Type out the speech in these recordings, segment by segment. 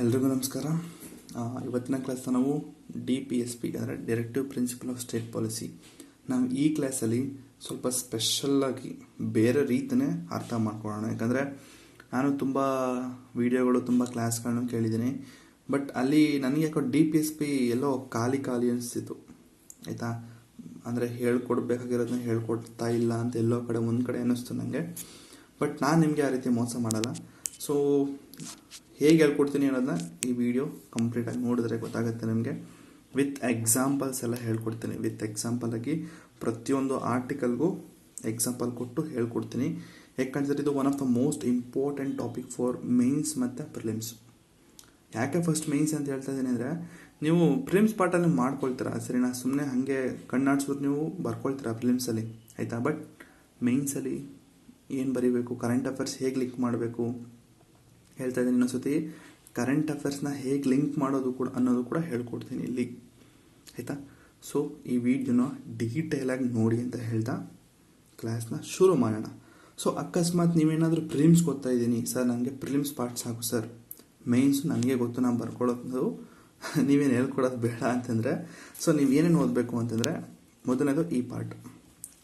ಎಲ್ರಿಗೂ ನಮಸ್ಕಾರ. ಇವತ್ತಿನ ಕ್ಲಾಸ್ ನಾವು DPSP ಅಂದರೆ directive principle of state policy. ನಾವು ಈ ಕ್ಲಾಸಲ್ಲಿ ಸ್ವಲ್ಪ ಸ್ಪೆಷಲ್ಲಾಗಿ ಬೇರೆ ರೀತಿಯೇ ಅರ್ಥ ಮಾಡ್ಕೊಳ್ಳೋಣ. ಯಾಕಂದರೆ ನಾನು ತುಂಬ ವಿಡಿಯೋಗಳು ತುಂಬ ಕ್ಲಾಸ್ಗಳನ್ನು ಕೇಳಿದ್ದೀನಿ, ಬಟ್ ಅಲ್ಲಿ ನನಗೆ ಯಾಕೋ DPSP ಎಲ್ಲೋ ಖಾಲಿ ಅನಿಸ್ತಿತ್ತು. ಆಯಿತಾ, ಅಂದರೆ ಹೇಳ್ಕೊಡ್ಬೇಕಾಗಿರೋದನ್ನ ಹೇಳ್ಕೊಡ್ತಾ ಇಲ್ಲ ಅಂತ ಎಲ್ಲೋ ಕಡೆ ಒಂದು ಕಡೆ ಅನ್ನಿಸ್ತು ನನಗೆ. ಬಟ್ ನಾನು ನಿಮಗೆ ಆ ರೀತಿ ಮೋಸ ಮಾಡಲ್ಲ. ಸೊ ಹೇಗೆ ಹೇಳ್ಕೊಡ್ತೀನಿ ಅನ್ನೋದನ್ನ ಈ ವಿಡಿಯೋ ಕಂಪ್ಲೀಟಾಗಿ ನೋಡಿದ್ರೆ ಗೊತ್ತಾಗುತ್ತೆ ನಿಮಗೆ. ವಿತ್ ಎಕ್ಸಾಂಪಲ್ಸ್ ಎಲ್ಲ ಹೇಳ್ಕೊಡ್ತೀನಿ. ವಿತ್ ಎಕ್ಸಾಂಪಲ್ ಆಗಿ ಪ್ರತಿಯೊಂದು ಆರ್ಟಿಕಲ್ಗೂ ಎಕ್ಸಾಂಪಲ್ ಕೊಟ್ಟು ಹೇಳ್ಕೊಡ್ತೀನಿ. ಯಾಕಂದರೆ ಇದು one of the most important topic for mains ಮತ್ತು ಪ್ರಿಲಿಮ್ಸ್. ಯಾಕೆ ಫಸ್ಟ್ ಮೇನ್ಸ್ ಅಂತ ಹೇಳ್ತಾ ಇದ್ದೀನಿ ಅಂದರೆ, ನೀವು ಪ್ರಿಲಿಮ್ಸ್ ಪಾರ್ಟಲ್ಲಿ ಮಾಡ್ಕೊಳ್ತೀರಾ ಸರಿನಾ, ಸುಮ್ಮನೆ ಹಾಗೆ ಕಣ್ಣಾಡ್ಸೋದು ನೀವು ಬರ್ಕೊಳ್ತೀರಾ ಪ್ರಿಲಿಮ್ಸಲ್ಲಿ, ಆಯಿತಾ. ಬಟ್ ಮೇನ್ಸಲ್ಲಿ ಏನು ಬರೀಬೇಕು, ಕರೆಂಟ್ ಅಫೇರ್ಸ್ ಹೇಗೆ ಲಿಂಕ್ ಮಾಡಬೇಕು ಹೇಳ್ತಾ ಇದ್ದೀನಿ. ಇನ್ನೊಂದ್ಸತಿ ಕರೆಂಟ್ ಅಫೇರ್ಸ್ನ ಹೇಗೆ ಲಿಂಕ್ ಮಾಡೋದು ಕೂಡ ಅನ್ನೋದು ಕೂಡ ಹೇಳ್ಕೊಡ್ತೀನಿ ಇಲ್ಲಿ, ಆಯಿತಾ. ಸೊ ಈ ವಿಡಿಯೋನ ಡೀಟೇಲಾಗಿ ನೋಡಿ ಅಂತ ಹೇಳ್ತಾ ಕ್ಲಾಸ್ನ ಶುರು ಮಾಡೋಣ. ಸೊ ಅಕಸ್ಮಾತ್ ನೀವೇನಾದರೂ ಪ್ರಿಲಿಮ್ಸ್ ಗೊತ್ತಾ ಇದ್ದೀನಿ ಸರ್, ನನಗೆ ಪ್ರಿಲಿಮ್ಸ್ ಪಾರ್ಟ್ ಸಾಕು ಸರ್, ಮೇನ್ಸು ನನಗೆ ಗೊತ್ತು, ನಾನು ಬರ್ಕೊಳ್ಳೋದು ನೀವೇನು ಹೇಳ್ಕೊಡೋದು ಬೇಡ ಅಂತಂದರೆ, ಸೊ ನೀವೇನೇನು ಓದಬೇಕು ಅಂತಂದರೆ, ಮೊದಲನೇದು ಈ ಪಾರ್ಟ್,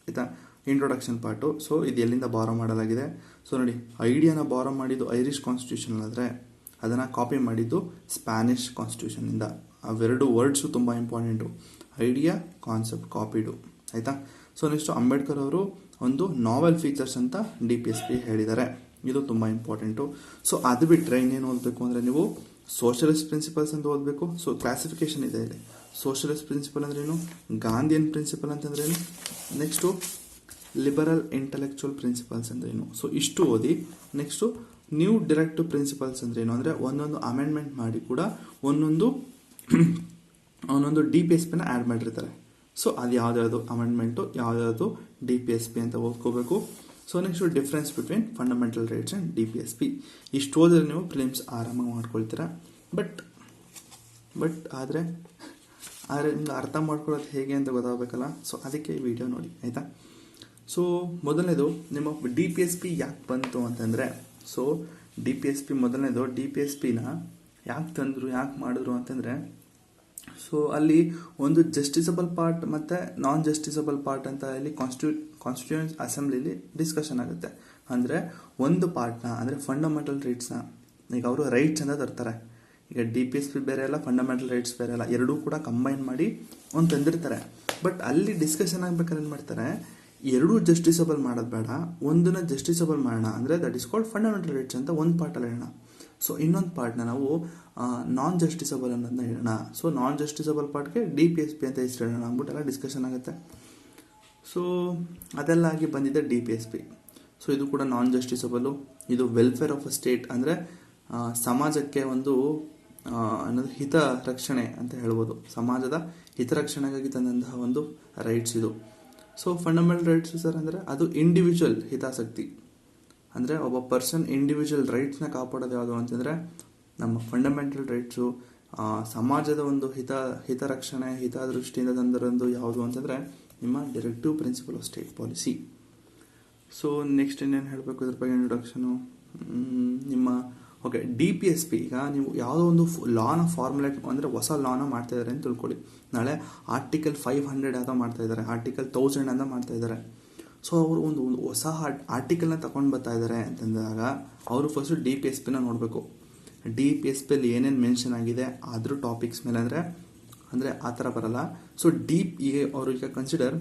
ಆಯಿತಾ, ಇಂಟ್ರೊಡಕ್ಷನ್ ಪಾರ್ಟು. ಸೊ ಇದು ಎಲ್ಲಿಂದ ಬಾರೋ ಮಾಡಲಾಗಿದೆ? ಸೊ ನೋಡಿ, ಐಡಿಯಾನ ಬಾರೋ ಮಾಡಿದ್ದು ಐರಿಷ್ ಕಾನ್ಸ್ಟಿಟ್ಯೂಷನ್ ಆದರೆ ಅದನ್ನು ಕಾಪಿ ಮಾಡಿದ್ದು ಸ್ಪ್ಯಾನಿಷ್ ಕಾನ್ಸ್ಟಿಟ್ಯೂಷನಿಂದ. ಅವೆರಡು ವರ್ಡ್ಸು ತುಂಬ ಇಂಪಾರ್ಟೆಂಟು, ಐಡಿಯಾ, ಕಾನ್ಸೆಪ್ಟ್, ಕಾಪಿಡು, ಆಯಿತಾ. ಸೊ ನೆಕ್ಸ್ಟು ಅಂಬೇಡ್ಕರ್ ಅವರು ಒಂದು ನಾವೆಲ್ ಫೀಚರ್ಸ್ ಅಂತ DPSP ಹೇಳಿದ್ದಾರೆ, ಇದು ತುಂಬ ಇಂಪಾರ್ಟೆಂಟು. ಸೊ ಅದು ಬಿಟ್ಟರೆ ಇನ್ನೇನು ಓದಬೇಕು ಅಂದರೆ ನೀವು ಸೋಷಲಿಸ್ಟ್ ಪ್ರಿನ್ಸಿಪಲ್ಸ್ ಅಂತ ಓದಬೇಕು. ಸೊ ಕ್ಲಾಸಿಫಿಕೇಶನ್ ಇದೆ ಇಲ್ಲಿ. ಸೋಷಲಿಸ್ಟ್ ಪ್ರಿನ್ಸಿಪಲ್ ಅಂದ್ರೇನು, ಗಾಂಧಿಯನ್ ಪ್ರಿನ್ಸಿಪಲ್ ಅಂತಂದ್ರೇನು, ನೆಕ್ಸ್ಟು ಲಿಬರಲ್ ಇಂಟೆಲೆಕ್ಚುವಲ್ ಪ್ರಿನ್ಸಿಪಲ್ಸ್ ಅಂದ್ರೇನು. ಸೊ ಇಷ್ಟು ಓದಿ ನೆಕ್ಸ್ಟು ನ್ಯೂ ಡೈರೆಕ್ಟಿವ್ ಪ್ರಿನ್ಸಿಪಲ್ಸ್ ಅಂದ್ರೇನು ಅಂದರೆ ಒಂದೊಂದು ಅಮೆಂಡ್ಮೆಂಟ್ ಮಾಡಿ ಕೂಡ ಒಂದೊಂದು DPSPನ ಆ್ಯಡ್ ಮಾಡಿರ್ತಾರೆ. ಸೊ ಅದು ಯಾವ್ದಾವುದು ಅಮೆಂಡ್ಮೆಂಟು, ಯಾವ್ದಾವುದು DPSP ಅಂತ ಓದ್ಕೋಬೇಕು. So next difference between fundamental rights and DPSP. ಇಷ್ಟು ಓದಿದ್ರೆ ನೀವು ಪ್ರಿಲಿಮ್ಸ್ ಆರಾಮಾಗಿ ಮಾಡ್ಕೊಳ್ತೀರಾ. ಬಟ್ ಆದರೆ ನಿಮ್ಗೆ ಅರ್ಥ ಮಾಡ್ಕೊಳ್ಳೋದು ಹೇಗೆ ಅಂತ ಗೊತ್ತಾಗಬೇಕಲ್ಲ. ಸೊ ಅದಕ್ಕೆ ಈ ವಿಡಿಯೋ ನೋಡಿ, ಆಯಿತಾ. ಸೊ ಮೊದಲನೇದು ನಿಮ್ಮ DPSP ಯಾಕೆ ಬಂತು ಅಂತಂದರೆ, ಸೊ DPSP ಮೊದಲನೇದು DPSPನ ಯಾಕೆ ತಂದರು, ಯಾಕೆ ಮಾಡಿದ್ರು ಅಂತಂದರೆ, ಸೊ ಅಲ್ಲಿ ಒಂದು ಜಸ್ಟಿಸಬಲ್ ಪಾರ್ಟ್ ಮತ್ತು ನಾನ್ ಜಸ್ಟಿಸಬಲ್ ಪಾರ್ಟ್ ಅಂತ ಇಲ್ಲಿ ಕಾನ್ಸ್ಟಿಟ್ಯೂಯೆಂಟ್ ಅಸೆಂಬ್ಲಿಲಿ ಡಿಸ್ಕಷನ್ ಆಗುತ್ತೆ. ಅಂದರೆ ಒಂದು ಪಾರ್ಟ್ನ ಅಂದರೆ ಫಂಡಮೆಂಟಲ್ ರೈಟ್ಸ್ನ, ಈಗ ಅವರು ರೈಟ್ಸ್ ಅಂತ ತರ್ತಾರೆ. ಈಗ DPSP ಬೇರೆ ಅಲ್ಲ, ಫಂಡಮೆಂಟಲ್ ರೈಟ್ಸ್ ಬೇರೆ ಅಲ್ಲ, ಎರಡೂ ಕೂಡ ಕಂಬೈನ್ ಮಾಡಿ ಒಂದು ತಂದಿರ್ತಾರೆ. ಬಟ್ ಅಲ್ಲಿ ಡಿಸ್ಕಷನ್ ಆಗ್ಬೇಕಾದ್ರೆ ಏನು ಮಾಡ್ತಾರೆ, ಎರಡೂ ಜಸ್ಟಿಸಬಲ್ ಮಾಡೋದು ಬೇಡ, ಒಂದನ್ನು ಜಸ್ಟಿಸಬಲ್ ಮಾಡೋಣ, ಅಂದರೆ that is called fundamental rights ಅಂತ ಒಂದು ಪಾರ್ಟಲ್ಲಿ ಹೇಳೋಣ. ಸೊ ಇನ್ನೊಂದು ಪಾರ್ಟ್ನ ನಾವು ನಾನ್ ಜಸ್ಟಿಸಬಲ್ ಅನ್ನೋದನ್ನ ಹೇಳೋಣ. ಸೊ ನಾನ್ ಜಸ್ಟಿಸಬಲ್ ಪಾರ್ಟ್ಗೆ DPSP ಅಂತ ಹೆಸರು ಹೇಳೋಣ ಅಂದ್ಬಿಟ್ಟೆಲ್ಲ ಡಿಸ್ಕಷನ್ ಆಗುತ್ತೆ. ಸೊ ಅದೆಲ್ಲ ಆಗಿ ಬಂದಿದೆ DPSP. ಸೊ ಇದು ಕೂಡ ನಾನ್ ಜಸ್ಟಿಸಬಲು. ಇದು ವೆಲ್ಫೇರ್ ಆಫ್ ಅ ಸ್ಟೇಟ್ ಅಂದರೆ ಸಮಾಜಕ್ಕೆ ಒಂದು ಅನ್ನೋದು ಹಿತ ರಕ್ಷಣೆ ಅಂತ ಹೇಳ್ಬೋದು, ಸಮಾಜದ ಹಿತರಕ್ಷಣೆಗಾಗಿ ತಂದಂತಹ ಒಂದು ರೈಟ್ಸ್ ಇದು. ಸೊ ಫಂಡಮೆಂಟಲ್ ರೈಟ್ಸ್ ಸರ್ ಅಂದರೆ ಅದು ಇಂಡಿವಿಜುವಲ್ ಹಿತಾಸಕ್ತಿ, ಅಂದರೆ ಒಬ್ಬ ಪರ್ಸನ್ ಇಂಡಿವಿಜುವಲ್ ರೈಟ್ಸ್ನ ಕಾಪಾಡೋದು ಯಾವುದು ಅಂತಂದರೆ ನಮ್ಮ ಫಂಡಮೆಂಟಲ್ ರೈಟ್ಸು. ಸಮಾಜದ ಒಂದು ಹಿತರಕ್ಷಣೆ ಹಿತದೃಷ್ಟಿಯಿಂದ ತಂದಿರೋದು ಯಾವುದು ಅಂತಂದರೆ ನಿಮ್ಮ directive principle of state policy. So next ಇನ್ನೇನು ಹೇಳಬೇಕು ಇದ್ರ ಬಗ್ಗೆ ಇಂಟ್ರೊಡಕ್ಷನು. ನಿಮ್ಮ ಓಕೆ DPSP ಈಗ ನೀವು ಯಾವುದೋ ಒಂದು ಲಾನ ಫಾರ್ಮುಲೇಟ್ ಅಂದರೆ ಹೊಸ ಲಾನ ಮಾಡ್ತಾ ಇದ್ದಾರೆ ಅಂತ ತಿಳ್ಕೊಳ್ಳಿ. ನಾಳೆ ಆರ್ಟಿಕಲ್ 500 ಯಾವುದೋ ಮಾಡ್ತಾ ಇದ್ದಾರೆ, ಆರ್ಟಿಕಲ್ 1000 ಅಂತ ಮಾಡ್ತಾ ಇದ್ದಾರೆ. ಸೊ ಅವರು ಒಂದು ಹೊಸ ಆರ್ಟಿಕಲ್ನ ತಗೊಂಡು ಬರ್ತಾ ಇದ್ದಾರೆ ಅಂತಂದಾಗ ಅವರು ಫಸ್ಟು DPSPನ ನೋಡಬೇಕು. DPSPಯಲ್ಲಿ ಏನೇನು ಮೆನ್ಷನ್ ಆಗಿದೆ ಅದ್ರ ಟಾಪಿಕ್ಸ್ ಮೇಲೆ ಅಂದರೆ ಆ ಥರ ಬರಲ್ಲ. ಸೊ ಈಗ ಅವರು ಈಗ ಕನ್ಸಿಡರ್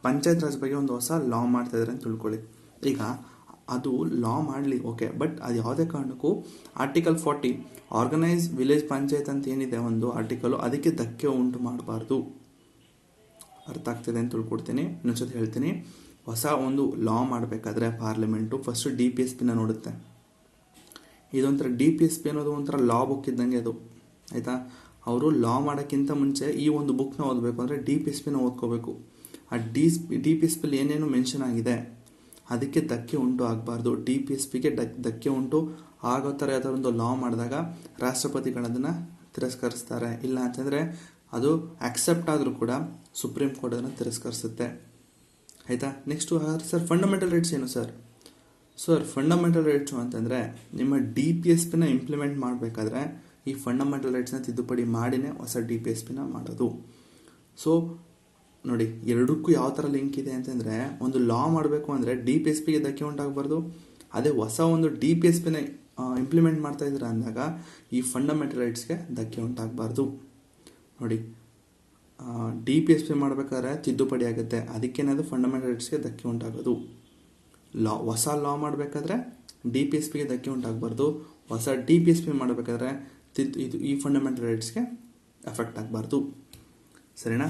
ಪಂಚಾಯತ್ ರಾಜ್ ಬಗ್ಗೆ ಒಂದು ಹೊಸ ಲಾ ಮಾಡ್ತಾ ಇದ್ದಾರೆ ಅಂತ ತಿಳ್ಕೊಳ್ಳಿ. ಈಗ ಅದು ಲಾ ಮಾಡಲಿ, ಓಕೆ, ಬಟ್ ಅದು ಯಾವುದೇ ಕಾರಣಕ್ಕೂ ಆರ್ಟಿಕಲ್ 40 ಆರ್ಗನೈಸ್ ವಿಲೇಜ್ ಪಂಚಾಯತ್ ಅಂತ ಏನಿದೆ ಒಂದು ಆರ್ಟಿಕಲು, ಅದಕ್ಕೆ ಧಕ್ಕೆ ಉಂಟು ಮಾಡಬಾರ್ದು. ಅರ್ಥ ಆಗ್ತಿದೆ ಅಂತ ತಿಳ್ಕೊಡ್ತೀನಿ, ಇನ್ನೊಂದ್ಸತಿ ಹೇಳ್ತೀನಿ. ಹೊಸ ಒಂದು ಲಾ ಮಾಡಬೇಕಾದ್ರೆ ಪಾರ್ಲಿಮೆಂಟು ಫಸ್ಟು DPSPನ ನೋಡುತ್ತೆ. ಇದೊಂಥರ DPSP ಅನ್ನೋದು ಒಂಥರ ಲಾ ಬುಕ್ ಇದ್ದಂಗೆ ಅದು, ಆಯಿತಾ. ಅವರು ಲಾ ಮಾಡೋಕ್ಕಿಂತ ಮುಂಚೆ ಈ ಒಂದು ಬುಕ್ನ ಓದಬೇಕು ಅಂದರೆ DPSPನ ಓದ್ಕೋಬೇಕು. ಆ DPSPಲಿ ಏನೇನು ಮೆನ್ಷನ್ ಆಗಿದೆ ಅದಕ್ಕೆ ಧಕ್ಕೆ ಉಂಟು ಆಗಬಾರ್ದು. DPSPಗೆ ಧಕ್ಕೆ ಉಂಟು ಆಗೋ ಥರ ಯಾವ್ದಾದ್ರು ಒಂದು ಲಾ ಮಾಡಿದಾಗ ರಾಷ್ಟ್ರಪತಿಗಳದನ್ನು ತಿರಸ್ಕರಿಸ್ತಾರೆ. ಇಲ್ಲ ಅಂತಂದರೆ ಅದು ಆಕ್ಸೆಪ್ಟ್ ಆದರೂ ಕೂಡ ಸುಪ್ರೀಂ ಕೋರ್ಟ್ ಅದನ್ನು ತಿರಸ್ಕರಿಸುತ್ತೆ, ಆಯಿತಾ. ನೆಕ್ಸ್ಟು ಸರ್ ಫಂಡಮೆಂಟಲ್ ರೈಟ್ಸ್ ಏನು ಸರ್? ಸರ್ ಫಂಡಮೆಂಟಲ್ ರೈಟ್ಸು ಅಂತಂದರೆ ನಿಮ್ಮ ಡಿ ಪಿ ಎಸ್ ಪಿನ ಇಂಪ್ಲಿಮೆಂಟ್ ಮಾಡಬೇಕಾದ್ರೆ ಈ ಫಂಡಮೆಂಟಲ್ ರೈಟ್ಸ್ನ ತಿದ್ದುಪಡಿ ಮಾಡಿನೇ ಹೊಸ ಡಿ ಪಿ ಎಸ್ ಪಿನ ಮಾಡೋದು. ಸೊ ನೋಡಿ, ಎರಡಕ್ಕೂ ಯಾವ ಥರ ಲಿಂಕ್ ಇದೆ ಅಂತಂದರೆ, ಒಂದು ಲಾ ಮಾಡಬೇಕು ಅಂದರೆ ಡಿ ಪಿ ಎಸ್ ಪಿಗೆ ಧಕ್ಕೆ ಉಂಟಾಗಬಾರ್ದು. ಅದೇ ಹೊಸ ಒಂದು ಡಿ ಪಿ ಎಸ್ ಪಿನ ಇಂಪ್ಲಿಮೆಂಟ್ ಮಾಡ್ತಾ ಇದ್ದೀರಾ ಅಂದಾಗ ಈ ಫಂಡಮೆಂಟಲ್ ರೈಟ್ಸ್ಗೆ ಧಕ್ಕೆ ಉಂಟಾಗಬಾರ್ದು. ನೋಡಿ, ಡಿ ಪಿ ಎಸ್ ಪಿ ಮಾಡಬೇಕಾದ್ರೆ ತಿದ್ದುಪಡಿ ಆಗುತ್ತೆ, ಅದಕ್ಕೇನಾದರೂ ಫಂಡಮೆಂಟಲ್ ರೈಟ್ಸ್ಗೆ ಧಕ್ಕೆ ಉಂಟಾಗೋದು. ಹೊಸ ಲಾ ಮಾಡಬೇಕಾದ್ರೆ ಡಿ ಪಿ ಎಸ್ ಪಿಗೆ ಧಕ್ಕೆ ಉಂಟಾಗಬಾರ್ದು. ಹೊಸ ಡಿ ಪಿ ಎಸ್ ಪಿ ಮಾಡಬೇಕಾದ್ರೆ ಈ ಫಂಡಮೆಂಟಲ್ ರೈಟ್ಸ್ಗೆ ಎಫೆಕ್ಟ್ ಆಗಬಾರ್ದು. ಸರಿನಾ?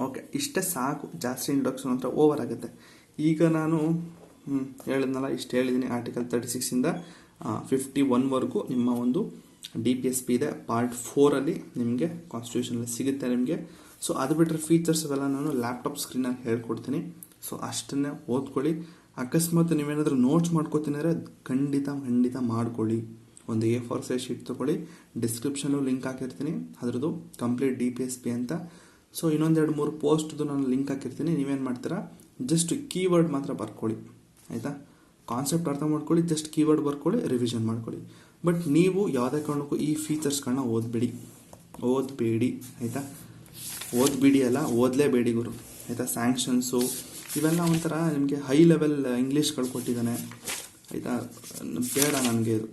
ಓಕೆ, ಇಷ್ಟೇ ಸಾಕು. ಜಾಸ್ತಿ ಇಂಟ್ರೊಡಕ್ಷನ್ ಅಂತ ಓವರ್ ಆಗುತ್ತೆ. ಈಗ ನಾನು ಹೇಳಿದ್ನಲ್ಲ, ಇಷ್ಟು ಹೇಳಿದ್ದೀನಿ. ಆರ್ಟಿಕಲ್ 36ಇಂದ 51ವರೆಗೂ ನಿಮ್ಮ ಒಂದು ಡಿ ಪಿ ಎಸ್ ಪಿ ಇದೆ. ಪಾರ್ಟ್ 4ಅಲ್ಲಿ ನಿಮಗೆ ಕಾನ್ಸ್ಟಿಟ್ಯೂಷನಲ್ಲಿ ಸಿಗುತ್ತೆ ನಿಮಗೆ. ಸೊ ಅದು ಬಿಟ್ಟರೆ ಫೀಚರ್ಸ್ ಅವೆಲ್ಲ ನಾನು ಲ್ಯಾಪ್ಟಾಪ್ ಸ್ಕ್ರೀನಲ್ಲಿ ಹೇಳ್ಕೊಡ್ತೀನಿ. ಸೊ ಅಷ್ಟನ್ನೇ ಓದ್ಕೊಳ್ಳಿ. ಅಕಸ್ಮಾತ್ ನೀವೇನಾದರೂ ನೋಟ್ಸ್ ಮಾಡ್ಕೋತೀನಿ ಅಂದರೆ ಖಂಡಿತ ಮಾಡ್ಕೊಳ್ಳಿ. ಒಂದು A4 ಸೈಜ್ ಶೀಟ್ ತೊಗೊಳ್ಳಿ, ಡಿಸ್ಕ್ರಿಪ್ಷನ್ಲು ಲಿಂಕ್ ಹಾಕಿರ್ತೀನಿ ಅದರದ್ದು, complete D P S P ಅಂತ. ಸೊ ಇನ್ನೊಂದು 2-3 ಪೋಸ್ಟ್ದು ನಾನು ಲಿಂಕ್ ಹಾಕಿರ್ತೀನಿ. ನೀವೇನು ಮಾಡ್ತೀರಾ, ಜಸ್ಟ್ ಕೀವರ್ಡ್ ಮಾತ್ರ ಬರ್ಕೊಳ್ಳಿ, ಆಯಿತಾ? ಕಾನ್ಸೆಪ್ಟ್ ಅರ್ಥ ಮಾಡ್ಕೊಳ್ಳಿ, ಜಸ್ಟ್ ಕೀವರ್ಡ್ ಬರ್ಕೊಳ್ಳಿ, ರಿವಿಷನ್ ಮಾಡ್ಕೊಳ್ಳಿ. ಬಟ್ ನೀವು ಯಾವುದೇ ಕಾರಣಕ್ಕೂ ಈ ಫೀಚರ್ಸ್ಗಳನ್ನ ಓದಬೇಡಿ, ಆಯಿತಾ? ಓದಬೇಡಿ ಅಲ್ಲ, ಓದಲೇಬೇಡಿ ಗುರು, ಆಯಿತಾ? ಸ್ಯಾಂಕ್ಷನ್ಸು ಇವೆಲ್ಲ ಒಂಥರ ನಿಮಗೆ ಹೈ ಲೆವೆಲ್ ಇಂಗ್ಲೀಷ್ಗಳು ಕೊಟ್ಟಿದ್ದಾನೆ, ಆಯಿತಾ? ಬೇಡ ನನಗೆ ಇದು.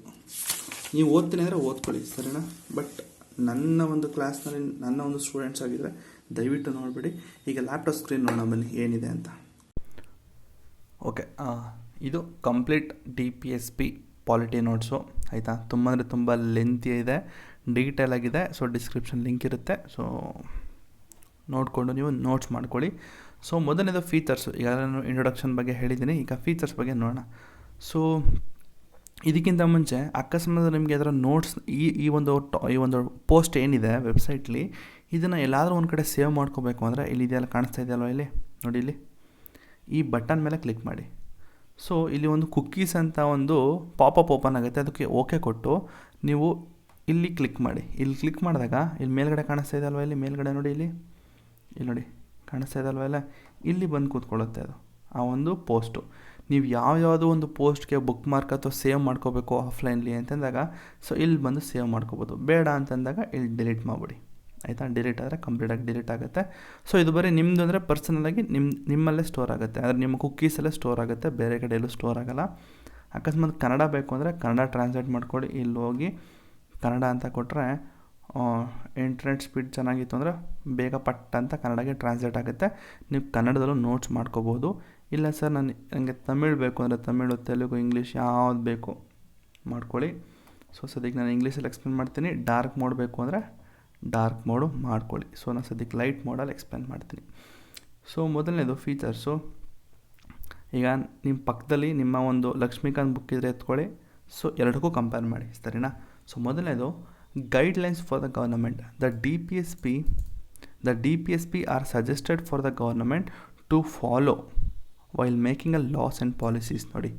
ನೀವು ಓದ್ತೀನಿ ಅಂದರೆ ಓದ್ಕೊಳ್ಳಿ, ಸರಿನಾ? ಬಟ್ ನನ್ನ ಒಂದು ಕ್ಲಾಸ್ನಲ್ಲಿ ನನ್ನ ಒಂದು ಸ್ಟೂಡೆಂಟ್ಸ್ ಆಗಿದ್ದರೆ ದಯವಿಟ್ಟು ನೋಡಿಬಿಡಿ. ಈಗ ಲ್ಯಾಪ್ಟಾಪ್ ಸ್ಕ್ರೀನ್ ನೋಡೋಣ ಬನ್ನಿ ಏನಿದೆ ಅಂತ. ಓಕೆ, ಇದು complete D P S P polity notes, ಆಯಿತಾ? ತುಂಬ ಲೆಂತಿ ಇದೆ, ಡೀಟೇಲ್ ಆಗಿದೆ. ಸೊ ಡಿಸ್ಕ್ರಿಪ್ಷನ್ ಲಿಂಕ್ ಇರುತ್ತೆ, ಸೊ ನೋಡಿಕೊಂಡು ನೀವು ನೋಟ್ಸ್ ಮಾಡ್ಕೊಳ್ಳಿ. ಸೊ ಮೊದಲನೇದು ಫೀಚರ್ಸು. ಈಗ ನಾನು ಇಂಟ್ರೊಡಕ್ಷನ್ ಬಗ್ಗೆ ಹೇಳಿದ್ದೀನಿ, ಈಗ ಫೀಚರ್ಸ್ ಬಗ್ಗೆ ನೋಡೋಣ. ಸೊ ಇದಕ್ಕಿಂತ ಮುಂಚೆ ಅಕಸ್ಮಾತ್ ನಿಮಗೆ ಅದರ ನೋಟ್ಸ್ ಈ ಒಂದು ಪೋಸ್ಟ್ ಏನಿದೆ ವೆಬ್ಸೈಟ್ಲಿ, ಇದನ್ನು ಎಲ್ಲಾದರೂ ಒಂದು ಕಡೆ ಸೇವ್ ಮಾಡ್ಕೋಬೇಕು ಅಂದರೆ ಇಲ್ಲಿ ಇದೆಲ್ಲ ಕಾಣಿಸ್ತಾ ಇದೆಯಲ್ವ, ಇಲ್ಲಿ ನೋಡಿ, ಇಲ್ಲಿ ಈ ಬಟನ್ ಮೇಲೆ ಕ್ಲಿಕ್ ಮಾಡಿ. ಸೊ ಇಲ್ಲಿ ಒಂದು ಕುಕ್ಕೀಸ್ ಅಂತ ಒಂದು ಪಾಪಪ್ ಓಪನ್ ಆಗುತ್ತೆ, ಅದಕ್ಕೆ ಓಕೆ ಕೊಟ್ಟು ನೀವು ಇಲ್ಲಿ ಕ್ಲಿಕ್ ಮಾಡಿ. ಇಲ್ಲಿ ಕ್ಲಿಕ್ ಮಾಡಿದಾಗ ಇಲ್ಲಿ ಮೇಲ್ಗಡೆ ಕಾಣಿಸ್ತಾ ಇದೆಯಲ್ವ, ಇಲ್ಲಿ ಮೇಲ್ಗಡೆ ನೋಡಿ, ಇಲ್ಲಿ ನೋಡಿ ಕಾಣಿಸ್ತಾ ಇದೆಯಲ್ವ, ಎಲ್ಲ ಇಲ್ಲಿ ಬಂದು ಕೂತ್ಕೊಳ್ಳುತ್ತೆ ಅದು ಆ ಒಂದು ಪೋಸ್ಟು. ನೀವು ಯಾವುದೋ ಒಂದು ಪೋಸ್ಟ್ಗೆ ಬುಕ್ ಮಾರ್ಕ್ ಅಥವಾ ಸೇವ್ ಮಾಡ್ಕೋಬೇಕು ಆಫ್ಲೈನ್ಲಿ ಅಂತಂದಾಗ ಸೊ ಇಲ್ಲಿ ಬಂದು ಸೇವ್ ಮಾಡ್ಕೋಬೋದು. ಬೇಡ ಅಂತಂದಾಗ ಇಲ್ಲಿ ಡಿಲೀಟ್ ಮಾಡಿಬಿಡಿ, ಆಯಿತಾ? ಡಿಲೀಟ್ ಆದರೆ ಕಂಪ್ಲೀಟಾಗಿ ಡಿಲೀಟ್ ಆಗುತ್ತೆ. ಸೊ ಇದು ಬರೀ ನಿಮ್ಮದು ಅಂದರೆ ಪರ್ಸನಲಾಗಿ ನಿಮ್ಮಲ್ಲೇ ಸ್ಟೋರ್ ಆಗುತ್ತೆ, ಅಂದರೆ ನಿಮ್ಮ ಕುಕ್ಕೀಸಲ್ಲೇ ಸ್ಟೋರ್ ಆಗುತ್ತೆ, ಬೇರೆ ಕಡೆ ಎಲ್ಲೂ ಸ್ಟೋರ್ ಆಗೋಲ್ಲ. ಅಕಸ್ಮಾತ್ ಕನ್ನಡ ಬೇಕು ಅಂದರೆ ಕನ್ನಡ ಟ್ರಾನ್ಸ್ಲೇಟ್ ಮಾಡ್ಕೊಳ್ಳಿ. ಇಲ್ಲಿ ಹೋಗಿ ಕನ್ನಡ ಅಂತ ಕೊಟ್ಟರೆ ಇಂಟರ್ನೆಟ್ ಸ್ಪೀಡ್ ಚೆನ್ನಾಗಿತ್ತು ಅಂದರೆ ಬೇಗ ಪಟ್ಟ ಅಂತ ಕನ್ನಡಕ್ಕೆ ಟ್ರಾನ್ಸ್ಲೇಟ್ ಆಗುತ್ತೆ. ನೀವು ಕನ್ನಡದಲ್ಲೂ ನೋಟ್ಸ್ ಮಾಡ್ಕೋಬೋದು. ಇಲ್ಲ ಸರ್ ನನಗೆ ತಮಿಳ್ ಬೇಕು ಅಂದರೆ ತಮಿಳು, ತೆಲುಗು, ಇಂಗ್ಲೀಷ್ ಯಾವ್ದು ಬೇಕು ಮಾಡ್ಕೊಳ್ಳಿ. ಸೊ ಸದ್ಯಕ್ಕೆ ನಾನು ಇಂಗ್ಲೀಷಲ್ಲಿ ಎಕ್ಸ್ಪ್ಲೇನ್ ಮಾಡ್ತೀನಿ. ಡಾರ್ಕ್ ಮೋಡ್ ಬೇಕು ಅಂದರೆ ಡಾರ್ಕ್ ಮೋಡು ಮಾಡ್ಕೊಳ್ಳಿ. ಸೊ ನಾನು ಸದ್ಯಕ್ಕೆ ಲೈಟ್ ಮೋಡಲ್ಲಿ ಎಕ್ಸ್ಪ್ಲೇನ್ ಮಾಡ್ತೀನಿ. ಸೊ ಮೊದಲನೇದು ಫೀಚರ್ಸು. ಈಗ ನಿಮ್ಮ ಪಕ್ಕದಲ್ಲಿ ನಿಮ್ಮ ಒಂದು ಲಕ್ಷ್ಮೀಕಾಂತ್ ಬುಕ್ ಇದ್ದರೆ ಎತ್ಕೊಳ್ಳಿ. ಸೊ ಎರಡಕ್ಕೂ ಕಂಪೇರ್ ಮಾಡಿ, ಸರಿನಾ? ಸೊ ಮೊದಲನೇದು guidelines for the government. The D P S P are suggested for the government to follow while making a laws and policies. ನೋಡಿ,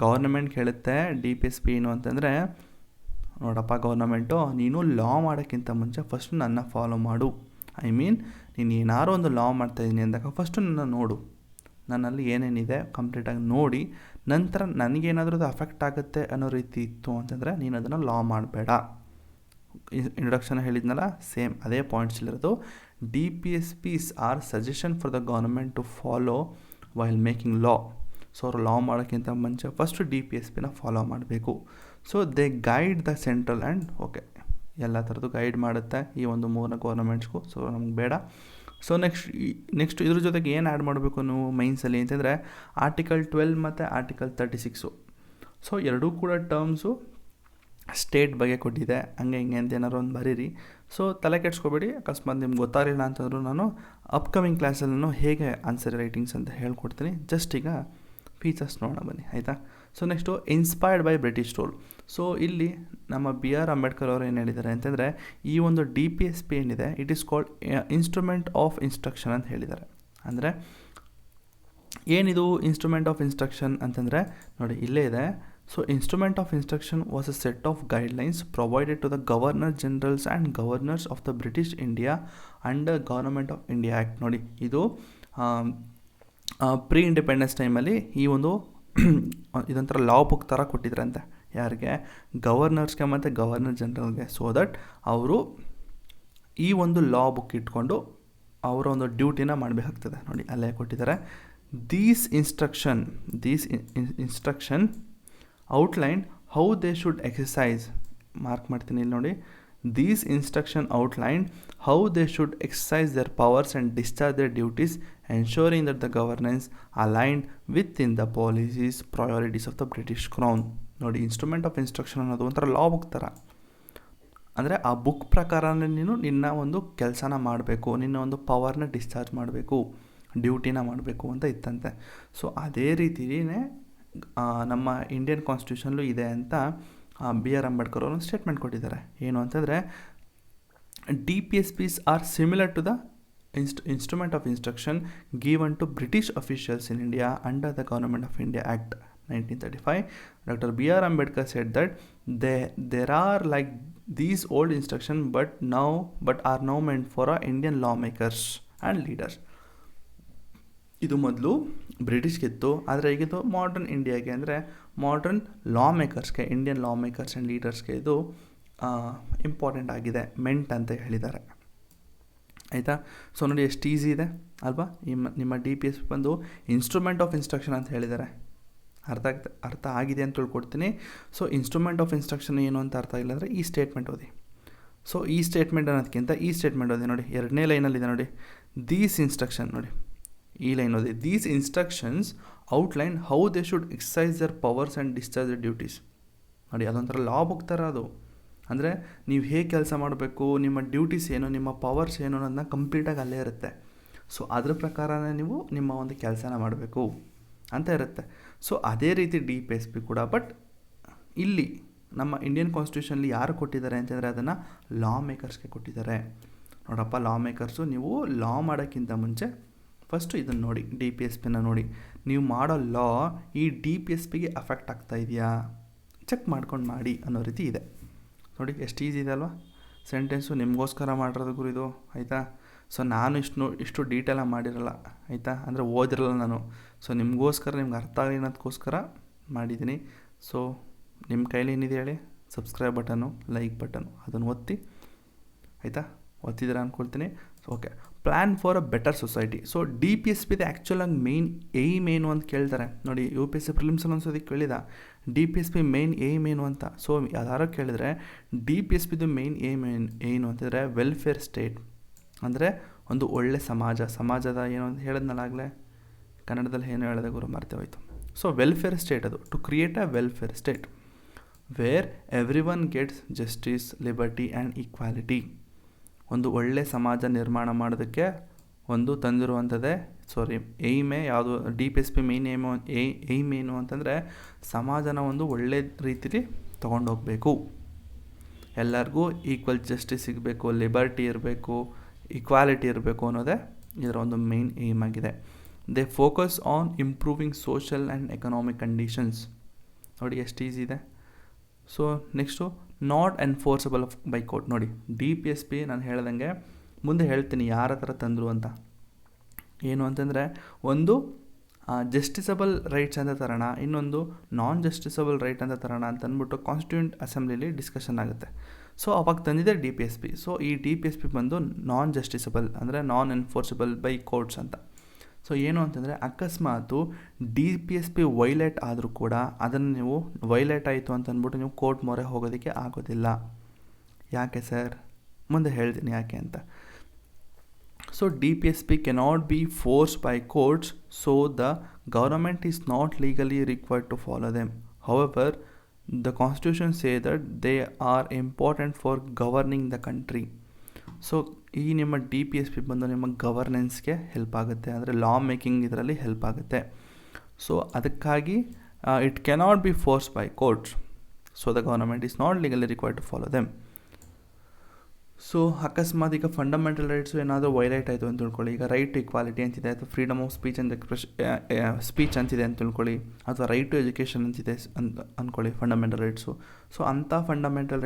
ಗವರ್ನಮೆಂಟ್ ಹೇಳುತ್ತೆ ಡಿ ಪಿ ಎಸ್ ಪಿ ಏನು ಅಂತಂದರೆ, ನೋಡಪ್ಪ ಗವರ್ನಮೆಂಟು, ನೀನು ಲಾ ಮಾಡೋಕ್ಕಿಂತ ಮುಂಚೆ ಫಸ್ಟು ನನ್ನ ಫಾಲೋ ಮಾಡು. ನೀನು ಏನಾರು ಒಂದು ಲಾ ಮಾಡ್ತಾಯಿದ್ದೀನಿ ಅಂದಾಗ ಫಸ್ಟು ನನ್ನ ನೋಡು, ನನ್ನಲ್ಲಿ ಏನೇನಿದೆ ಕಂಪ್ಲೀಟಾಗಿ ನೋಡಿ, ನಂತರ ನನಗೇನಾದರೂ ಅದು ಅಫೆಕ್ಟ್ ಆಗುತ್ತೆ ಅನ್ನೋ ರೀತಿ ಇತ್ತು ಅಂತಂದರೆ ನೀನು ಅದನ್ನು ಲಾ ಮಾಡಬೇಡ. ಇಂಟ್ರೊಡಕ್ಷನ್ ಹೇಳಿದ್ನಲ್ಲ, ಸೇಮ್ ಅದೇ ಪಾಯಿಂಟ್ಸಲ್ಲಿರೋದು. D P S Ps are suggestion for the government to follow while making law. So ಅವ್ರು ಲಾ ಮಾಡೋಕ್ಕಿಂತ ಮುಂಚೆ ಫಸ್ಟು ಡಿ ಪಿ ಎಸ್ ಪಿನ ಫಾಲೋ ಮಾಡಬೇಕು. So they guide the central and okay ಎಲ್ಲ ಥರದ್ದು ಗೈಡ್ ಮಾಡುತ್ತೆ ಈ ಒಂದು 3 ಗವರ್ನಮೆಂಟ್ಸ್ಗೂ. ಸೊ ನಮ್ಗೆ ಬೇಡ. ಸೊ ನೆಕ್ಸ್ಟ್ ಇದ್ರ ಜೊತೆಗೆ ಏನು ಆ್ಯಡ್ ಮಾಡಬೇಕು ನೀವು ಮೈನ್ಸಲ್ಲಿ ಅಂತಂದರೆ ಆರ್ಟಿಕಲ್ 12 ಮತ್ತು ಆರ್ಟಿಕಲ್ 36. ಸೊ ಎರಡೂ ಕೂಡ ಟರ್ಮ್ಸು ಸ್ಟೇಟ್ ಬಗ್ಗೆ ಕೊಟ್ಟಿದೆ, ಹಂಗೆ ಹಿಂಗೆ ಅಂತ ಏನಾರು ಒಂದು ಬರೀರಿ. ಸೊ ತಲೆ ಕೆಡ್ಸ್ಕೊಬೇಡಿ. ಅಕಸ್ಮಾತ್ ನಿಮ್ಗೆ ಗೊತ್ತಾಗಲಿಲ್ಲ ಅಂತಂದರೂ ನಾನು ಅಪ್ಕಮಿಂಗ್ ಕ್ಲಾಸಲ್ಲಿ ಹೇಗೆ ಆನ್ಸರ್ ರೈಟಿಂಗ್ಸ್ ಅಂತ ಹೇಳ್ಕೊಡ್ತೀನಿ. ಜಸ್ಟ್ ಈಗ ಫೀಚರ್ಸ್ ನೋಡೋಣ ಬನ್ನಿ, ಆಯಿತಾ? So next inspired by British rule. So ಇಲ್ಲಿ ನಮ್ಮ B.R. ಅಂಬೇಡ್ಕರ್ ಅವರು ಏನು ಹೇಳಿದ್ದಾರೆ ಅಂತಂದರೆ, ಈ ಒಂದು ಡಿ ಪಿ ಎಸ್ ಪಿ ಏನಿದೆ it is called instrument of instruction ಅಂತ ಹೇಳಿದ್ದಾರೆ. ಅಂದರೆ ಏನಿದು ಇನ್ಸ್ಟ್ರೂಮೆಂಟ್ ಆಫ್ ಇನ್ಸ್ಟ್ರಕ್ಷನ್ ಅಂತಂದರೆ ನೋಡಿ ಇಲ್ಲೇ ಇದೆ. So instrument of instruction was a set of guidelines provided to the governor generals and governors of the British India under Government of India Act. ನೋಡಿ ಇದು ಪ್ರೀ ಇಂಡಿಪೆಂಡೆನ್ಸ್ ಟೈಮಲ್ಲಿ ಈ ಒಂದು ಇದೊಂಥರ ಲಾ ಬುಕ್ ಥರ ಕೊಟ್ಟಿದ್ರಂತೆ. ಯಾರಿಗೆ? ಗವರ್ನರ್ಸ್ಗೆ ಮತ್ತು ಗವರ್ನರ್ ಜನರಲ್ಗೆ. ಸೊ ದಟ್ ಅವರು ಈ ಒಂದು ಲಾ ಬುಕ್ ಇಟ್ಕೊಂಡು ಅವರ ಒಂದು ಡ್ಯೂಟಿನ ಮಾಡಬೇಕಾಗ್ತದೆ. ನೋಡಿ ಅಲ್ಲೇ ಕೊಟ್ಟಿದ್ದಾರೆ. These instruction outline how they should exercise. Mark ಮಾಡ್ತೀನಿ ಇಲ್ಲಿ ನೋಡಿ. These instruction outline how they should exercise their powers and discharge their duties ensuring that the governance aligned within the policies priorities of the British Crown. ನೋಡಿ, instrument of instruction ಅನ್ನೋದು ಒಂಥರ ಲಾ book ಥರ. ಅಂದರೆ ಆ book ಪ್ರಕಾರನೇ ನೀನು ನಿನ್ನ ಒಂದು ಕೆಲಸನ ಮಾಡಬೇಕು, ನಿನ್ನ ಒಂದು ಪವರ್ನ ಡಿಸ್ಚಾರ್ಜ್ ಮಾಡಬೇಕು, ಡ್ಯೂಟಿನ ಮಾಡಬೇಕು ಅಂತ ಇತ್ತಂತೆ. ಸೊ ಅದೇ ರೀತಿಯೇ ನಮ್ಮ ಇಂಡಿಯನ್ ಕಾನ್ಸ್ಟಿಟ್ಯೂಷನ್ಲು ಇದೆ ಅಂತ BR ಅಂಬೇಡ್ಕರ್ ಅವರು ಸ್ಟೇಟ್ಮೆಂಟ್ ಕೊಟ್ಟಿದ್ದಾರೆ. ಏನು ಅಂತಂದರೆ, DPSPs are similar to the instrument of instruction given to British officials in India under the Government of India Act 1935. Dr. B.R. Ambedkar said that there are like these old instructions but are now meant for Indian lawmakers and leaders. ಇದು ಮೊದಲು ಬ್ರಿಟಿಷ್ಗಿತ್ತು, ಆದರೆ ಈಗಿದು modern ಇಂಡಿಯಾಗೆ, ಅಂದರೆ modern law ಮೇಕರ್ಸ್ಗೆ, Indian law makers and ಲೀಡರ್ಸ್ಗೆ ಇದು important ಆಗಿದೆ, made ಅಂತ ಹೇಳಿದ್ದಾರೆ. ಆಯಿತಾ? ಸೊ ನೋಡಿ ಎಷ್ಟು ಈಸಿ ಇದೆ ಅಲ್ವಾ? ನಿಮ್ಮ DPSP ಬಂದು ಇನ್ಸ್ಟ್ರೂಮೆಂಟ್ ಆಫ್ ಇನ್ಸ್ಟ್ರಕ್ಷನ್ ಅಂತ ಹೇಳಿದ್ದಾರೆ. ಅರ್ಥ ಆಗಿದೆ ಅಂತ ತಿಳ್ಕೊಡ್ತೀನಿ. ಸೊ ಇನ್ಸ್ಟ್ರೂಮೆಂಟ್ ಆಫ್ ಇನ್ಸ್ಟ್ರಕ್ಷನ್ ಏನು ಅಂತ ಅರ್ಥ ಆಗಿಲ್ಲ ಅಂದರೆ ಈ ಸ್ಟೇಟ್ಮೆಂಟ್ ಓದಿ. ಸೊ ಈ ಸ್ಟೇಟ್ಮೆಂಟ್ ಅನ್ನೋದಕ್ಕಿಂತ ಈ ಸ್ಟೇಟ್ಮೆಂಟ್ ಓದಿ. ನೋಡಿ, ಎರಡನೇ ಲೈನಲ್ಲಿದೆ ನೋಡಿ, ದೀಸ್ ಇನ್ಸ್ಟ್ರಕ್ಷನ್. ನೋಡಿ ಈ ಲೈನ್ ಓದಿ. These instructions outline how they should exercise their powers and discharge their duties. ನೋಡಿ, ಅದೊಂಥರ ಲಾ ಬುಕ್ ಥರ ಅದು. ಅಂದರೆ ನೀವು ಹೇಗೆ ಕೆಲಸ ಮಾಡಬೇಕು, ನಿಮ್ಮ ಡ್ಯೂಟೀಸ್ ಏನು, ನಿಮ್ಮ ಪವರ್ಸ್ ಏನು ಅನ್ನೋದನ್ನ ಕಂಪ್ಲೀಟಾಗಿ ಅಲ್ಲೇ ಇರುತ್ತೆ. ಸೊ ಅದ್ರ ಪ್ರಕಾರನೇ ನೀವು ನಿಮ್ಮ ಒಂದು ಕೆಲಸನ ಮಾಡಬೇಕು ಅಂತ ಇರುತ್ತೆ. ಸೊ ಅದೇ ರೀತಿ DPSP ಕೂಡ. ಬಟ್ ಇಲ್ಲಿ ನಮ್ಮ ಇಂಡಿಯನ್ ಕಾನ್ಸ್ಟಿಟ್ಯೂಷನಲ್ಲಿ ಯಾರು ಕೊಟ್ಟಿದ್ದಾರೆ ಅಂತಂದರೆ ಅದನ್ನು ಲಾ ಮೇಕರ್ಸ್ಗೆ ಕೊಟ್ಟಿದ್ದಾರೆ. ನೋಡಪ್ಪ, ಲಾ ಮೇಕರ್ಸು ನೀವು ಲಾ ಮಾಡೋಕ್ಕಿಂತ ಮುಂಚೆ ಫಸ್ಟು ಇದನ್ನು ನೋಡಿ, DPSPನ ನೋಡಿ. ನೀವು ಮಾಡೋ ಲಾ ಈ DPSPಗೆ ಅಫೆಕ್ಟ್ ಆಗ್ತಾ ಇದೆಯಾ ಚೆಕ್ ಮಾಡ್ಕೊಂಡು ಮಾಡಿ ಅನ್ನೋ ರೀತಿ ಇದೆ. ನೋಡಿ ಎಷ್ಟು ಈಸಿ ಇದೆ ಅಲ್ವಾ? ಸೆಂಟೆನ್ಸು ನಿಮಗೋಸ್ಕರ ಮಾಡಿರೋದು ಗುರು ಇದು. ಆಯಿತಾ? ಸೊ ನಾನು ಇಷ್ಟು ಡೀಟೇಲಾಗಿ ಮಾಡಿರಲ್ಲ, ಆಯಿತಾ? ಅಂದರೆ ಓದಿರಲ್ಲ ನಾನು. ಸೊ ನಿಮಗೋಸ್ಕರ, ನಿಮ್ಗೆ ಅರ್ಥ ಆಗಲಿ ಅನ್ನೋದಕ್ಕೋಸ್ಕರ ಮಾಡಿದ್ದೀನಿ. ಸೊ ನಿಮ್ಮ ಕೈಲಿ ಏನಿದೆ ಹೇಳಿ, ಸಬ್ಸ್ಕ್ರೈಬ್ ಬಟನು, ಲೈಕ್ ಬಟನು, ಅದನ್ನು ಒತ್ತಿ. ಆಯಿತಾ? ಒತ್ತಿದ್ದೀರಾ ಅಂದ್ಕೊಳ್ತೀನಿ. So okay, plan for a better society. So DPSPದು ಆ್ಯಕ್ಚುಲಾಗಿ ಮೇನ್ ಏಮ್ ಏನು ಅಂತ ಕೇಳ್ತಾರೆ. ನೋಡಿ, UPSC ಪ್ರಿಲಿಮ್ಸಲ್ಲಿ ಒಂದ್ಸತಿ ಕೇಳಿದ DPSP ಮೇನ್ ಏಮ್ ಏನು ಅಂತ. ಸೊ ಯಾರು ಕೇಳಿದ್ರೆ DPSPದು ಮೇನ್ ಏಮ್ ಏನು ಅಂತಂದರೆ ವೆಲ್ಫೇರ್ ಸ್ಟೇಟ್, ಅಂದರೆ ಒಂದು ಒಳ್ಳೆ ಸಮಾಜದ ಏನು ಅಂತ ಹೇಳಿದ್ನಲ್ಲಾಗಲೇ, ಕನ್ನಡದಲ್ಲಿ ಏನು ಹೇಳಿದೆ ಗುರು ಮರ್ತೇ ಹೋಯ್ತು. ಸೊ ವೆಲ್ಫೇರ್ ಸ್ಟೇಟ್, ಅದು to create a welfare state where everyone gets justice, liberty and equality. ಒಂದು ಒಳ್ಳೆ ಸಮಾಜ ನಿರ್ಮಾಣ ಮಾಡೋದಕ್ಕೆ ಒಂದು ತಂದಿರುವಂಥದ್ದೇ ಏಯ್ಮೇ ಯಾವುದು DPSP ಮೇನ್ ಏಮ್ ಏನು ಅಂತಂದರೆ ಸಮಾಜನ ಒಂದು ಒಳ್ಳೆ ರೀತಿಲಿ ತೊಗೊಂಡೋಗಬೇಕು, ಎಲ್ಲರಿಗೂ ಈಕ್ವಲ್ ಜಸ್ಟಿಸ್ ಸಿಗಬೇಕು, ಲಿಬರ್ಟಿ ಇರಬೇಕು, ಈಕ್ವಾಲಿಟಿ ಇರಬೇಕು ಅನ್ನೋದೇ ಇದರ ಒಂದು ಮೇನ್ ಏಮ್ ಆಗಿದೆ. They focus on improving social and economic conditions. ನೋಡಿ ಎಷ್ಟು ಈಸಿ ಇದೆ. So next not enforceable by court. ನೋಡಿ DPSP ನಾನು ಹೇಳ್ದಂಗೆ ಮುಂದೆ ಹೇಳ್ತೀನಿ ಯಾರ ಥರ ತಂದರು ಅಂತ. ಏನು ಅಂತಂದರೆ ಒಂದು ಜಸ್ಟಿಸಬಲ್ ರೈಟ್ಸ್ ಅಂತ ತರೋಣ, ಇನ್ನೊಂದು ನಾನ್ ಜಸ್ಟಿಸಬಲ್ ರೈಟ್ ಅಂತ ತರೋಣ ಅಂತ ಅಂದ್ಬಿಟ್ಟು ಕಾನ್ಸ್ಟಿಟ್ಯೂಂಟ್ ಅಸೆಂಬ್ಲಿಲಿ ಡಿಸ್ಕಷನ್ ಆಗುತ್ತೆ. ಸೊ ಅವಾಗ ತಂದಿದೆ DPSP. ಸೊ ಈ DPSP ಬಂದು ನಾನ್ ಜಸ್ಟಿಸಬಲ್ ಅಂದರೆ ನಾನ್ ಎನ್ಫೋರ್ಸಬಲ್ ಬೈ ಕೋರ್ಟ್ಸ್ ಅಂತ. ಸೊ ಏನು ಅಂತಂದರೆ ಅಕಸ್ಮಾತು DPSP ವೈಲೇಟ್ ಆದರೂ ಕೂಡ ಅದನ್ನು ನೀವು ವೈಲೇಟ್ ಆಯಿತು ಅಂತ ಅಂದ್ಬಿಟ್ಟು ನೀವು ಕೋರ್ಟ್ ಮೊರೆ ಹೋಗೋದಕ್ಕೆ ಆಗೋದಿಲ್ಲ. ಯಾಕೆ ಸರ್? ಮುಂದೆ ಹೇಳ್ತೀನಿ ಯಾಕೆ ಅಂತ. So DPSP cannot be forced by courts, so the government is not legally required to follow them. However the constitution say that they are important for governing the country. So ಈ ನಿಮ್ಮ DPSP ಬಂದು ನಿಮ್ಮ ಗವರ್ನೆನ್ಸ್ಗೆ help ಆಗುತ್ತೆ, ಅಂದರೆ law making ಇದರಲ್ಲಿ help ಆಗುತ್ತೆ. So ಅದಕ್ಕಾಗಿ it cannot be forced by courts, so the government is not legally required to follow them. So ಅಕಸ್ಮಾತ್ ಈಗ ಫಂಡಮೆಂಟಲ್ ರೈಟ್ಸು ಏನಾದರೂ ವೈಲೇಟ್ ಆಯಿತು ಅಂತ ತಿಳ್ಕೊಳ್ಳಿ, ಈಗ ರೈಟ್ ಟು ಈಕ್ವಾಲಿಟಿ ಅಂತಿದೆ, ಅಥವಾ freedom of speech and speech ಅಂತಿದೆ ಅಂತ ತಿಳ್ಕೊಳ್ಳಿ, ಅಥವಾ ರೈಟ್ ಟು ಎಜುಕೇಷನ್ ಅಂತಿದೆ ಅಂದ್ಕೊಳ್ಳಿ ಫಂಡಮೆಂಟಲ್ ರೈಟ್ಸು. ಸೊ ಅಂಥ ಫಂಡಮೆಂಟಲ್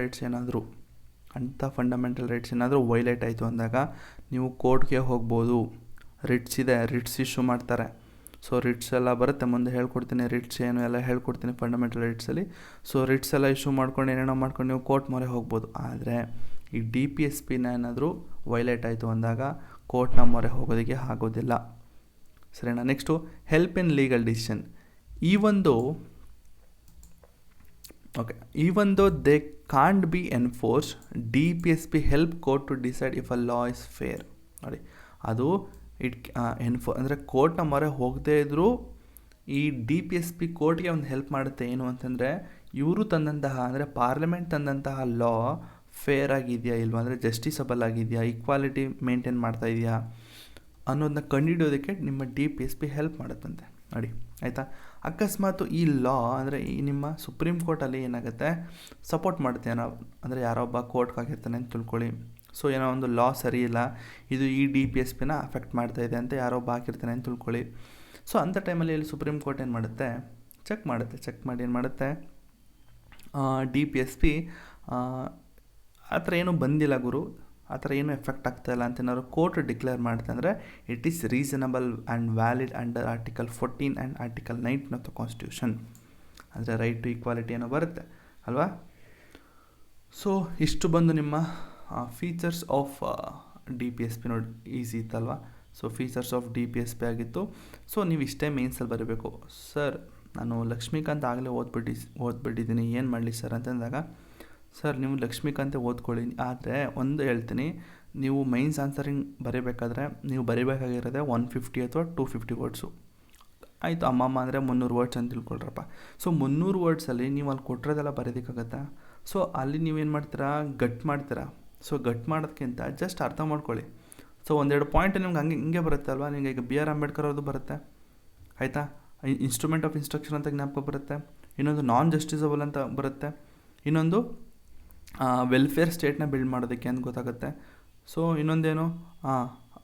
ರೈಟ್ಸ್ ಏನಾದರೂ ವೈಲೇಟ್ ಆಯಿತು ಅಂದಾಗ ನೀವು ಕೋರ್ಟ್ಗೆ ಹೋಗ್ಬೋದು. ರಿಟ್ಸ್ ಇದೆ, ರಿಟ್ಸ್ ಇಶ್ಯೂ ಮಾಡ್ತಾರೆ. ಸೊ ರಿಟ್ಸ್ ಎಲ್ಲ ಬರುತ್ತೆ, ಮುಂದೆ ಹೇಳ್ಕೊಡ್ತೀನಿ. ರಿಟ್ಸ್ ಏನು ಎಲ್ಲ ಹೇಳ್ಕೊಡ್ತೀನಿ ಫಂಡಮೆಂಟಲ್ ರಿಟ್ಸಲ್ಲಿ. ಸೊ ರಿಟ್ಸ್ ಎಲ್ಲ ಇಶ್ಯೂ ಮಾಡ್ಕೊಂಡು ಏನೇನೋ ಮಾಡ್ಕೊಂಡು ನೀವು ಕೋರ್ಟ್ ಮೊರೆ ಹೋಗ್ಬೋದು. ಆದರೆ ಈ DPSPನ ಏನಾದರೂ ವೈಲೇಟ್ ಆಯಿತು ಅಂದಾಗ ಕೋರ್ಟ್ನ ಮೊರೆ ಹೋಗೋದಕ್ಕೆ ಆಗೋದಿಲ್ಲ, ಸರಿನಾ. Next help in legal decision. Even though they can't be enforce, DPSP help court to decide if a law is fair. ನೋಡಿ, ಅದು ಅಂದರೆ ಕೋರ್ಟ್ನ ಮೊರೆ ಹೋಗದೇ ಇದ್ದರೂ ಈ DPSP ಕೋರ್ಟ್ಗೆ ಒಂದು ಹೆಲ್ಪ್ ಮಾಡುತ್ತೆ. ಏನು ಅಂತಂದರೆ ಇವರು ತಂದಂತಹ ಅಂದರೆ ಪಾರ್ಲಿಮೆಂಟ್ ತಂದಂತಹ ಲಾ ಫೇರ್ ಆಗಿದೆಯಾ ಇಲ್ವಾ, ಅಂದರೆ ಜಸ್ಟಿಸಬಲ್ ಆಗಿದೆಯಾ, ಈಕ್ವಾಲಿಟಿ ಮೇಂಟೈನ್ ಮಾಡ್ತಾ ಇದೆಯಾ ಅನ್ನೋದನ್ನ ಕಂಡುಹಿಡಿಯೋದಕ್ಕೆ ನಿಮ್ಮ DPSP ಹೆಲ್ಪ್ ಮಾಡುತ್ತಂತೆ. ನೋಡಿ ಆಯಿತಾ. ಅಕಸ್ಮಾತ್ ಈ ಲಾ ಅಂದರೆ ಈ ನಿಮ್ಮ ಸುಪ್ರೀಂ ಕೋರ್ಟಲ್ಲಿ ಏನಾಗುತ್ತೆ, ಸಪೋರ್ಟ್ ಮಾಡುತ್ತೆ. ಅಂದರೆ ಯಾರೊಬ್ಬ ಕೋರ್ಟ್ಗೆ ಆಗಿರ್ತಾನೆ ಅಂತ ತಿಳ್ಕೊಳ್ಳಿ. ಸೊ ಏನೋ ಒಂದು ಲಾ ಸರಿ ಇಲ್ಲ, ಇದು ಈ DPSPನ ಅಫೆಕ್ಟ್ ಮಾಡ್ತಾ ಇದೆ ಅಂತ ಯಾರೊಬ್ಬ ಹಾಕಿರ್ತಾನೆ ಅಂತ ತಿಳ್ಕೊಳ್ಳಿ. ಸೊ ಅಂಥ ಟೈಮಲ್ಲಿ ಇಲ್ಲಿ ಸುಪ್ರೀಂ ಕೋರ್ಟ್ ಏನು ಮಾಡುತ್ತೆ, ಚೆಕ್ ಮಾಡಿ ಏನು ಮಾಡುತ್ತೆ, DPSP ಆ ಥರ ಏನೂ ಬಂದಿಲ್ಲ ಗುರು, ಆ ಥರ ಏನೂ ಎಫೆಕ್ಟ್ ಆಗ್ತಾಯಿಲ್ಲ ಅಂತ ಏನಾದ್ರು ಕೋರ್ಟ್ ಡಿಕ್ಲೇರ್ ಮಾಡುತ್ತೆ ಅಂದರೆ it is reasonable and valid under article 14 and article 19 of the constitution. ಅಂದರೆ ರೈಟ್ ಟು ಈಕ್ವಾಲಿಟಿ ಏನೋ ಬರುತ್ತೆ ಅಲ್ವಾ. ಸೊ ಇಷ್ಟು ಬಂದು ನಿಮ್ಮ ಫೀಚರ್ಸ್ ಆಫ್ DPSP. ನೋಡಿ ಈಸಿ ಇತ್ತಲ್ವಾ. ಸೊ ಫೀಚರ್ಸ್ ಆಫ್ DPSP ಆಗಿತ್ತು. ಸೊ ನೀವು ಇಷ್ಟೇ ಮೇನ್ಸಲ್ಲಿ ಬರೀಬೇಕು. ಸರ್ ನಾನು ಲಕ್ಷ್ಮೀಕಾಂತ್ ಆಗಲೇ ಓದ್ಬಿಟ್ಟಿದ್ದೀನಿ, ಏನು ಮಾಡಲಿ ಸರ್ ಅಂತಂದಾಗ, ಸರ್ ನೀವು ಲಕ್ಷ್ಮೀಕಾಂತೆ ಓದ್ಕೊಳ್ಳಿ. ಆದರೆ ಒಂದು ಹೇಳ್ತೀನಿ, ನೀವು ಮೈನ್ಸ್ ಆನ್ಸರಿಂಗ್ ಬರೀಬೇಕಾದ್ರೆ ನೀವು ಬರೀಬೇಕಾಗಿರೋದೆ 150 ಅಥವಾ 250 ವರ್ಡ್ಸು. ಆಯಿತು, ಅಮ್ಮಮ್ಮ ಅಂದರೆ 300 ವರ್ಡ್ಸ್ ಅಂತ ತಿಳ್ಕೊಳ್ರಪ್ಪ. ಸೊ 300 ವರ್ಡ್ಸಲ್ಲಿ ನೀವು ಅಲ್ಲಿ ಕೊಟ್ಟಿರೋದೆಲ್ಲ ಬರೋದಕ್ಕಾಗತ್ತಾ. ಸೊ ಅಲ್ಲಿ ನೀವೇನು ಮಾಡ್ತೀರಾ, ಗಟ್ ಮಾಡ್ತೀರಾ. ಸೊ ಗಟ್ ಮಾಡೋದಕ್ಕಿಂತ ಜಸ್ಟ್ ಅರ್ಥ ಮಾಡ್ಕೊಳ್ಳಿ. ಸೊ ಒಂದೆರಡು ಪಾಯಿಂಟ್ ನಿಮ್ಗೆ ಹಿಂಗೆ ಬರುತ್ತೆ ಅಲ್ವಾ. ನಿಮಗೆ ಈಗ BR ಅಂಬೇಡ್ಕರ್ ಅವ್ರದ್ದು ಬರುತ್ತೆ ಆಯಿತಾ, ಇನ್ಸ್ಟ್ರೂಮೆಂಟ್ ಆಫ್ ಇನ್ಸ್ಟ್ರಕ್ಷನ್ ಅಂತ ಜ್ಞಾಪಕ ಬರುತ್ತೆ. ಇನ್ನೊಂದು ನಾನ್ ಜಸ್ಟಿಸಬಲ್ ಅಂತ ಬರುತ್ತೆ. ಇನ್ನೊಂದು ವೆಲ್ಫೇರ್ ಸ್ಟೇಟ್ನ ಬಿಲ್ಡ್ ಮಾಡೋದಕ್ಕೆ ಅಂತ ಗೊತ್ತಾಗುತ್ತೆ. ಸೊ ಇನ್ನೊಂದೇನು,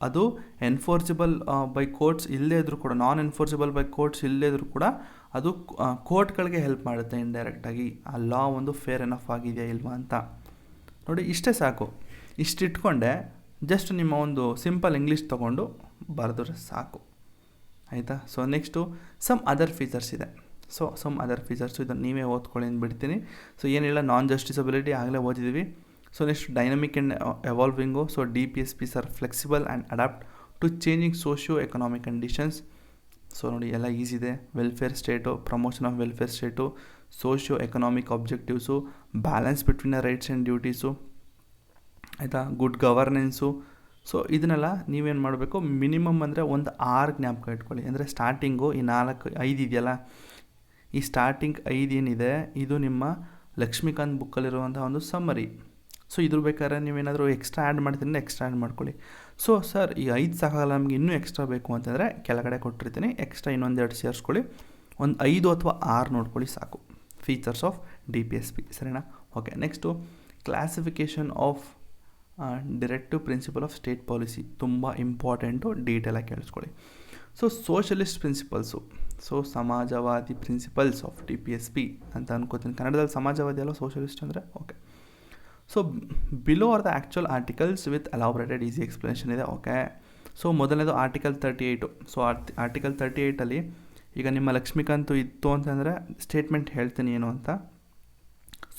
ಅದು ಎನ್ಫೋರ್ಸಿಬಲ್ ಬೈ ಕೋರ್ಟ್ಸ್ ಇಲ್ಲದೇ ಇದ್ದರೂ ಕೂಡ, ನಾನ್ ಎನ್ಫೋರ್ಸಿಬಲ್ ಬೈ ಕೋರ್ಟ್ಸ್ ಇಲ್ಲದೇ ಇದ್ದರೂ ಕೂಡ ಅದು ಕೋರ್ಟ್ಗಳಿಗೆ ಹೆಲ್ಪ್ ಮಾಡುತ್ತೆ ಇಂಡೈರೆಕ್ಟಾಗಿ. ಆ ಲಾ ಒಂದು ಫೇರ್ ಎನಫ್ ಆಗಿದೆಯಾ ಇಲ್ವಾ ಅಂತ ನೋಡಿ. ಇಷ್ಟೇ ಸಾಕು. ಇಷ್ಟಿಟ್ಕೊಂಡೆ ಜಸ್ಟ್ ನಿಮ್ಮ ಒಂದು ಸಿಂಪಲ್ ಇಂಗ್ಲೀಷ್ ತೊಗೊಂಡು ಬರೆದ್ರೆ ಸಾಕು ಆಯಿತಾ. So next some other features ಇದೆ. ಸೊ ಸಮ್ ಅದರ್ ಫೀಚರ್ಸು ಇದನ್ನು ನೀವೇ ಓದ್ಕೊಳ್ಳಿ ಅಂತ ಬಿಡ್ತೀನಿ. ಸೊ ಏನಿಲ್ಲ, ನಾನ್ ಜಸ್ಟಿಸಬಿಲಿಟಿ ಆಗಲೇ ಓದಿದ್ದೀವಿ. So next dynamic and evolving. So DPSPs are flexible and adapt to changing socio economic conditions. So ನೋಡಿ ಎಲ್ಲ ಈಸಿ ಇದೆ. Welfare state, promotion of welfare state, socio economic objectives, balance between the rights and duties ಆಯಿತಾ, good governance. So ಇದನ್ನೆಲ್ಲ ನೀವೇನು ಮಾಡಬೇಕು, minimum ಅಂದರೆ ಒಂದು 6 ಜ್ಞಾಪಕ ಇಟ್ಕೊಳ್ಳಿ. ಅಂದರೆ ಸ್ಟಾರ್ಟಿಂಗು ಈ 5 ಇದೆಯಲ್ಲ, ಈ ಸ್ಟಾರ್ಟಿಂಗ್ 5 ಏನಿದೆ ಇದು ನಿಮ್ಮ ಲಕ್ಷ್ಮೀಕಾಂತ್ ಬುಕ್ಕಲ್ಲಿರುವಂಥ ಒಂದು ಸಮ್ಮರಿ. ಸೊ ಇದ್ರ ಬೇಕಾದ್ರೆ ನೀವೇನಾದರೂ ಎಕ್ಸ್ಟ್ರಾ ಆ್ಯಡ್ ಮಾಡ್ತೀನಿ, ಎಕ್ಸ್ಟ್ರಾ ಆ್ಯಡ್ ಮಾಡ್ಕೊಳ್ಳಿ. ಸೊ ಸರ್ ಈ 5 ಸಾಕಾಗಲ್ಲ, ನಮಗೆ ಇನ್ನೂ ಎಕ್ಸ್ಟ್ರಾ ಬೇಕು ಅಂತಂದರೆ ಕೆಳಗಡೆ ಕೊಟ್ಟಿರ್ತೀನಿ, ಎಕ್ಸ್ಟ್ರಾ ಇನ್ನೊಂದೆರಡು ಸೇರಿಸ್ಕೊಳ್ಳಿ. ಒಂದು 5 ಅಥವಾ 6 ನೋಡ್ಕೊಳ್ಳಿ ಸಾಕು. ಫೀಚರ್ಸ್ ಆಫ್ DPSP ಸರಿನಾ. Okay, next classification of directive principle of state policy. ತುಂಬ ಇಂಪಾರ್ಟೆಂಟು, ಡೀಟೇಲಾಗಿ ಕೇಳಿಸ್ಕೊಳ್ಳಿ. ಸೊ ಸೋಷಲಿಸ್ಟ್ ಪ್ರಿನ್ಸಿಪಲ್ಸು, ಸೊ ಸಮಾಜವಾದಿ ಪ್ರಿನ್ಸಿಪಲ್ಸ್ ಆಫ್ DPSP ಅಂತ ಅನ್ಕೋತೀನಿ. ಕನ್ನಡದಲ್ಲಿ ಸಮಾಜವಾದಿ ಅಲ್ಲ, ಸೋಷಲಿಸ್ಟ್ ಅಂದರೆ okay. So below are the actual articles with elaborated easy explanation ಇದೆ. ಓಕೆ, ಸೊ ಮೊದಲನೇದು ಆರ್ಟಿಕಲ್ 38. ಸೊ ಆರ್ಟಿಕಲ್ 38ಅಲ್ಲಿ ಈಗ ನಿಮ್ಮ ಲಕ್ಷ್ಮೀಕಾಂತ್ ಇತ್ತು ಅಂತಂದರೆ ಸ್ಟೇಟ್ಮೆಂಟ್ ಹೇಳ್ತೀನಿ ಏನು ಅಂತ.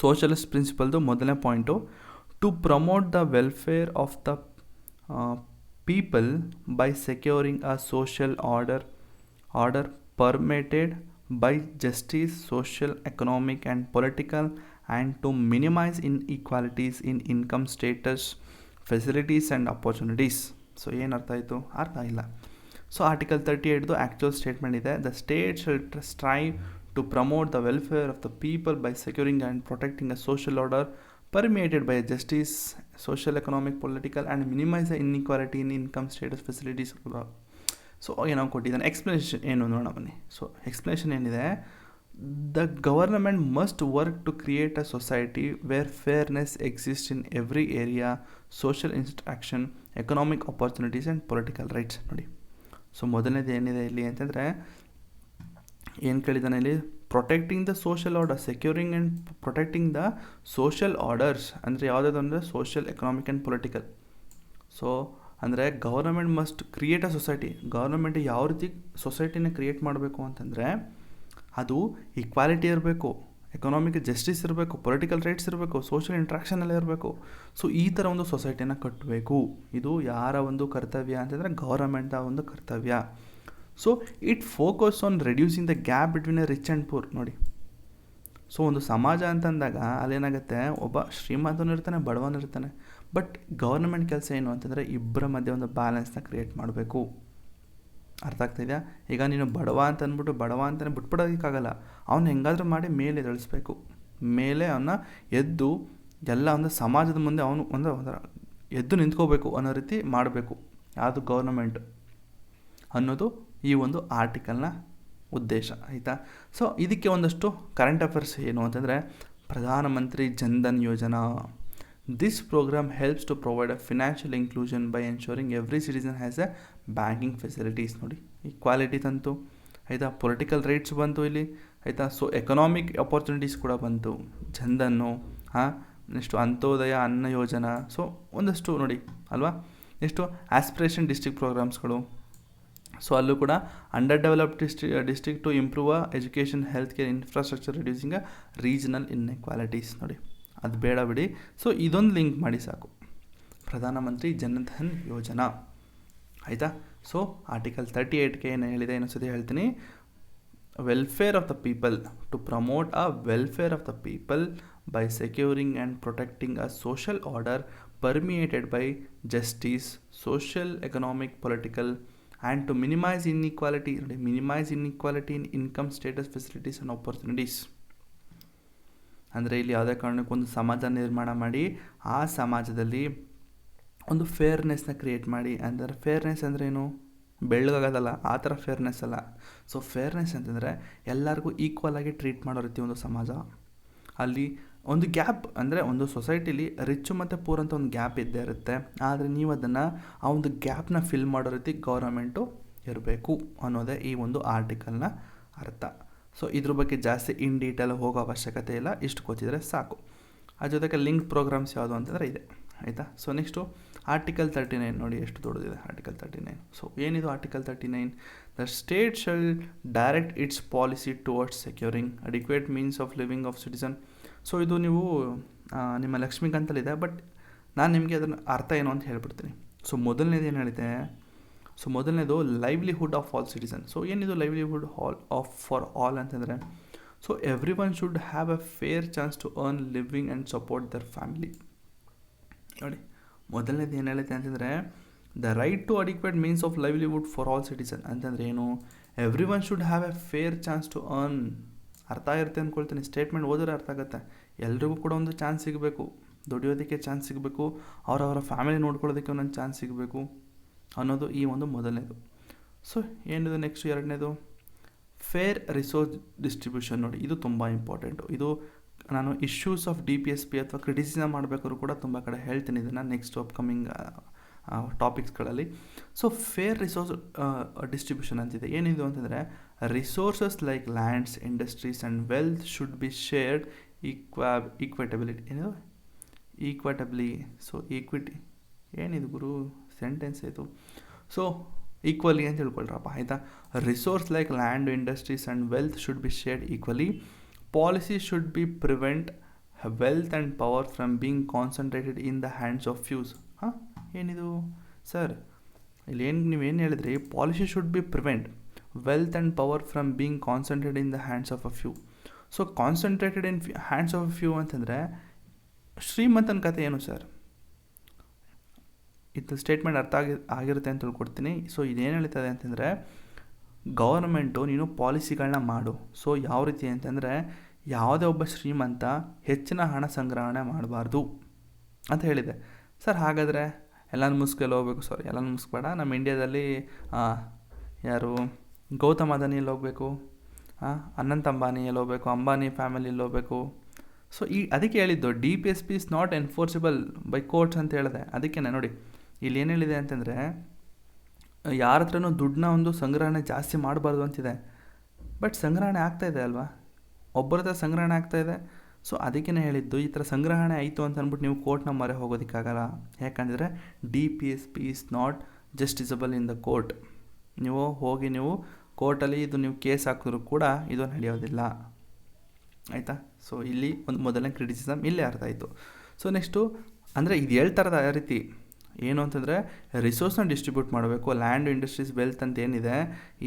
ಸೋಷಲಿಸ್ಟ್ ಪ್ರಿನ್ಸಿಪಲ್ದು ಮೊದಲನೇ point, to promote the welfare of the people by securing a social order permeated by justice, social, economic and political, and to minimize inequalities in income status, facilities and opportunities. So ಏನು ಅರ್ಥ ಆಯಿತು? ಅರ್ಥ ಇಲ್ಲ. So article 38ದು actual statement ಇದೆ, the state shall strive to promote the welfare of the people by securing and protecting a social order permeated by justice, social, economic, political and minimize the inequality in income status, facilities. So ಏನೋ ಕೊಟ್ಟಿದ್ದಾನೆ. Explanation ಏನು ನೋಡೋಣ ಬನ್ನಿ. So explanation ಏನಿದೆ, the government must work to create a society where fairness exist in every area, social interaction, economic opportunities and political rights. ನೋಡಿ, so ಮೊದಲನೇದು ಏನಿದೆ ಇಲ್ಲಿ ಅಂತಂದರೆ ಏನು ಕೇಳಿದ್ದಾನೆ ಇಲ್ಲಿ, protecting the social order, securing and protecting the social orders ಅಂದರೆ ಯಾವುದಾದ್ರು ಅಂದರೆ social, economic and political. So ಅಂದರೆ government must create a society. Government ಯಾವ ರೀತಿ ಸೊಸೈಟಿನ ಕ್ರಿಯೇಟ್ ಮಾಡಬೇಕು ಅಂತಂದರೆ ಅದು ಈಕ್ವಾಲಿಟಿ ಇರಬೇಕು, ಎಕನಾಮಿಕ್ ಜಸ್ಟಿಸ್ ಇರಬೇಕು, ಪೊಲಿಟಿಕಲ್ ರೈಟ್ಸ್ ಇರಬೇಕು, ಸೋಷಿಯಲ್ ಇಂಟ್ರಾಕ್ಷನ್ ಎಲ್ಲ ಇರಬೇಕು. ಸೊ ಈ ಥರ ಒಂದು ಸೊಸೈಟಿನ ಕಟ್ಟಬೇಕು. ಇದು ಯಾರ ಒಂದು ಕರ್ತವ್ಯ ಅಂತಂದರೆ ಗೌರ್ಮೆಂಟ್ನ ಒಂದು ಕರ್ತವ್ಯ. So it focus on reducing the gap between A rich and poor. ನೋಡಿ, ಸೊ ಒಂದು ಸಮಾಜ ಅಂತಂದಾಗ ಅಲ್ಲೇನಾಗುತ್ತೆ, ಒಬ್ಬ ಶ್ರೀಮಂತನೂ ಇರ್ತಾನೆ, ಬಡವನೂ ಇರ್ತಾನೆ. ಬಟ್ ಗೌರ್ಮೆಂಟ್ ಕೆಲಸ ಏನು ಅಂತಂದರೆ ಇಬ್ಬರ ಮಧ್ಯೆ ಒಂದು ಬ್ಯಾಲೆನ್ಸ್ನ ಕ್ರಿಯೇಟ್ ಮಾಡಬೇಕು. ಅರ್ಥ ಆಗ್ತಾಯಿದೆಯಾ? ಈಗ ನೀನು ಬಡವ ಅಂತ ಅಂದ್ಬಿಟ್ಟು ಬಡವ ಅಂತಲೇ ಬಿಟ್ಬಿಡೋದಕ್ಕಾಗಲ್ಲ. ಅವನು ಹೆಂಗಾದ್ರೂ ಮಾಡಿ ಮೇಲೆ ಎದುಳಿಸ್ಬೇಕು. ಮೇಲೆ ಅವನ್ನ ಎದ್ದು ಎಲ್ಲ ಒಂದು ಸಮಾಜದ ಮುಂದೆ ಅವನು ಒಂದು ಎದ್ದು ನಿಂತ್ಕೋಬೇಕು ಅನ್ನೋ ರೀತಿ ಮಾಡಬೇಕು ಯಾವುದು ಗೌರ್ಮೆಂಟ್ ಅನ್ನೋದು ಈ ಒಂದು ಆರ್ಟಿಕಲ್ನ ಉದ್ದೇಶ, ಆಯಿತಾ? ಸೊ ಇದಕ್ಕೆ ಒಂದಷ್ಟು ಕರೆಂಟ್ ಅಫೇರ್ಸ್ ಏನು ಅಂತಂದರೆ, Pradhan Mantri Jan Dhan Yojana. This program helps to provide a financial inclusion by ensuring every citizen has a banking facilities. ನೋಡಿ, ಈಕ್ವಾಲಿಟಿ ತಂತು, ಆಯಿತಾ? ಪೊಲಿಟಿಕಲ್ ರೈಟ್ಸ್ ಬಂತು ಇಲ್ಲಿ, ಆಯಿತಾ? ಸೊ ಎಕನಾಮಿಕ್ ಅಪರ್ಚುನಿಟೀಸ್ ಕೂಡ ಬಂತು. ಜನ್ಧನ್ನು, ನೆಕ್ಸ್ಟು ಅಂತ್ಯೋದಯ ಅನ್ನ ಯೋಜನಾ. ಸೊ ಒಂದಷ್ಟು ನೋಡಿ ಅಲ್ವಾ, ನೆಕ್ಸ್ಟು ಆಸ್ಪಿರೇಷನ್ ಡಿಸ್ಟ್ರಿಕ್ಟ್ ಪ್ರೋಗ್ರಾಮ್ಸ್ಗಳು. ಸೊ ಅಲ್ಲೂ ಕೂಡ under developed district to improve education, health care, infrastructure, reducing regional inequalities. ನೋಡಿ, ಅದು ಬೇಡ ಬಿಡಿ. ಸೊ ಇದೊಂದು ಲಿಂಕ್ ಮಾಡಿ ಸಾಕು, ಪ್ರಧಾನಮಂತ್ರಿ ಜನ್ಧನ್ ಯೋಜನಾ, ಆಯಿತಾ? ಸೊ ಆರ್ಟಿಕಲ್ 38ಗೆ ಏನು ಹೇಳಿದೆ ಇನ್ನೊಂದ್ಸತಿ ಹೇಳ್ತೀನಿ. Welfare of the people, to promote a welfare of the people by securing and protecting a social order permeated by justice, social, economic, political, and to minimize inequality. Minimize inequality in income, status, facilities and opportunities. ಅಂದರೆ ಇಲ್ಲಿ ಯಾವುದೇ ಕಾರಣಕ್ಕೊಂದು ಸಮಾಜ ನಿರ್ಮಾಣ ಮಾಡಿ ಆ ಸಮಾಜದಲ್ಲಿ ಒಂದು ಫೇರ್ನೆಸ್ನ create ಮಾಡಿ. ಅಂದರೆ ಫೇರ್ನೆಸ್ ಅಂದರೆ ಏನು, ಬೆಳ್ಳಗಾಗೋದಲ್ಲ, ಆ ಥರ ಫೇರ್ನೆಸ್ ಅಲ್ಲ. ಸೊ ಫೇರ್ನೆಸ್ ಅಂತಂದರೆ ಎಲ್ಲರಿಗೂ ಈಕ್ವಲ್ ಆಗಿ ಟ್ರೀಟ್ ಮಾಡೋ ರೀತಿ ಒಂದು ಸಮಾಜ. ಅಲ್ಲಿ ಒಂದು ಗ್ಯಾಪ್ ಅಂದರೆ ಒಂದು ಸೊಸೈಟಿಲಿ ರಿಚ್ ಮತ್ತು ಪೂರ್ ಅಂತ ಒಂದು ಗ್ಯಾಪ್ ಇದ್ದೇ ಇರುತ್ತೆ. ಆದರೆ ನೀವು ಅದನ್ನು ಆ ಒಂದು ಗ್ಯಾಪ್ನ ಫಿಲ್ ಮಾಡೋ ರೀತಿ ಗೌರ್ಮೆಂಟು ಇರಬೇಕು ಅನ್ನೋದೇ ಈ ಒಂದು ಆರ್ಟಿಕಲ್ನ ಅರ್ಥ. ಸೊ ಇದ್ರ ಬಗ್ಗೆ ಜಾಸ್ತಿ ಇನ್ ಡೀಟೇಲ್ ಹೋಗೋ ಅವಶ್ಯಕತೆ ಇಲ್ಲ, ಇಷ್ಟು ಗೊತ್ತಿದ್ರೆ ಸಾಕು. ಅದ್ರ ಜೊತೆಗೆ ಲಿಂಕ್ ಪ್ರೋಗ್ರಾಮ್ಸ್ ಯಾವುದು ಅಂತಂದರೆ ಇದೆ, ಆಯಿತಾ? ಸೊ ನೆಕ್ಸ್ಟು ಆರ್ಟಿಕಲ್ 39 ನೋಡಿ ಎಷ್ಟು ದೊಡ್ಡದಿದೆ ಆರ್ಟಿಕಲ್ 39. ಸೊ ಏನಿದು article 39? The state shall direct it's policy towards securing adequate means of living of citizen. So ಇದು ನೀವು ನಿಮ್ಮ ಲಕ್ಷ್ಮೀಕಾಂತಲ್ಲಿದೆ, ಬಟ್ ನಾನು ನಿಮಗೆ ಅದನ್ನು ಅರ್ಥ ಏನು ಅಂತ ಹೇಳ್ಬಿಡ್ತೀನಿ. ಸೊ ಮೊದಲನೇದು ಏನು ಹೇಳಿದೆ? ಸೊ ಮೊದಲನೇದು livelihood of all citizen. So ಏನಿದು ಲೈವ್ಲಿಹುಡ್ ಫಾರ್ ಆಲ್ ಅಂತಂದರೆ, so everyone should have a fair chance to earn living and support their family. ನೋಡಿ, ಮೊದಲನೇದು ಏನು ಹೇಳುತ್ತೆ ಅಂತಂದರೆ, the right to adequate means of livelihood for all citizen ಅಂತಂದರೆ ಏನು? Everyone should have a fair chance to earn. ಅರ್ಥ ಆಗಿರುತ್ತೆ ಅಂದ್ಕೊಳ್ತೀನಿ, ಸ್ಟೇಟ್ಮೆಂಟ್ ಓದಿದ್ರೆ ಅರ್ಥ ಆಗುತ್ತೆ. ಎಲ್ರಿಗೂ ಕೂಡ ಒಂದು ಚಾನ್ಸ್ ಸಿಗಬೇಕು, ದುಡಿಯೋದಕ್ಕೆ ಚಾನ್ಸ್ ಸಿಗಬೇಕು, ಅವರವರ ಫ್ಯಾಮಿಲಿ ನೋಡ್ಕೊಳ್ಳೋದಕ್ಕೆ ಒಂದೊಂದು ಚಾನ್ಸ್ ಸಿಗಬೇಕು ಅನ್ನೋದು ಈ ಒಂದು ಮೊದಲನೇದು. ಸೊ ಏನಿದು ನೆಕ್ಸ್ಟ್ ಎರಡನೇದು? Fair resource distribution. ನೋಡಿ, ಇದು ತುಂಬ ಇಂಪಾರ್ಟೆಂಟು. ಇದು ನಾನು ಇಶ್ಯೂಸ್ ಆಫ್ DPSP ಅಥವಾ ಕ್ರಿಟಿಸಿಸಮ್ ಮಾಡಬೇಕಾದ್ರೂ ಕೂಡ ತುಂಬ ಕಡೆ ಹೇಳ್ತೀನಿ ಇದನ್ನು ನೆಕ್ಸ್ಟ್ ಅಪ್ಕಮಿಂಗ್ ಟಾಪಿಕ್ಸ್ಗಳಲ್ಲಿ. ಸೊ ಫೇರ್ ರಿಸೋರ್ಸ್ ಡಿಸ್ಟ್ರಿಬ್ಯೂಷನ್ ಅಂತಿದೆ. ಏನಿದು ಅಂತಂದರೆ, resources like lands, industries and wealth should be shared equitability. ಏನಿದು? ಈಕ್ವಿಟಬ್ಲಿ. ಸೊ ಈಕ್ವಿಟಿ ಏನಿದು ಗುರು ಸೆಂಟೆನ್ಸ್ ಆಯಿತು. ಸೊ ಈಕ್ವಲಿ ಅಂತ ತಿಳ್ಕೊಳ್ರಪ್ಪ, ಆಯಿತಾ? Resource like land, industries and wealth should be shared equally. Policy should B prevent wealth and power from being concentrated in the hands of fuse. ಏನಿದು sir? ಇಲ್ಲೇನು ನೀವೇನು ಹೇಳಿದ್ರಿ? Policy should B prevent wealth and power from being concentrated in the hands of a few. So concentrated in hands of a few ಅಂತಂದರೆ ಶ್ರೀಮಂತನ ಕಥೆ ಏನು sir? ಇದು statement ಅರ್ಥ ಆಗಿರುತ್ತೆ ಅಂತ ತಿಳ್ಕೊಡ್ತೀನಿ. ಸೊ ಇದೇನು ಹೇಳ್ತದೆ ಅಂತಂದರೆ, ಗೌರ್ಮೆಂಟು ನೀನು ಪಾಲಿಸಿಗಳನ್ನ ಮಾಡು. ಸೊ ಯಾವ ರೀತಿ ಅಂತಂದರೆ, ಯಾವುದೇ ಒಬ್ಬ ಶ್ರೀಮಂತ ಹೆಚ್ಚಿನ ಹಣ ಸಂಗ್ರಹಣೆ ಮಾಡಬಾರ್ದು ಅಂತ ಹೇಳಿದೆ. ಸರ್ ಹಾಗಾದರೆ ಎಲ್ಲನೂ ಮುಸ್ಕೆಲ್ಲ ಹೋಗ್ಬೇಕು? ಸಾರಿ, ಎಲ್ಲನೂ ಮುಸ್ಬೇಡ. ನಮ್ಮ ಇಂಡಿಯಾದಲ್ಲಿ ಯಾರು ಗೌತಮ್ ಅದಾನಿ ಎಲ್ಲಿ ಹೋಗಬೇಕು? ಅನಂತ್ ಅಂಬಾನಿ ಎಲ್ಲಿ ಹೋಗಬೇಕು? ಅಂಬಾನಿ ಫ್ಯಾಮಿಲಿ ಎಲ್ಲಿ ಹೋಗಬೇಕು? ಸೊ ಅದಕ್ಕೆ ಹೇಳಿದ್ದು DPSP is not enforceable by courts ಅಂತ ಹೇಳಿದೆ. ಅದಕ್ಕೆ ನೋಡಿ ಇಲ್ಲಿ ಏನು ಹೇಳಿದೆ ಅಂತಂದರೆ, ಯಾರ ಹತ್ರನೂ ದುಡ್ಡನ್ನ ಒಂದು ಸಂಗ್ರಹಣೆ ಜಾಸ್ತಿ ಮಾಡಬಾರ್ದು ಅಂತಿದೆ. ಬಟ್ ಸಂಗ್ರಹಣೆ ಆಗ್ತಾಯಿದೆ ಅಲ್ವಾ? ಒಬ್ಬರ ಹತ್ರ ಸಂಗ್ರಹಣೆ ಆಗ್ತಾಯಿದೆ. ಸೊ ಅದಕ್ಕೇ ಹೇಳಿದ್ದು ಈ ಥರ ಸಂಗ್ರಹಣೆ ಆಯಿತು ಅಂತ ಅಂದ್ಬಿಟ್ಟು ನೀವು ಕೋರ್ಟ್ನ ಮೊರೆ ಹೋಗೋದಕ್ಕಾಗಲ್ಲ. ಯಾಕಂದರೆ DPSP is not justiciable in the court. ನೀವು ಹೋಗಿ ನೀವು ಕೋರ್ಟಲ್ಲಿ ಇದು ನೀವು ಕೇಸ್ ಹಾಕಿದ್ರೂ ಕೂಡ ಇದು ನಡೆಯೋದಿಲ್ಲ, ಆಯಿತಾ. ಸೊ ಇಲ್ಲಿ ಒಂದು ಮೊದಲನೇ ಕ್ರಿಟಿಸಿಸಮ್ ಇಲ್ಲೇ ಅರ್ಥ ಆಯಿತು. ಸೊ ನೆಕ್ಸ್ಟು ಅಂದರೆ ಇದು ಹೇಳ್ತಾರದ ಯಾವ ರೀತಿ ಏನು ಅಂತಂದರೆ ರಿಸೋರ್ಸ್ನ ಡಿಸ್ಟ್ರಿಬ್ಯೂಟ್ ಮಾಡಬೇಕು, ಲ್ಯಾಂಡ್ ಇಂಡಸ್ಟ್ರೀಸ್ ವೆಲ್ತ್ ಅಂತ ಏನಿದೆ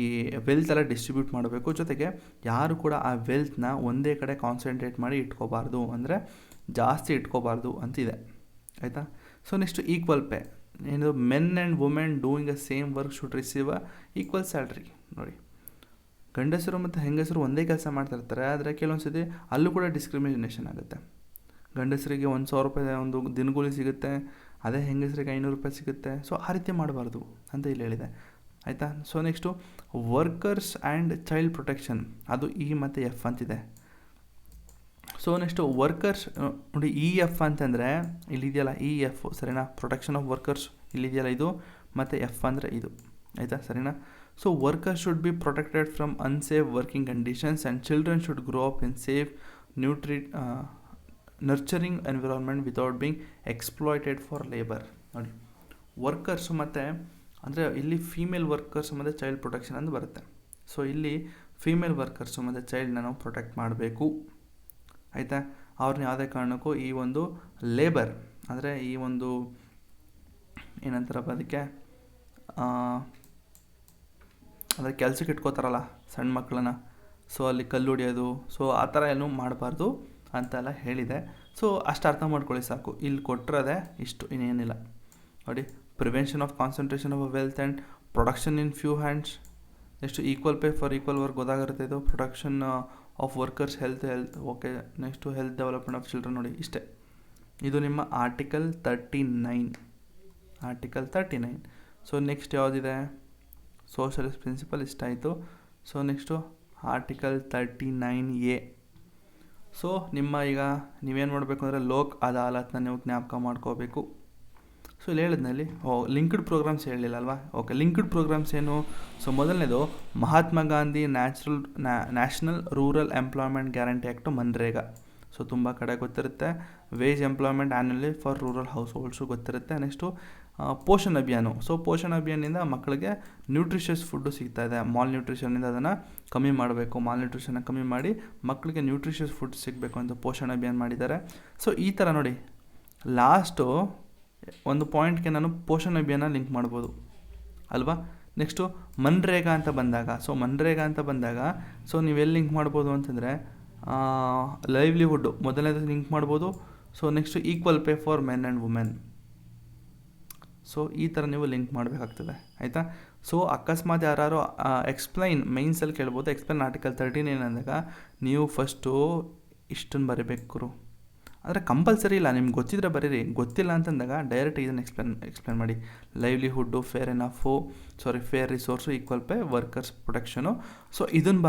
ಈ ವೆಲ್ತ್ ಎಲ್ಲ ಡಿಸ್ಟ್ರಿಬ್ಯೂಟ್ ಮಾಡಬೇಕು. ಜೊತೆಗೆ ಯಾರು ಕೂಡ ಆ ವೆಲ್ತ್ನ ಒಂದೇ ಕಡೆ ಕಾನ್ಸಂಟ್ರೇಟ್ ಮಾಡಿ ಇಟ್ಕೋಬಾರ್ದು, ಅಂದರೆ ಜಾಸ್ತಿ ಇಟ್ಕೋಬಾರ್ದು ಅಂತಿದೆ, ಆಯಿತಾ. ಸೊ ನೆಕ್ಸ್ಟು ಈಕ್ವಲ್ ಪೇ, ಏನು men and women doing a same work should receive a equal salary. ನೋಡಿ, ಗಂಡಸರು ಮತ್ತು ಹೆಂಗಸರು ಒಂದೇ ಕೆಲಸ ಮಾಡ್ತಾಯಿರ್ತಾರೆ, ಆದರೆ ಕೆಲವೊಂದು ಸತಿ ಅಲ್ಲೂ ಕೂಡ ಡಿಸ್ಕ್ರಿಮಿನೇಷನ್ ಆಗುತ್ತೆ. ಗಂಡಸರಿಗೆ 1,000 ರೂಪಾಯಿ ಒಂದು ದಿನಗೂಲಿ ಸಿಗುತ್ತೆ, ಅದೇ ಹೆಂಗಸರಿಗೆ 500 ರೂಪಾಯಿ ಸಿಗುತ್ತೆ. ಸೊ ಆ ರೀತಿ ಮಾಡಬಾರ್ದು ಅಂತ ಇಲ್ಲಿ ಹೇಳಿದೆ, ಆಯಿತಾ. So next workers and child protection, ಅದು E ಮತ್ತು F ಅಂತಿದೆ. ಸೊ ನೆಕ್ಸ್ಟು ವರ್ಕರ್ಸ್ ನೋಡಿ, EF ಅಂತಂದರೆ ಇಲ್ಲಿದೆಯಲ್ಲ EF, ಸರಿನಾ, ಪ್ರೊಟೆಕ್ಷನ್ ಆಫ್ ವರ್ಕರ್ಸ್ ಇಲ್ಲಿದೆಯಲ್ಲ ಇದು, ಮತ್ತು F ಅಂದರೆ ಇದು, ಆಯಿತಾ, ಸರಿನಾ. So workers should be protected from unsafe working conditions and children should grow up in safe nurturing environment without being exploited for labour. ನೋಡಿ, ವರ್ಕರ್ಸು ಮತ್ತು ಅಂದರೆ ಇಲ್ಲಿ ಫೀಮೇಲ್ ವರ್ಕರ್ಸು ಮತ್ತು ಚೈಲ್ಡ್ ಪ್ರೊಟೆಕ್ಷನ್ ಅಂತ ಬರುತ್ತೆ. ಸೊ ಇಲ್ಲಿ ಫೀಮೇಲ್ ವರ್ಕರ್ಸು ಮತ್ತು ಚೈಲ್ಡ್ನ ನಾವು ಪ್ರೊಟೆಕ್ಟ್ ಮಾಡಬೇಕು, ಆಯಿತಾ. ಅವ್ರನ್ನ ಯಾವುದೇ ಕಾರಣಕ್ಕೂ ಈ ಒಂದು ಲೇಬರ್ ಅಂದರೆ ಈ ಒಂದು ಏನಂತಾರಪ್ಪ ಅದಕ್ಕೆ, ಅಂದರೆ ಕೆಲಸಕ್ಕೆ ಇಟ್ಕೋತಾರಲ್ಲ ಸಣ್ಣ ಮಕ್ಕಳನ್ನ, ಸೊ ಅಲ್ಲಿ ಕಲ್ಲು ಹೊಡಿಯೋದು, ಸೊ ಆ ಥರ ಏನೂ ಮಾಡಬಾರ್ದು ಅಂತೆಲ್ಲ ಹೇಳಿದೆ. ಸೊ ಅಷ್ಟು ಅರ್ಥ ಮಾಡ್ಕೊಳ್ಳಿ ಸಾಕು, ಇಲ್ಲಿ ಕೊಟ್ಟಿರೋದೆ ಇಷ್ಟು, ಇನ್ನೇನಿಲ್ಲ. ನೋಡಿ, prevention of concentration of wealth and production in few hands. Next equal pay for equal work ಗೊತ್ತಾಗಿರುತ್ತೆ, ಇದು production of workers health okay. Next health development of children. ನೋಡಿ ಇಷ್ಟೇ, ಇದು ನಿಮ್ಮ ಆರ್ಟಿಕಲ್ 39. ಸೊ ನೆಕ್ಸ್ಟ್ ಯಾವುದಿದೆ, ಸೋಷಲಿಸ್ಟ್ ಪ್ರಿನ್ಸಿಪಲ್ ಇಷ್ಟ ಆಯಿತು. So next article 39A. So ನಿಮ್ಮ ಈಗ ನೀವೇನು ಮಾಡಬೇಕು ಅಂದರೆ ಲೋಕ್ ಅದಾಲತ್ನ ನೀವು ಜ್ಞಾಪಕ ಮಾಡ್ಕೋಬೇಕು. ಸೊ ಇಲ್ಲಿ ಹೇಳಿದ್ನಲ್ಲಿ ಲಿಂಕ್ಡ್ ಪ್ರೋಗ್ರಾಮ್ಸ್ ಹೇಳಲಿಲ್ಲ ಅಲ್ವಾ, ಓಕೆ. ಲಿಂಕ್ಡ್ ಪ್ರೋಗ್ರಾಮ್ಸ್ ಏನು, ಸೊ ಮೊದಲನೇದು Mahatma Gandhi national rural employment guarantee act MNREGA. So ತುಂಬ ಕಡೆ ಗೊತ್ತಿರುತ್ತೆ. Wage employment annually for rural households ಗೊತ್ತಿರುತ್ತೆ. ನೆಕ್ಸ್ಟು ಪೋಷಣ್ ಅಭಿಯಾನ. ಸೊ ಪೋಷಣ್ ಅಭಿಯಾನದಿಂದ ಮಕ್ಕಳಿಗೆ ನ್ಯೂಟ್ರಿಷಿಯಸ್ ಫುಡ್ಡು ಸಿಗ್ತಾಯಿದೆ. ಮಾಲ್ ನ್ಯೂಟ್ರಿಷನ್ನಿಂದ ಅದನ್ನು ಕಮ್ಮಿ ಮಾಡಬೇಕು, ಮಾಲ್ ನ್ಯೂಟ್ರಿಷನ್ನ ಕಮ್ಮಿ ಮಾಡಿ ಮಕ್ಕಳಿಗೆ ನ್ಯೂಟ್ರಿಷಿಯಸ್ ಫುಡ್ ಸಿಗಬೇಕು ಅಂತ ಪೋಷಣ್ ಅಭಿಯಾನ ಮಾಡಿದ್ದಾರೆ. ಸೊ ಈ ಥರ ನೋಡಿ, ಲಾಸ್ಟು ಒಂದು ಪಾಯಿಂಟ್ಗೆ ನಾನು ಪೋಷಣ್ ಅಭಿಯಾನ ಲಿಂಕ್ ಮಾಡ್ಬೋದು ಅಲ್ವಾ. ನೆಕ್ಸ್ಟು ಮನ್ರೇಗಾ ಅಂತ ಬಂದಾಗ ಸೊ ನೀವೆಲ್ಲಿ ಲಿಂಕ್ ಮಾಡ್ಬೋದು ಅಂತಂದರೆ ಲೈವ್ಲಿಹುಡ್ಡು ಮೊದಲನೇದು ಲಿಂಕ್ ಮಾಡ್ಬೋದು. So next equal pay for men and women. So ಈ ಥರ ನೀವು ಲಿಂಕ್ ಮಾಡಬೇಕಾಗ್ತದೆ, ಆಯಿತಾ. ಸೊ ಅಕಸ್ಮಾತ್ ಯಾರು ಎಕ್ಸ್ಪ್ಲೈನ್ ಮೈನ್ಸಲ್ಲಿ ಕೇಳ್ಬೋದು, ಎಕ್ಸ್ಪ್ಲೈನ್ ಆರ್ಟಿಕಲ್ 39 ಅಂದಾಗ ನೀವು ಫಸ್ಟು ಇಷ್ಟನ್ನು ಬರೀಬೇಕು. ಆದರೆ ಕಂಪಲ್ಸರಿ ಇಲ್ಲ, ನಿಮ್ಗೆ ಗೊತ್ತಿದ್ರೆ ಬರೀರಿ, ಗೊತ್ತಿಲ್ಲ ಅಂತಂದಾಗ ಡೈರೆಕ್ಟ್ ಇದನ್ನು ಎಕ್ಸ್ಪ್ಲೇನ್ ಮಾಡಿ. Livelihood, fair resource, equal pay, workers protection. So ಇದನ್ನು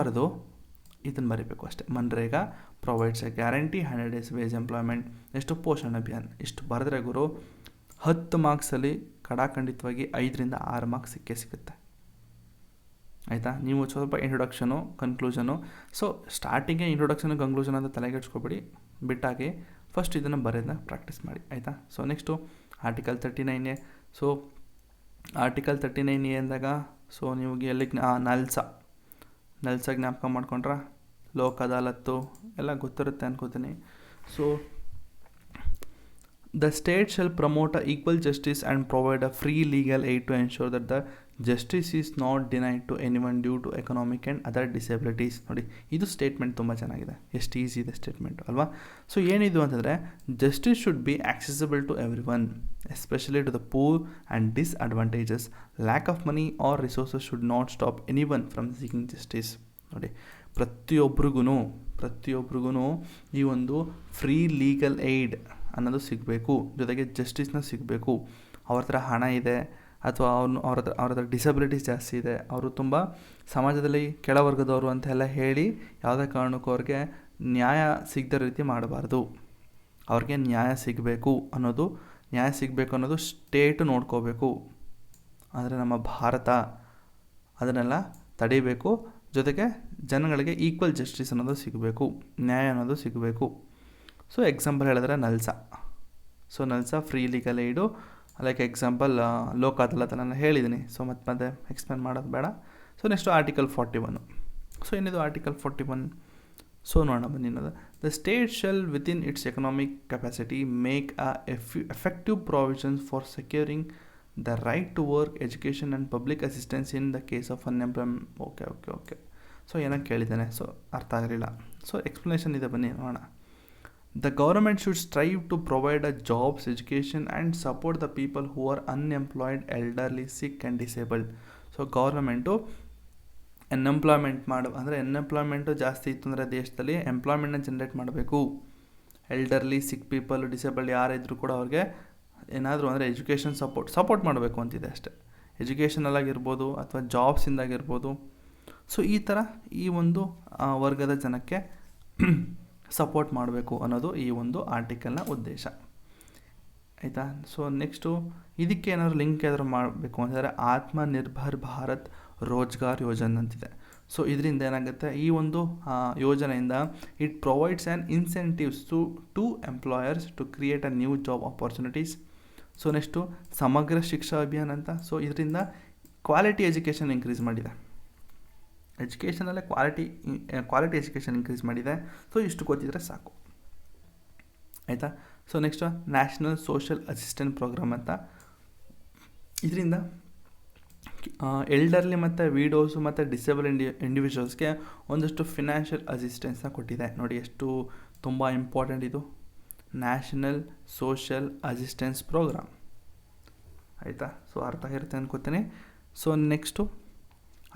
ಬರೀಬೇಕು ಅಷ್ಟೇ. MNREGA provides a guarantee 100 days wage employment. ಎಷ್ಟು ಪೋಷಣ್ ಅಭಿಯಾನ್, ಇಷ್ಟು ಬರೆದ್ರೆ ಗುರು 10 ಮಾರ್ಕ್ಸಲ್ಲಿ ಕಡಾಖಂಡಿತವಾಗಿ 5ರಿಂದ 6 ಮಾರ್ಕ್ಸ್ ಸಿಗುತ್ತೆ, ಆಯಿತಾ. ನೀವು ಸ್ವಲ್ಪ introduction, conclusion. So ಸ್ಟಾರ್ಟಿಂಗೇ introduction, conclusion ಅಂತ ತಲೆಗೆಡ್ಸ್ಕೊಬೇಡಿ, ಬಿಟ್ಟಾಗಿ ಫಸ್ಟ್ ಇದನ್ನು ಬರೆಯೋದನ್ನ ಪ್ರಾಕ್ಟೀಸ್ ಮಾಡಿ, ಆಯಿತಾ. So next article 39A. So article 39A ಅಂದಾಗ ಸೊ ನೀವು ಎಲ್ಲಿ ನಲ್ಸ ಜ್ಞಾಪಕ ಮಾಡ್ಕೊಂಡ್ರೆ ಲೋಕ್ ಅದಾಲತ್ತು ಎಲ್ಲ ಗೊತ್ತಿರುತ್ತೆ ಅನ್ಕೋತೀನಿ. So the state shall promote a equal justice and provide a free legal aid to ensure that the justice is not denied to anyone due to economic and other disabilities. ನೋಡಿ, ಇದು statement ತುಂಬ ಚೆನ್ನಾಗಿದೆ, ಎಷ್ಟು easy ಇದೆ statement ಅಲ್ವಾ. So ಏನಿದು ಅಂತಂದರೆ justice should be accessible to everyone, especially to the poor and disadvantages. Lack of money or resources should not stop anyone from seeking justice. ನೋಡಿ, ಪ್ರತಿಯೊಬ್ಬರಿಗೂ ಈ ಒಂದು ಫ್ರೀ ಲೀಗಲ್ ಏಯ್ಡ್ ಅನ್ನೋದು ಸಿಗಬೇಕು, ಜೊತೆಗೆ ಜಸ್ಟಿಸ್ನ ಸಿಗಬೇಕು. ಅವ್ರ ಹತ್ರ ಹಣ ಇದೆ ಅಥವಾ ಅವ್ರ ಹತ್ರ ಡಿಸಬಿಲಿಟೀಸ್ ಜಾಸ್ತಿ ಇದೆ, ಅವರು ತುಂಬ ಸಮಾಜದಲ್ಲಿ ಕೆಳವರ್ಗದವರು ಅಂತೆಲ್ಲ ಹೇಳಿ ಯಾವುದೇ ಕಾರಣಕ್ಕೂ ಅವ್ರಿಗೆ ನ್ಯಾಯ ಸಿಗದ ರೀತಿ ಮಾಡಬಾರ್ದು. ಅವ್ರಿಗೆ ನ್ಯಾಯ ಸಿಗಬೇಕು ಅನ್ನೋದು ಸ್ಟೇಟು ನೋಡ್ಕೋಬೇಕು. ಆದರೆ ನಮ್ಮ ಭಾರತ ಅದನ್ನೆಲ್ಲ ತಡಿಬೇಕು. ಜೊತೆಗೆ ಜನಗಳಿಗೆ ಈಕ್ವಲ್ ಜಸ್ಟಿಸ್ ಅನ್ನೋದು ಸಿಗಬೇಕು, ನ್ಯಾಯ ಅನ್ನೋದು ಸಿಗಬೇಕು. ಸೊ ಎಕ್ಸಾಂಪಲ್ ಹೇಳಿದ್ರೆ NALSA. So NALSA free legal aid, like example Lok Adalat ನಾನು ಹೇಳಿದ್ದೀನಿ. ಸೊ ಮತ್ತೆ ಎಕ್ಸ್ಪ್ಲೇನ್ ಮಾಡೋದು ಬೇಡ. So next article 41. ಸೊ ಏನಿದು ಆರ್ಟಿಕಲ್ 41? ಸೊ ನೋಡೋಣ ಬನ್ನಿ. The state shall within its economic capacity make effective provisions for securing the right to work, education and public assistance in the case of unemployment. Okay. So ಏನೋ ಕೇಳಿದ್ದೇನೆ, so ಅರ್ಥ ಆಗಲಿಲ್ಲ. So explanation ಇದೆ, ಬನ್ನಿ ನೋಡೋಣ. The government should strive to provide a jobs, education and support the people who are unemployed, elderly, sick and disabled. So government unemployment ಜಾಸ್ತಿ ಇತ್ತು ಅಂದರೆ ದೇಶದಲ್ಲಿ ಎಂಪ್ಲಾಯ್ಮೆಂಟ್ನ ಜನ್ರೇಟ್ ಮಾಡಬೇಕು. ಎಲ್ಡರ್ಲಿ, ಸಿಕ್ ಪೀಪಲ್, ಡಿಸೇಬಲ್ಡ್ ಯಾರಿದ್ರು ಕೂಡ ಅವ್ರಿಗೆ ಏನಾದರೂ ಅಂದರೆ ಎಜುಕೇಷನ್ ಸಪೋರ್ಟ್ ಮಾಡಬೇಕು ಅಂತಿದೆ ಅಷ್ಟೇ. ಎಜುಕೇಷನಲ್ಲಾಗಿರ್ಬೋದು ಅಥವಾ ಜಾಬ್ಸಿಂದಾಗಿರ್ಬೋದು. ಸೊ ಈ ಥರ ಈ ಒಂದು ವರ್ಗದ ಜನಕ್ಕೆ ಸಪೋರ್ಟ್ ಮಾಡಬೇಕು ಅನ್ನೋದು ಈ ಒಂದು ಆರ್ಟಿಕಲ್ನ ಉದ್ದೇಶ, ಆಯಿತಾ. ಸೊ ನೆಕ್ಸ್ಟು ಇದಕ್ಕೆ ಏನಾದರೂ ಲಿಂಕ್ ಏನಾದರೂ ಮಾಡಬೇಕು ಅಂತಂದರೆ ಆತ್ಮನಿರ್ಭರ್ ಭಾರತ್ ರೋಜ್ಗಾರ್ ಯೋಜನೆ ಅಂತಿದೆ. ಸೊ ಇದರಿಂದ ಏನಾಗುತ್ತೆ, ಈ ಒಂದು ಯೋಜನೆಯಿಂದ it provides an incentives to employers to create a new job opportunities. So next Samagra Shiksha ಅಭಿಯಾನ ಅಂತ. ಸೊ ಇದರಿಂದ ಕ್ವಾಲಿಟಿ ಎಜುಕೇಷನ್ ಇನ್ಕ್ರೀಸ್ ಮಾಡಿದೆ, ಎಜುಕೇಷನಲ್ಲೇ ಕ್ವಾಲಿಟಿ ಎಜುಕೇಷನ್ ಇನ್ಕ್ರೀಸ್ ಮಾಡಿದೆ. ಸೊ ಇಷ್ಟು ಗೊತ್ತಿದ್ರೆ ಸಾಕು, ಆಯಿತಾ. So next national social assistant program ಅಂತ. ಇದರಿಂದ ಎಲ್ಡರ್ಲಿ ಮತ್ತು ವಿಡೋಸು ಮತ್ತು ಡಿಸೇಬಲ್ ಇಂಡಿವಿಜುವಲ್ಸ್ಗೆ ಒಂದಷ್ಟು ಫಿನಾನ್ಷಿಯಲ್ ಅಸಿಸ್ಟೆನ್ಸ್ನ ಕೊಟ್ಟಿದೆ. ನೋಡಿ ಎಷ್ಟು ತುಂಬ ಇಂಪಾರ್ಟೆಂಟ್ ಇದು, ನ್ಯಾಷನಲ್ ಸೋಷಿಯಲ್ ಅಸಿಸ್ಟೆನ್ಸ್ ಪ್ರೋಗ್ರಾಮ್, ಆಯಿತಾ. ಸೊ ಅರ್ಥ ಆಗಿರುತ್ತೆ ಅನ್ಕೋತೀನಿ. So next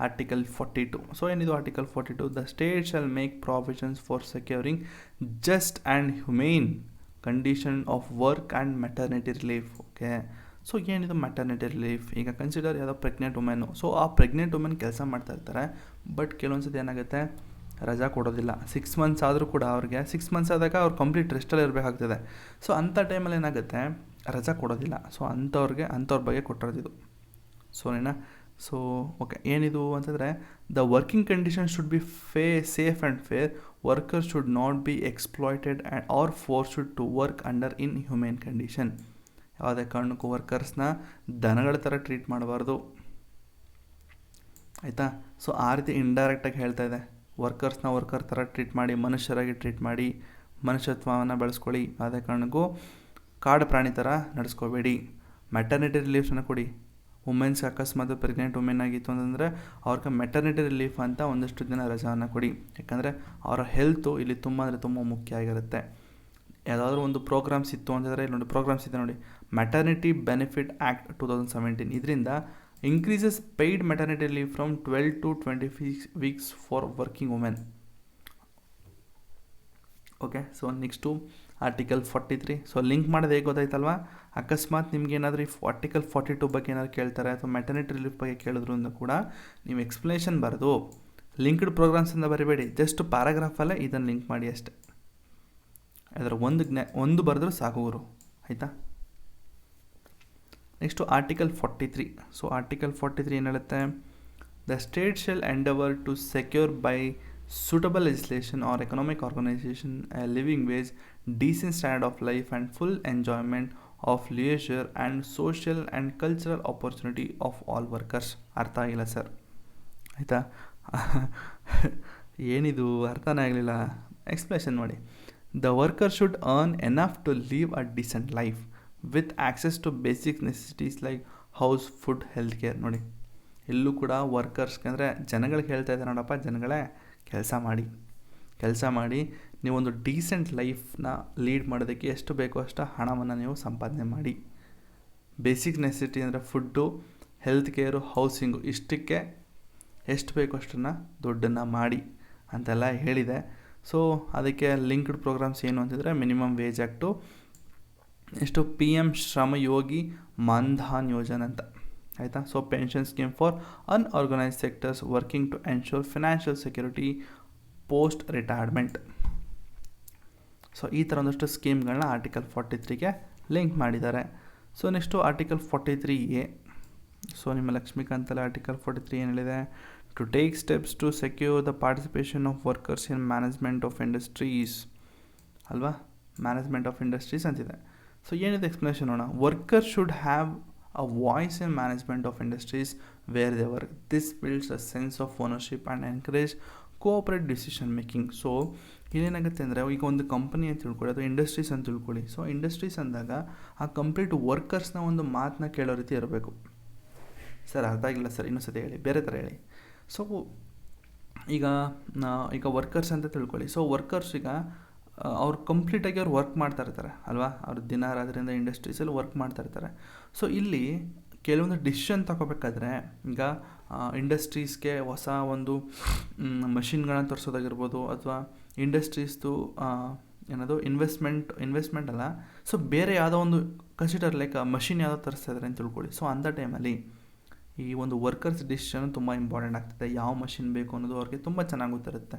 article 42. ಸೊ ಏನಿದು article 42? The state shall make provisions for securing just and humane condition of work and maternity relief. Okay. So ಏನಿದು ಮೆಟರ್ನಿಟಿ ರಿಲೀಫ್? ಈಗ consider ಯಾವುದೋ pregnant ವುಮೆನ್ನು. So ಆ ಪ್ರೆಗ್ನೆಂಟ್ ವುಮೆನ್ ಕೆಲಸ ಮಾಡ್ತಾ ಇರ್ತಾರೆ, ಬಟ್ ಕೆಲವೊಂದು ಸತಿ ಏನಾಗುತ್ತೆ, ರಜಾ ಕೊಡೋದಿಲ್ಲ. 6 ಮಂತ್ಸ್ ಆದರೂ ಕೂಡ ಅವ್ರಿಗೆ 6 ಮಂತ್ಸ್ ಆದಾಗ ಅವ್ರು ಕಂಪ್ಲೀಟ್ ರೆಸ್ಟಲ್ಲಿ ಇರಬೇಕಾಗ್ತದೆ. ಸೊ ಅಂಥ ಟೈಮಲ್ಲಿ ಏನಾಗುತ್ತೆ, ರಜಾ ಕೊಡೋದಿಲ್ಲ. ಸೊ ಅಂಥವ್ರ ಬಗ್ಗೆ ಕೊಟ್ಟಿರೋದಿದು. ಸೊ ಸೊ ಓಕೆ, ಏನಿದು ಅಂತಂದರೆ the working condition should be safe and fair. Workers should not be exploited and or forced to work under inhuman condition. ಯಾವುದೇ ಕಾರಣಕ್ಕೂ ವರ್ಕರ್ಸ್ನ ದನಗಳ ಥರ ಟ್ರೀಟ್ ಮಾಡಬಾರ್ದು, ಆಯಿತಾ. ಸೊ ಆ ರೀತಿ ಇಂಡೈರೆಕ್ಟಾಗಿ ಹೇಳ್ತಾ ಇದೆ, ವರ್ಕರ್ಸ್ನ ವರ್ಕರ್ ಥರ ಟ್ರೀಟ್ ಮಾಡಿ, ಮನುಷ್ಯರಾಗಿ ಟ್ರೀಟ್ ಮಾಡಿ, ಮನುಷ್ಯತ್ವವನ್ನು ಬೆಳೆಸ್ಕೊಳ್ಳಿ. ಯಾವುದೇ ಕಾರಣಕ್ಕೂ ಕಾಡು ಪ್ರಾಣಿ ಥರ ನಡೆಸ್ಕೋಬೇಡಿ. ಮೆಟರ್ನಿಟಿ ರಿಲೀಫ್ಸನ್ನು ಕೊಡಿ. ವುಮೆನ್ಸ್ಗೆ ಅಕಸ್ಮಾತ್ ಪ್ರೆಗ್ನೆಂಟ್ ವುಮೆನ್ ಆಗಿತ್ತು ಅಂತಂದರೆ ಅವ್ರಿಗೆ ಮೆಟರ್ನಿಟಿ ರಿಲೀಫ್ ಅಂತ ಒಂದಷ್ಟು ದಿನ ರಜಾವನ್ನು ಕೊಡಿ. ಯಾಕಂದರೆ ಅವರ ಹೆಲ್ತು ಇಲ್ಲಿ ತುಂಬ ಮುಖ್ಯ ಆಗಿರುತ್ತೆ. ಯಾವುದಾದ್ರೂ ಒಂದು ಪ್ರೋಗ್ರಾಮ್ಸ್ ಇತ್ತು ಅಂತಂದರೆ ನೋಡಿ, ಪ್ರೋಗ್ರಾಮ್ಸ್ ಇದೆ ನೋಡಿ, ಮೆಟರ್ನಿಟಿ ಬೆನಿಫಿಟ್ ಆ್ಯಕ್ಟ್ 2017. ಇದರಿಂದ increases paid maternity leave from 12 to 20 weeks for working women. Okay. So next article 43. So link ಮಾಡೋದು ಹೇಗೆ ಗೊತ್ತಾಯ್ತಲ್ವಾ? ಅಕಸ್ಮಾತ್ ನಿಮ್ಗೆ ಏನಾದರೂ ಈ ಆರ್ಟಿಕಲ್ 42 ಬಗ್ಗೆ ಏನಾದ್ರು ಕೇಳ್ತಾರೆ ಅಥವಾ ಮೆಟರ್ನಿಟಿ ರಿಲೀಫ್ ಬಗ್ಗೆ ಕೇಳಿದ್ರು ಅಂದ ಕೂಡ ನೀವು ಎಕ್ಸ್ಪ್ಲನೇಷನ್ ಬರೆದು ಲಿಂಕ್ಡ್ ಪ್ರೋಗ್ರಾಮ್ಸಿಂದ ಬರಿಬೇಡಿ, ಜಸ್ಟ್ ಪ್ಯಾರಾಗ್ರಾಫಲ್ಲೇ ಇದನ್ನು ಲಿಂಕ್ ಮಾಡಿ ಅಷ್ಟೇ. ಅದರ ಒಂದು ಬರೆದ್ರೂ ಸಾಕು ಗುರು, ಆಯಿತಾ. Next article 43. ಸೊ ಆರ್ಟಿಕಲ್ 43 ಏನು ಹೇಳುತ್ತೆ? The state shall endeavour to secure by suitable legislation or economic organization a living wage, decent standard of life and full enjoyment of leisure and social and cultural opportunity of all workers. ಅರ್ಥ ಆಗಿಲ್ಲ sir, ಆಯಿತಾ. ಏನಿದು ಅರ್ಥನೇ ಆಗಲಿಲ್ಲ, explanation ನೋಡಿ. The worker should earn enough to live a decent life with access to basic necessities like house, food, health care. ನೋಡಿ ಎಲ್ಲೂ ಕೂಡ ವರ್ಕರ್ಸ್ಗೆ ಅಂದರೆ ಜನಗಳಿಗೆ ಹೇಳ್ತಾ ಇದ್ದಾರೆ, ನೋಡಪ್ಪ ಜನಗಳೇ, ಕೆಲಸ ಮಾಡಿ ನೀವೊಂದು ಡೀಸೆಂಟ್ ಲೈಫ್ನ ಲೀಡ್ ಮಾಡೋದಕ್ಕೆ ಎಷ್ಟು ಬೇಕೋ ಅಷ್ಟು ಹಣವನ್ನು ನೀವು ಸಂಪಾದನೆ ಮಾಡಿ. ಬೇಸಿಕ್ ನೆಸೆಸಿಟಿ ಅಂದರೆ ಫುಡ್ಡು, ಹೆಲ್ತ್ ಕೇರು, ಹೌಸಿಂಗು, ಇಷ್ಟಕ್ಕೆ ಎಷ್ಟು ಬೇಕೋ ಅಷ್ಟನ್ನು ದುಡ್ಡನ್ನು ಮಾಡಿ ಅಂತೆಲ್ಲ ಹೇಳಿದೆ. ಸೊ ಅದಕ್ಕೆ ಲಿಂಕ್ಡ್ ಪ್ರೋಗ್ರಾಮ್ಸ್ ಏನು ಅಂತಂದರೆ ಮಿನಿಮಮ್ ವೇಜ್ ಆ್ಯಕ್ಟು, ಎಷ್ಟು PM ಶ್ರಮಯೋಗಿ ಮಾನ್ಧನ್ ಯೋಜನೆ ಅಂತ, ಆಯಿತಾ. So pension scheme for unorganised sectors working to ensure financial security post retirement. So ಈ ಥರ ಒಂದಷ್ಟು ಸ್ಕೀಮ್ಗಳನ್ನ ಆರ್ಟಿಕಲ್ 43ಗೆ ಲಿಂಕ್ ಮಾಡಿದ್ದಾರೆ. So next article 43A. So ನಿಮ್ಮ ಲಕ್ಷ್ಮೀಕಾಂತಲ್ಲಿ ಆರ್ಟಿಕಲ್ 43 ಏನು ಹೇಳಿದೆ? To take steps to secure the participation of workers in management of industries, ಅಲ್ವಾ. ಮ್ಯಾನೇಜ್ಮೆಂಟ್ ಆಫ್ ಇಂಡಸ್ಟ್ರೀಸ್ ಅಂತಿದೆ. ಸೊ ಏನಿದೆ ಎಕ್ಸ್ಪ್ಲನೇಷನ್ ನೋಡೋಣ. Worker should have a voice in management of industries where they work. This builds a sense of ownership and encourage cooperate decision making. So ಇಲ್ಲೇನಾಗುತ್ತೆ ಅಂದರೆ ಈಗ ಒಂದು company ಅಂತ ತಿಳ್ಕೊಳ್ಳಿ, ಅದು ಇಂಡಸ್ಟ್ರೀಸ್ ಅಂತ ತಿಳ್ಕೊಳ್ಳಿ. ಸೊ ಇಂಡಸ್ಟ್ರೀಸ್ ಅಂದಾಗ ಆ ಕಂಪ್ಲೀಟ್ ವರ್ಕರ್ಸ್ನ ಒಂದು ಮಾತನ್ನ ಕೇಳೋ ರೀತಿ ಇರಬೇಕು. ಸರ್ ಅರ್ಥ ಆಗಿಲ್ಲ ಸರ್, ಇನ್ನೊಂದು ಸತಿ ಹೇಳಿ, ಬೇರೆ ಥರ ಹೇಳಿ. ಸೊ ಈಗ ವರ್ಕರ್ಸ್ ಅಂತ ತಿಳ್ಕೊಳ್ಳಿ. ಸೊ ವರ್ಕರ್ಸ್ ಈಗ ಅವ್ರು ಕಂಪ್ಲೀಟಾಗಿ ಅವ್ರು ವರ್ಕ್ ಮಾಡ್ತಾ ಇರ್ತಾರೆ ಅಲ್ವಾ, ಅವ್ರು ದಿನ ರಾತ್ರಿಯಿಂದ ಇಂಡಸ್ಟ್ರೀಸಲ್ಲಿ ವರ್ಕ್ ಮಾಡ್ತಾ ಇರ್ತಾರೆ. ಸೊ ಇಲ್ಲಿ ಕೆಲವೊಂದು ಡಿಸಿಷನ್ ತಗೋಬೇಕಾದ್ರೆ ಈಗ ಇಂಡಸ್ಟ್ರೀಸ್ಗೆ ಹೊಸ ಒಂದು ಮಷಿನ್ಗಳನ್ನ ತರಿಸೋದಾಗಿರ್ಬೋದು, ಅಥವಾ ಇಂಡಸ್ಟ್ರೀಸ್ದು ಏನದು ಇನ್ವೆಸ್ಟ್ಮೆಂಟ್ ಅಲ್ಲ, ಸೊ ಬೇರೆ ಯಾವುದೋ ಒಂದು ಕನ್ಸಿಡರ್ ಲೈಕ್ ಮಷಿನ್ ಯಾವುದೋ ತರಿಸ್ತಾ ಇದ್ದಾರೆ ಅಂತ ತಿಳ್ಕೊಳ್ಳಿ. ಸೊ ಅಂಥ ಟೈಮಲ್ಲಿ ಈ ಒಂದು ವರ್ಕರ್ಸ್ ಡಿಸಿಷನ್ ತುಂಬ ಇಂಪಾರ್ಟೆಂಟ್ ಆಗ್ತದೆ. ಯಾವ ಮಷಿನ್ ಬೇಕು ಅನ್ನೋದು ಅವ್ರಿಗೆ ತುಂಬ ಚೆನ್ನಾಗಿ ಗೊತ್ತಿರುತ್ತೆ.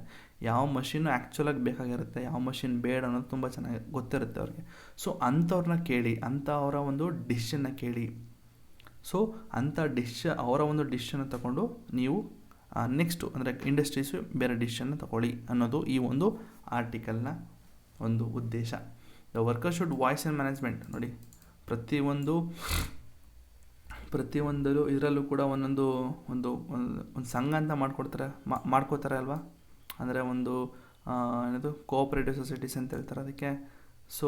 ಯಾವ ಮಷಿನ್ನು ಆ್ಯಕ್ಚುಲಾಗಿ ಬೇಕಾಗಿರುತ್ತೆ, ಯಾವ ಮಷಿನ್ ಬೇಡ ಅನ್ನೋದು ತುಂಬ ಚೆನ್ನಾಗಿ ಗೊತ್ತಿರುತ್ತೆ ಅವ್ರಿಗೆ. ಸೊ ಅಂಥವ್ರನ್ನ ಕೇಳಿ, ಅಂಥವರ ಒಂದು ಡಿಸಿಷನ್ನ ಕೇಳಿ. ಸೊ ಅಂಥ ಅವರ ಒಂದು ಡಿಸಿಷನ್ನ ತಗೊಂಡು ನೀವು ನೆಕ್ಸ್ಟು ಅಂದರೆ ಇಂಡಸ್ಟ್ರೀಸು ಬೇರೆ ಡಿಸಿಷನ್ನ ತಗೊಳ್ಳಿ ಅನ್ನೋದು ಈ ಒಂದು ಆರ್ಟಿಕಲ್ನ ಒಂದು ಉದ್ದೇಶ. The worker should voice and management. ನೋಡಿ, ಪ್ರತಿಯೊಂದಲ್ಲೂ ಇದರಲ್ಲೂ ಕೂಡ ಒಂದು ಸಂಘ ಅಂತ ಮಾಡ್ಕೋತಾರೆ ಅಲ್ವಾ, ಅಂದರೆ ಒಂದು ಏನದು ಕೋಆಪರೇಟಿವ್ ಸೊಸೈಟೀಸ್ ಅಂತ ಹೇಳ್ತಾರೆ ಅದಕ್ಕೆ. ಸೊ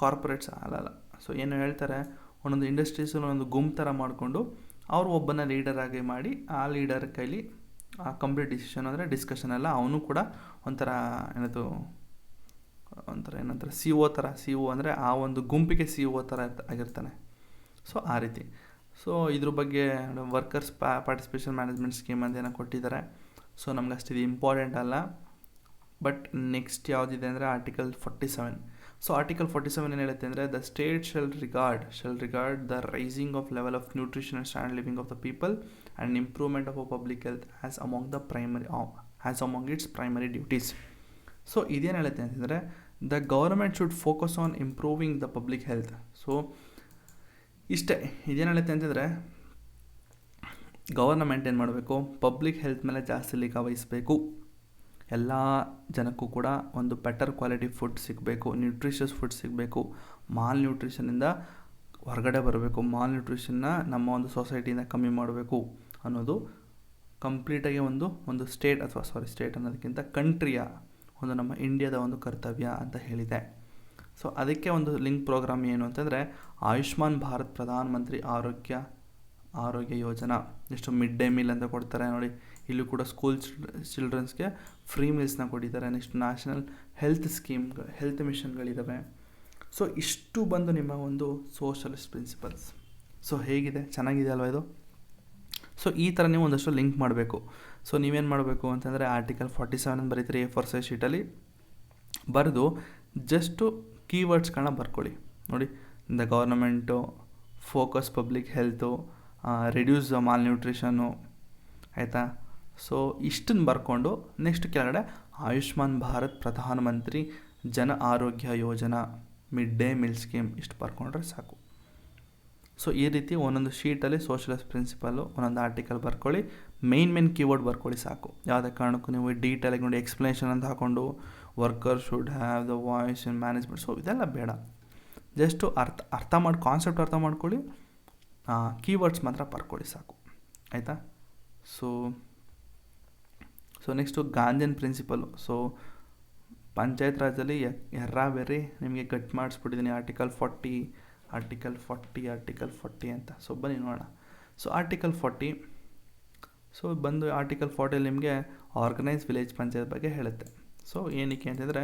ಕಾರ್ಪೊರೇಟ್ಸ್ ಅಲ್ಲ. ಸೊ ಏನು ಹೇಳ್ತಾರೆ, ಒಂದೊಂದು ಇಂಡಸ್ಟ್ರೀಸಲ್ಲಿ ಒಂದು ಗುಂಪು ಥರ ಮಾಡಿಕೊಂಡು ಅವರು ಒಬ್ಬನ ಲೀಡರಾಗಿ ಮಾಡಿ, ಆ ಲೀಡರ್ ಕೈಲಿ ಆ ಕಂಪ್ಲೀಟ್ ಡಿಸಿಷನ್ ಅಂದರೆ ಡಿಸ್ಕಷನ್ ಎಲ್ಲ ಅವನು ಕೂಡ ಒಂಥರ ಏನಂತಾರೆ ಸಿ ಒ ಅಂದರೆ ಆ ಒಂದು ಗುಂಪಿಗೆ ಸಿ ಒ ಥರ ಆಗಿರ್ತಾನೆ. ಸೊ ಆ ರೀತಿ. ಸೊ ಇದ್ರ ಬಗ್ಗೆ ವರ್ಕರ್ಸ್ ಪಾರ್ಟಿಸಿಪೇಷನ್ ಮ್ಯಾನೇಜ್ಮೆಂಟ್ ಸ್ಕೀಮ್ ಅಂತ ಏನೋ ಕೊಟ್ಟಿದ್ದಾರೆ. ಸೊ ನಮ್ಗೆ ಅಷ್ಟಿದು ಇಂಪಾರ್ಟೆಂಟ್ ಅಲ್ಲ. ಬಟ್ ನೆಕ್ಸ್ಟ್ ಯಾವುದಿದೆ ಅಂದರೆ ಆರ್ಟಿಕಲ್ 47. ಸೊ ಆರ್ಟಿಕಲ್ 47 ಏನು ಹೇಳುತ್ತೆ ಅಂದರೆ, the state shall regard the raising of level of nutrition and standard living of the people and improvement of public health as among its primary duties. So ಇದೇನು ಹೇಳುತ್ತೆ ಅಂತಂದರೆ, the government should focus on improving the public health. So ಇಷ್ಟೇ. ಇದೇನು ಹೇಳುತ್ತೆ ಅಂತಂದರೆ, government ಏನು ಮಾಡಬೇಕು, public health ಮೇಲೆ ಜಾಸ್ತಿ ನಿಗಾ ವಹಿಸಬೇಕು. ಎಲ್ಲ ಜನಕ್ಕೂ ಕೂಡ ಒಂದು ಬೆಟರ್ ಕ್ವಾಲಿಟಿ ಫುಡ್ ಸಿಗಬೇಕು, ನ್ಯೂಟ್ರಿಷಸ್ ಫುಡ್ ಸಿಗಬೇಕು. ಮಾಲ್ ನ್ಯೂಟ್ರಿಷನಿಂದ ಹೊರಗಡೆ ಬರಬೇಕು. ಮಾಲ್ ನ್ಯೂಟ್ರಿಷನ್ನ ನಮ್ಮ ಒಂದು ಸೊಸೈಟಿಯಿಂದ ಕಮ್ಮಿ ಮಾಡಬೇಕು ಅನ್ನೋದು ಕಂಪ್ಲೀಟಾಗಿ ಒಂದು ಸ್ಟೇಟ್ ಅನ್ನೋದಕ್ಕಿಂತ ಕಂಟ್ರಿಯ ಒಂದು ನಮ್ಮ ಇಂಡಿಯಾದ ಒಂದು ಕರ್ತವ್ಯ ಅಂತ ಹೇಳಿದೆ. ಸೊ ಅದಕ್ಕೆ ಒಂದು ಲಿಂಕ್ ಪ್ರೋಗ್ರಾಮ್ ಏನು ಅಂತಂದರೆ, ಆಯುಷ್ಮಾನ್ ಭಾರತ್ ಪ್ರಧಾನ ಮಂತ್ರಿ ಆರೋಗ್ಯ ಯೋಜನಾ. ಎಷ್ಟು ಮಿಡ್ ಡೇ ಮೀಲ್ ಅಂತ ಕೊಡ್ತಾರೆ ನೋಡಿ. ಇಲ್ಲೂ ಕೂಡ ಸ್ಕೂಲ್ ಚಿಲ್ಡ್ರನ್ಸ್ಗೆ ಫ್ರೀ ಮೀಲ್ಸ್ನ ಕೊಟ್ಟಿದ್ದಾರೆ. ನೆಕ್ಸ್ಟ್ ನ್ಯಾಷನಲ್ ಹೆಲ್ತ್ ಮಿಷನ್ಗಳಿದ್ದಾವೆ. ಸೊ ಇಷ್ಟು ಬಂದು ನಿಮ್ಮ ಒಂದು ಸೋಷಲಿಸ್ಟ್ ಪ್ರಿನ್ಸಿಪಲ್ಸ್. ಸೊ ಹೇಗಿದೆ, ಚೆನ್ನಾಗಿದೆ ಅಲ್ವಾ ಇದು? ಸೊ ಈ ಥರ ನೀವು ಒಂದಷ್ಟು ಲಿಂಕ್ ಮಾಡಬೇಕು. ಸೊ ನೀವೇನು ಮಾಡಬೇಕು ಅಂತಂದರೆ, ಆರ್ಟಿಕಲ್ 47 ಬರೀತೀರಿ A4 ಸೈಜ್ ಶೀಟಲ್ಲಿ ಬರೆದು ಜಸ್ಟು ಕೀವರ್ಡ್ಸ್ಗಳನ್ನ ಬರ್ಕೊಳ್ಳಿ. ನೋಡಿ, the government, focus public health, reduce ಮಾಲ್ ನ್ಯೂಟ್ರಿಷನ್ನು, ಆಯಿತಾ? ಸೊ ಇಷ್ಟನ್ನು ಬರ್ಕೊಂಡು ನೆಕ್ಸ್ಟ್ ಕೆಳಗಡೆ ಆಯುಷ್ಮಾನ್ ಭಾರತ್ ಪ್ರಧಾನ ಮಂತ್ರಿ ಜನ ಆರೋಗ್ಯ ಯೋಜನಾ, ಮಿಡ್ ಡೇ ಮೀಲ್ ಸ್ಕೀಮ್, ಇಷ್ಟು ಬರ್ಕೊಂಡ್ರೆ ಸಾಕು. ಸೊ ಈ ರೀತಿ ಒಂದೊಂದು ಶೀಟಲ್ಲಿ ಸೋಷಲಿಸ್ಟ್ ಪ್ರಿನ್ಸಿಪಲ್ಲು ಒಂದೊಂದು ಆರ್ಟಿಕಲ್ ಬರ್ಕೊಳ್ಳಿ. ಮೇನ್ ಕೀವರ್ಡ್ ಬರ್ಕೊಳ್ಳಿ ಸಾಕು. ಯಾವುದೇ ಕಾರಣಕ್ಕೂ ನೀವು ಡೀಟೇಲಾಗಿ ನೋಡಿ ಎಕ್ಸ್ಪ್ಲನೇಷನ್ ಅಂತ ಹಾಕ್ಕೊಂಡು worker should have the voice in management, so ಇದೆಲ್ಲ ಬೇಡ. ಜಸ್ಟು ಕಾನ್ಸೆಪ್ಟ್ ಅರ್ಥ ಮಾಡ್ಕೊಳ್ಳಿ, ಕೀವರ್ಡ್ಸ್ ಮಾತ್ರ ಬರ್ಕೊಳ್ಳಿ ಸಾಕು, ಆಯಿತಾ? So next Gandhian principle. So panchayat ರಾಜಲ್ಲಿ ಎರ್ರಾವೆರಿ ನಿಮಗೆ ಕಟ್ ಮಾಡಿಸ್ಬಿಟ್ಟಿದ್ದೀನಿ ಆರ್ಟಿಕಲ್ 40 ಅಂತ. ಸೊ ಬನ್ನಿ ನೋಡೋಣ. ಸೊ ಆರ್ಟಿಕಲ್ 40 ಬಂದು ಆರ್ಟಿಕಲ್ 40 ನಿಮಗೆ ಆರ್ಗನೈಸ್ ವಿಲೇಜ್ ಪಂಚಾಯತ್ ಬಗ್ಗೆ ಹೇಳುತ್ತೆ. ಸೊ ಏನಕ್ಕೆ ಅಂತಂದರೆ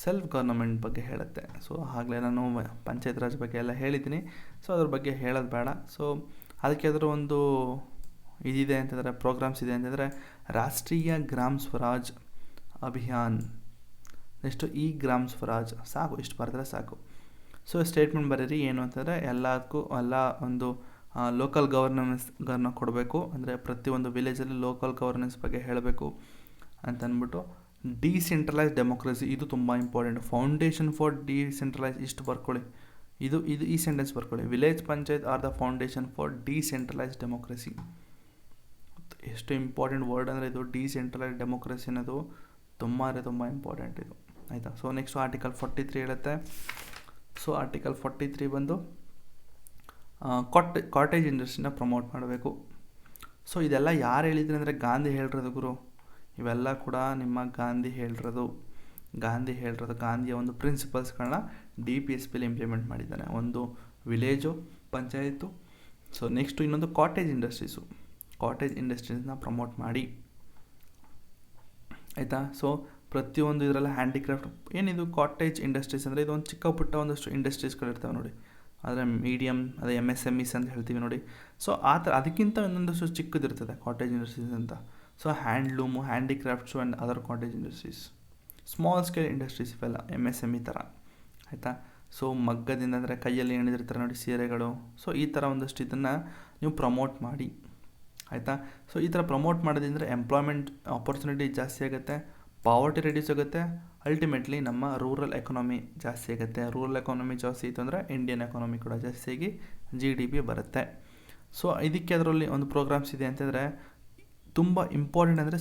ಸೆಲ್ಫ್ ಗವರ್ನಮೆಂಟ್ ಬಗ್ಗೆ ಹೇಳುತ್ತೆ. ಸೊ ಆಗಲೇ ನಾನು ಪಂಚಾಯತ್ ರಾಜ್ ಬಗ್ಗೆ ಎಲ್ಲ ಹೇಳಿದ್ದೀನಿ. ಸೊ ಅದ್ರ ಬಗ್ಗೆ ಹೇಳೋದು ಬೇಡ. ಸೊ ಅದಕ್ಕೆ ಅದರ ಒಂದು ಇದಿದೆ ಅಂತಂದರೆ, ಪ್ರೋಗ್ರಾಮ್ಸ್ ಇದೆ ಅಂತಂದರೆ, ರಾಷ್ಟ್ರೀಯ ಗ್ರಾಮ್ ಸ್ವರಾಜ್ ಅಭಿಯಾನ್, ನೆಕ್ಸ್ಟು ಈ ಗ್ರಾಮ್ ಸ್ವರಾಜ್, ಸಾಕು, ಇಷ್ಟು ಬರೆದ್ರೆ ಸಾಕು. ಸೊ ಸ್ಟೇಟ್ಮೆಂಟ್ ಬರೀರಿ ಏನು ಅಂತಂದರೆ, ಎಲ್ಲ ಒಂದು ಲೋಕಲ್ ಗವರ್ನೆನ್ಸ್ಗಳನ್ನ ಕೊಡಬೇಕು. ಅಂದರೆ ಪ್ರತಿಯೊಂದು ವಿಲೇಜಲ್ಲಿ ಲೋಕಲ್ ಗವರ್ನೆನ್ಸ್ ಬಗ್ಗೆ ಹೇಳಬೇಕು ಅಂತ ಅಂದ್ಬಿಟ್ಟು. ಡಿಸೆಂಟ್ರಲೈಸ್ ಡೆಮೋಕ್ರಸಿ, ಇದು ತುಂಬ ಇಂಪಾರ್ಟೆಂಟ್. ಫೌಂಡೇಶನ್ ಫಾರ್ ಡಿಸೆಂಟ್ರಲೈಸ್, ಇಷ್ಟು ಬರ್ಕೊಳ್ಳಿ. ಇದು ಈ ಸೆಂಟೆನ್ಸ್ ಬರ್ಕೊಳ್ಳಿ. Village panchayat are the foundation for decentralise democracy. ಎಷ್ಟು ಇಂಪಾರ್ಟೆಂಟ್ ವರ್ಡ್ ಅಂದರೆ ಇದು ಡಿಸೆಂಟ್ರಲೈಸ್ ಡೆಮೋಕ್ರಸಿ ಅನ್ನೋದು ತುಂಬ ಇಂಪಾರ್ಟೆಂಟ್ ಇದು, ಆಯಿತಾ. ಸೊ ನೆಕ್ಸ್ಟು ಆರ್ಟಿಕಲ್ 43 ಹೇಳುತ್ತೆ. ಸೊ ಆರ್ಟಿಕಲ್ 43 ಬಂದು ಕಾಟೇಜ್ ಇಂಡಸ್ಟ್ರಿನ ಪ್ರಮೋಟ್ ಮಾಡಬೇಕು. ಸೊ ಇದೆಲ್ಲ ಯಾರು ಹೇಳಿದ್ರಿ ಅಂದರೆ ಗಾಂಧಿ ಹೇಳಿರೋದು ಗುರು. ಇವೆಲ್ಲ ಕೂಡ ನಿಮ್ಮ ಗಾಂಧಿ ಹೇಳಿರೋದು. ಗಾಂಧಿಯ ಒಂದು ಪ್ರಿನ್ಸಿಪಲ್ಸ್ಗಳನ್ನ DPSPಲಿ ಇಂಪ್ಲಿಮೆಂಟ್ ಮಾಡಿದ್ದಾನೆ. ಒಂದು ವಿಲೇಜು, ಪಂಚಾಯತು. ಸೊ ನೆಕ್ಸ್ಟು ಇನ್ನೊಂದು ಕಾಟೇಜ್ ಇಂಡಸ್ಟ್ರೀಸ್ನ ಪ್ರಮೋಟ್ ಮಾಡಿ, ಆಯಿತಾ. ಸೊ ಪ್ರತಿಯೊಂದು ಇದರಲ್ಲಿ ಹ್ಯಾಂಡಿಕ್ರಾಫ್ಟ್ ಏನಿದು ಕಾಟೇಜ್ ಇಂಡಸ್ಟ್ರೀಸ್ ಅಂದರೆ ಇದೊಂದು ಚಿಕ್ಕ ಪುಟ್ಟ ಒಂದಷ್ಟು ಇಂಡಸ್ಟ್ರೀಸ್ಗಳಿರ್ತವೆ ನೋಡಿ. ಆದರೆ ಮೀಡಿಯಮ್, ಅದೇ MSMEs ಅಂತ ಹೇಳ್ತೀವಿ ನೋಡಿ. ಸೊ ಆ ಥರ ಅದಕ್ಕಿಂತ ಒಂದೊಂದಷ್ಟು ಚಿಕ್ಕದಿರ್ತದೆ ಕಾಟೇಜ್ ಇಂಡಸ್ಟ್ರೀಸ್ ಅಂತ. So handloom, handicrafts and other cottage industries, small scale industries ಇವೆಲ್ಲ MSME ಥರ, ಆಯಿತಾ. ಸೊ ಮಗ್ಗದಿಂದ ಅಂದರೆ ಕೈಯಲ್ಲಿ ಏನಿದಿರ್ತಾರೆ ನೋಡಿ ಸೀರೆಗಳು. ಸೊ ಈ ಥರ ಒಂದಷ್ಟು ಇದನ್ನು ನೀವು ಪ್ರಮೋಟ್ ಮಾಡಿ, ಆಯಿತಾ. ಸೊ ಈ ಥರ ಪ್ರಮೋಟ್ ಮಾಡೋದ್ರಿಂದ ಎಂಪ್ಲಾಯ್ಮೆಂಟ್ ಆಪರ್ಚುನಿಟಿ ಜಾಸ್ತಿ ಆಗುತ್ತೆ, ಪಾವರ್ಟಿ ರೆಡ್ಯೂಸ್ ಆಗುತ್ತೆ, ಅಲ್ಟಿಮೇಟ್ಲಿ ನಮ್ಮ ರೂರಲ್ ಎಕಾನಮಿ ಜಾಸ್ತಿ ಆಗುತ್ತೆ. ರೂರಲ್ ಎಕಾನಮಿ ಜಾಸ್ತಿ ಇತ್ತು ಅಂದರೆ ಇಂಡಿಯನ್ ಎಕಾನಮಿ ಕೂಡ ಜಾಸ್ತಿಯಾಗಿ GDP ಬರುತ್ತೆ. ಸೊ ಇದಕ್ಕೆ ಅದರಲ್ಲಿ ಒಂದು ಪ್ರೋಗ್ರಾಮ್ಸ್ ಇದೆ ಅಂತಂದರೆ ತುಂಬ ಇಂಪಾರ್ಟೆಂಟ್ ಅಂದರೆ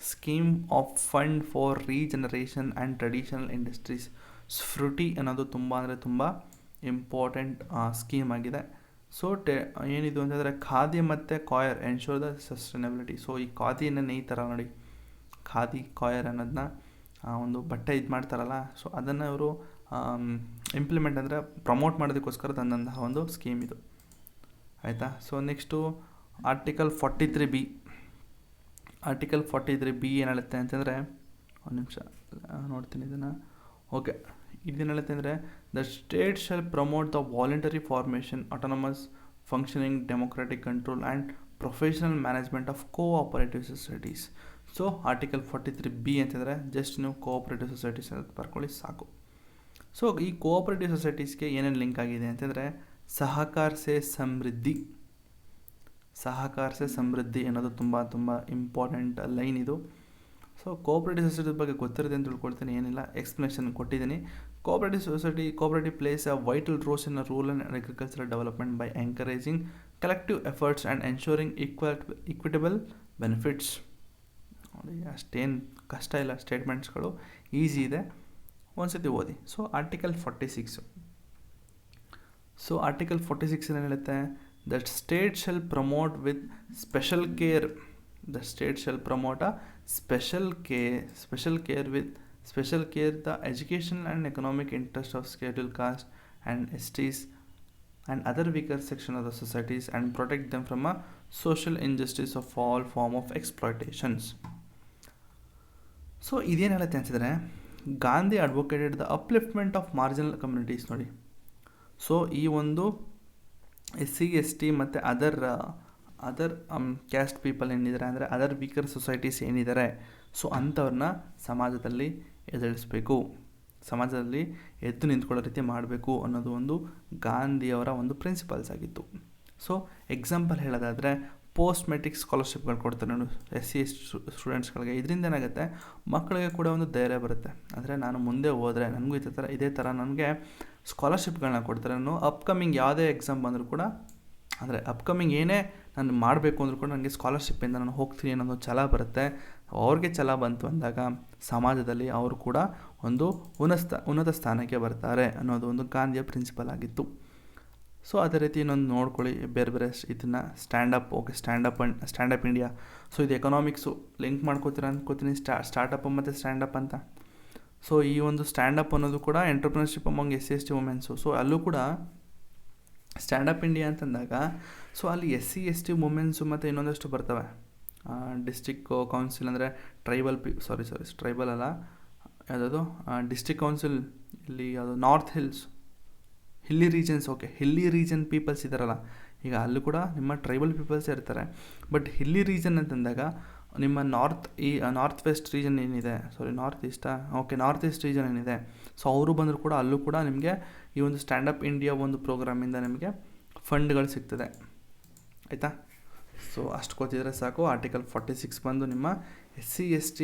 scheme of fund for regeneration and traditional industries. SFURTI ಅನ್ನೋದು ತುಂಬ ಅಂದರೆ ತುಂಬ ಇಂಪಾರ್ಟೆಂಟ್ ಸ್ಕೀಮ್ ಆಗಿದೆ. ಸೊ ಏನಿದು ಅಂತಂದರೆ ಖಾದಿ ಮತ್ತು coir ensure the sustainability. So ಈ ಖಾದಿಯನ್ನು ನೇಯ್ತಾರ ನೋಡಿ, ಖಾದಿ ಕಾಯರ್ ಅನ್ನೋದನ್ನ ಒಂದು ಬಟ್ಟೆ ಇದು ಮಾಡ್ತಾರಲ್ಲ, ಸೊ ಅದನ್ನು ಇವರು ಇಂಪ್ಲಿಮೆಂಟ್ ಅಂದರೆ ಪ್ರಮೋಟ್ ಮಾಡೋದಕ್ಕೋಸ್ಕರ ತಂದಂತಹ ಒಂದು ಸ್ಕೀಮ್ ಇದು, ಆಯಿತಾ. So next article 43B. Article 43B ಏನು ಹೇಳುತ್ತೆ ಅಂತಂದರೆ, ಒಂದು ನಿಮಿಷ ನೋಡ್ತೀನಿ ಇದನ್ನು. ಓಕೆ, ಇದೇನು ಹೇಳುತ್ತೆ ಅಂದರೆ the state shall promote the voluntary formation, autonomous functioning, democratic control and professional management of cooperative societies. So article 43B ಅಂತಂದರೆ ಜಸ್ಟ್ ನೀವು ಕೋಆಪರೇಟಿವ್ ಸೊಸೈಟೀಸ್ ಅಂತ ಬರ್ಕೊಳ್ಳಿ ಸಾಕು. ಸೊ ಈ ಕೋಆಪರೇಟಿವ್ ಸೊಸೈಟೀಸ್ಗೆ ಏನೇನು ಲಿಂಕ್ ಆಗಿದೆ ಅಂತಂದರೆ ಸಹಕಾರ ಸೇ ಸಮೃದ್ಧಿ ಅನ್ನೋದು ತುಂಬ ತುಂಬ ಇಂಪಾರ್ಟೆಂಟ್ ಲೈನ್ ಇದು. ಸೊ ಕೋಆಪರೇಟಿವ್ ಸೊಸೈಟಿ ಬಗ್ಗೆ ಗೊತ್ತಿರುತ್ತೆ ಅಂತ ತಿಳ್ಕೊಳ್ತೀನಿ, ಏನಿಲ್ಲ ಎಕ್ಸ್ಪ್ಲನೇಷನ್ ಕೊಟ್ಟಿದ್ದೀನಿ. Cooperative plays a vital roles in rural and agricultural development by encouraging collective efforts and ensuring equitable benefits. ನೋಡಿ, ಅಷ್ಟೇನು ಕಷ್ಟ ಇಲ್ಲ, ಸ್ಟೇಟ್ಮೆಂಟ್ಸ್ಗಳು ಈಸಿ ಇದೆ, ಒಂದ್ಸತಿ ಓದಿ. So article 46. ಸೊ ಆರ್ಟಿಕಲ್ 46 ಏನು ಹೇಳುತ್ತೆ, that state shall promote with special care. The state shall promote a special care the education and economic interest of scheduled caste and STs and other weaker section of the societies and protect them from a social injustice of all form of exploitations. So ಇದೇನು ಹೇಳುತ್ತೆ ಅನಿಸಿದ್ರೆ, Gandhi advocated the upliftment of marginal communities ನೋಡಿ. So ಈ ಒಂದು SC ST ಮತ್ತು other caste people ಏನಿದ್ದಾರೆ ಅಂದರೆ other weaker societies ಏನಿದ್ದಾರೆ, ಸೊ ಅಂಥವ್ರನ್ನ ಸಮಾಜದಲ್ಲಿ ಎದುರಿಸಬೇಕು, ಸಮಾಜದಲ್ಲಿ ಎದ್ದು ನಿಂತ್ಕೊಳ್ಳೋ ರೀತಿ ಮಾಡಬೇಕು ಅನ್ನೋದು ಒಂದು ಗಾಂಧಿಯವರ ಒಂದು ಪ್ರಿನ್ಸಿಪಲ್ಸ್ ಆಗಿತ್ತು. ಸೊ ಎಕ್ಸಾಂಪಲ್ ಹೇಳೋದಾದರೆ ಪೋಸ್ಟ್ ಮೆಟ್ರಿಕ್ ಸ್ಕಾಲರ್ಶಿಪ್ಗಳು ಕೊಡ್ತಾರೆ ನೋಡಿ SC ಸ್ಟೂಡೆಂಟ್ಸ್ಗಳಿಗೆ. ಇದರಿಂದ ಏನಾಗುತ್ತೆ, ಮಕ್ಕಳಿಗೆ ಕೂಡ ಒಂದು ಧೈರ್ಯ ಬರುತ್ತೆ. ಅಂದರೆ ನಾನು ಮುಂದೆ ಹೋದರೆ ನನಗೂ ಇದೇ ಥರ ನನಗೆ ಸ್ಕಾಲರ್ಶಿಪ್ಗಳನ್ನ ಕೊಡ್ತಾರೆ. ನಾನು ಅಪ್ಕಮಿಂಗ್ ಯಾವುದೇ ಎಕ್ಸಾಮ್ ಬಂದರೂ ಕೂಡ, ಅಂದರೆ ಅಪ್ಕಮಿಂಗ್ ಏನೇ ನಾನು ಮಾಡಬೇಕು ಅಂದರೂ ಕೂಡ ನನಗೆ ಸ್ಕಾಲರ್ಶಿಪ್ಪಿಂದ ನಾನು ಹೋಗ್ತೀನಿ ಅನ್ನೋದು ಛಲ ಬರುತ್ತೆ. ಅವ್ರಿಗೆ ಛಲ ಬಂತು ಅಂದಾಗ ಸಮಾಜದಲ್ಲಿ ಅವರು ಕೂಡ ಒಂದು ಉನ್ನತ ಸ್ಥಾನಕ್ಕೆ ಬರ್ತಾರೆ ಅನ್ನೋದು ಒಂದು ಗಾಂಧಿಯ ಪ್ರಿನ್ಸಿಪಲ್ ಆಗಿತ್ತು. ಸೊ ಅದೇ ರೀತಿ ಇನ್ನೊಂದು ನೋಡ್ಕೊಳ್ಳಿ, ಬೇರೆ ಇದನ್ನು ಸ್ಟ್ಯಾಂಡಪ್ ಇಂಡಿಯಾ. ಸೊ ಇದು ಎಕನಾಮಿಕ್ಸು ಲಿಂಕ್ ಮಾಡ್ಕೋತೀರ ಅಂದ್ಕೋತೀನಿ, ಸ್ಟಾರ್ಟಪ್ ಮತ್ತು ಸ್ಟ್ಯಾಂಡಪ್ ಅಂತ. ಸೊ ಈ ಒಂದು ಸ್ಟ್ಯಾಂಡಪ್ ಅನ್ನೋದು ಕೂಡ entrepreneurship among SC ST women's. So ಅಲ್ಲೂ ಕೂಡ ಸ್ಟ್ಯಾಂಡಪ್ ಇಂಡಿಯಾ ಅಂತಂದಾಗ ಸೊ ಅಲ್ಲಿ SC ST ವುಮೆನ್ಸು ಮತ್ತು ಇನ್ನೊಂದಷ್ಟು ಬರ್ತವೆ. ಡಿಸ್ಟ್ರಿಕ್ ಕೌನ್ಸಿಲ್ ಅಂದರೆ ಟ್ರೈಬಲ್ ಅಲ್ಲ, ಯಾವುದಾದ್ರು ಡಿಸ್ಟ್ರಿಕ್ ಕೌನ್ಸಿಲ್ ಇಲ್ಲಿ ಯಾವುದು ಹಿಲ್ಲಿ ರೀಜನ್ ಪೀಪಲ್ಸ್ ಇದ್ದಾರಲ್ಲ, ಈಗ ಅಲ್ಲೂ ಕೂಡ ನಿಮ್ಮ ಟ್ರೈಬಲ್ ಪೀಪಲ್ಸ್ ಇರ್ತಾರೆ. ಬಟ್ ಹಿಲ್ಲಿ ರೀಜನ್ ಅಂತಂದಾಗ ನಿಮ್ಮ ನಾರ್ತ್ ವೆಸ್ಟ್ ರೀಜನ್ ಏನಿದೆ, ನಾರ್ತ್ ಈಸ್ಟ್ ರೀಜನ್ ಏನಿದೆ, ಸೊ ಅವರು ಬಂದರೂ ಕೂಡ ಅಲ್ಲೂ ಕೂಡ ನಿಮಗೆ ಈ ಒಂದು ಸ್ಟ್ಯಾಂಡಪ್ ಇಂಡಿಯಾ ಒಂದು ಪ್ರೋಗ್ರಾಮಿಂದ ನಿಮಗೆ ಫಂಡ್ಗಳು ಸಿಗ್ತದೆ, ಆಯಿತಾ. ಸೊ ಅಷ್ಟು ಗೊತ್ತಿದ್ರೆ ಸಾಕು. ಆರ್ಟಿಕಲ್ 46 ಬಂದು ನಿಮ್ಮ SC ST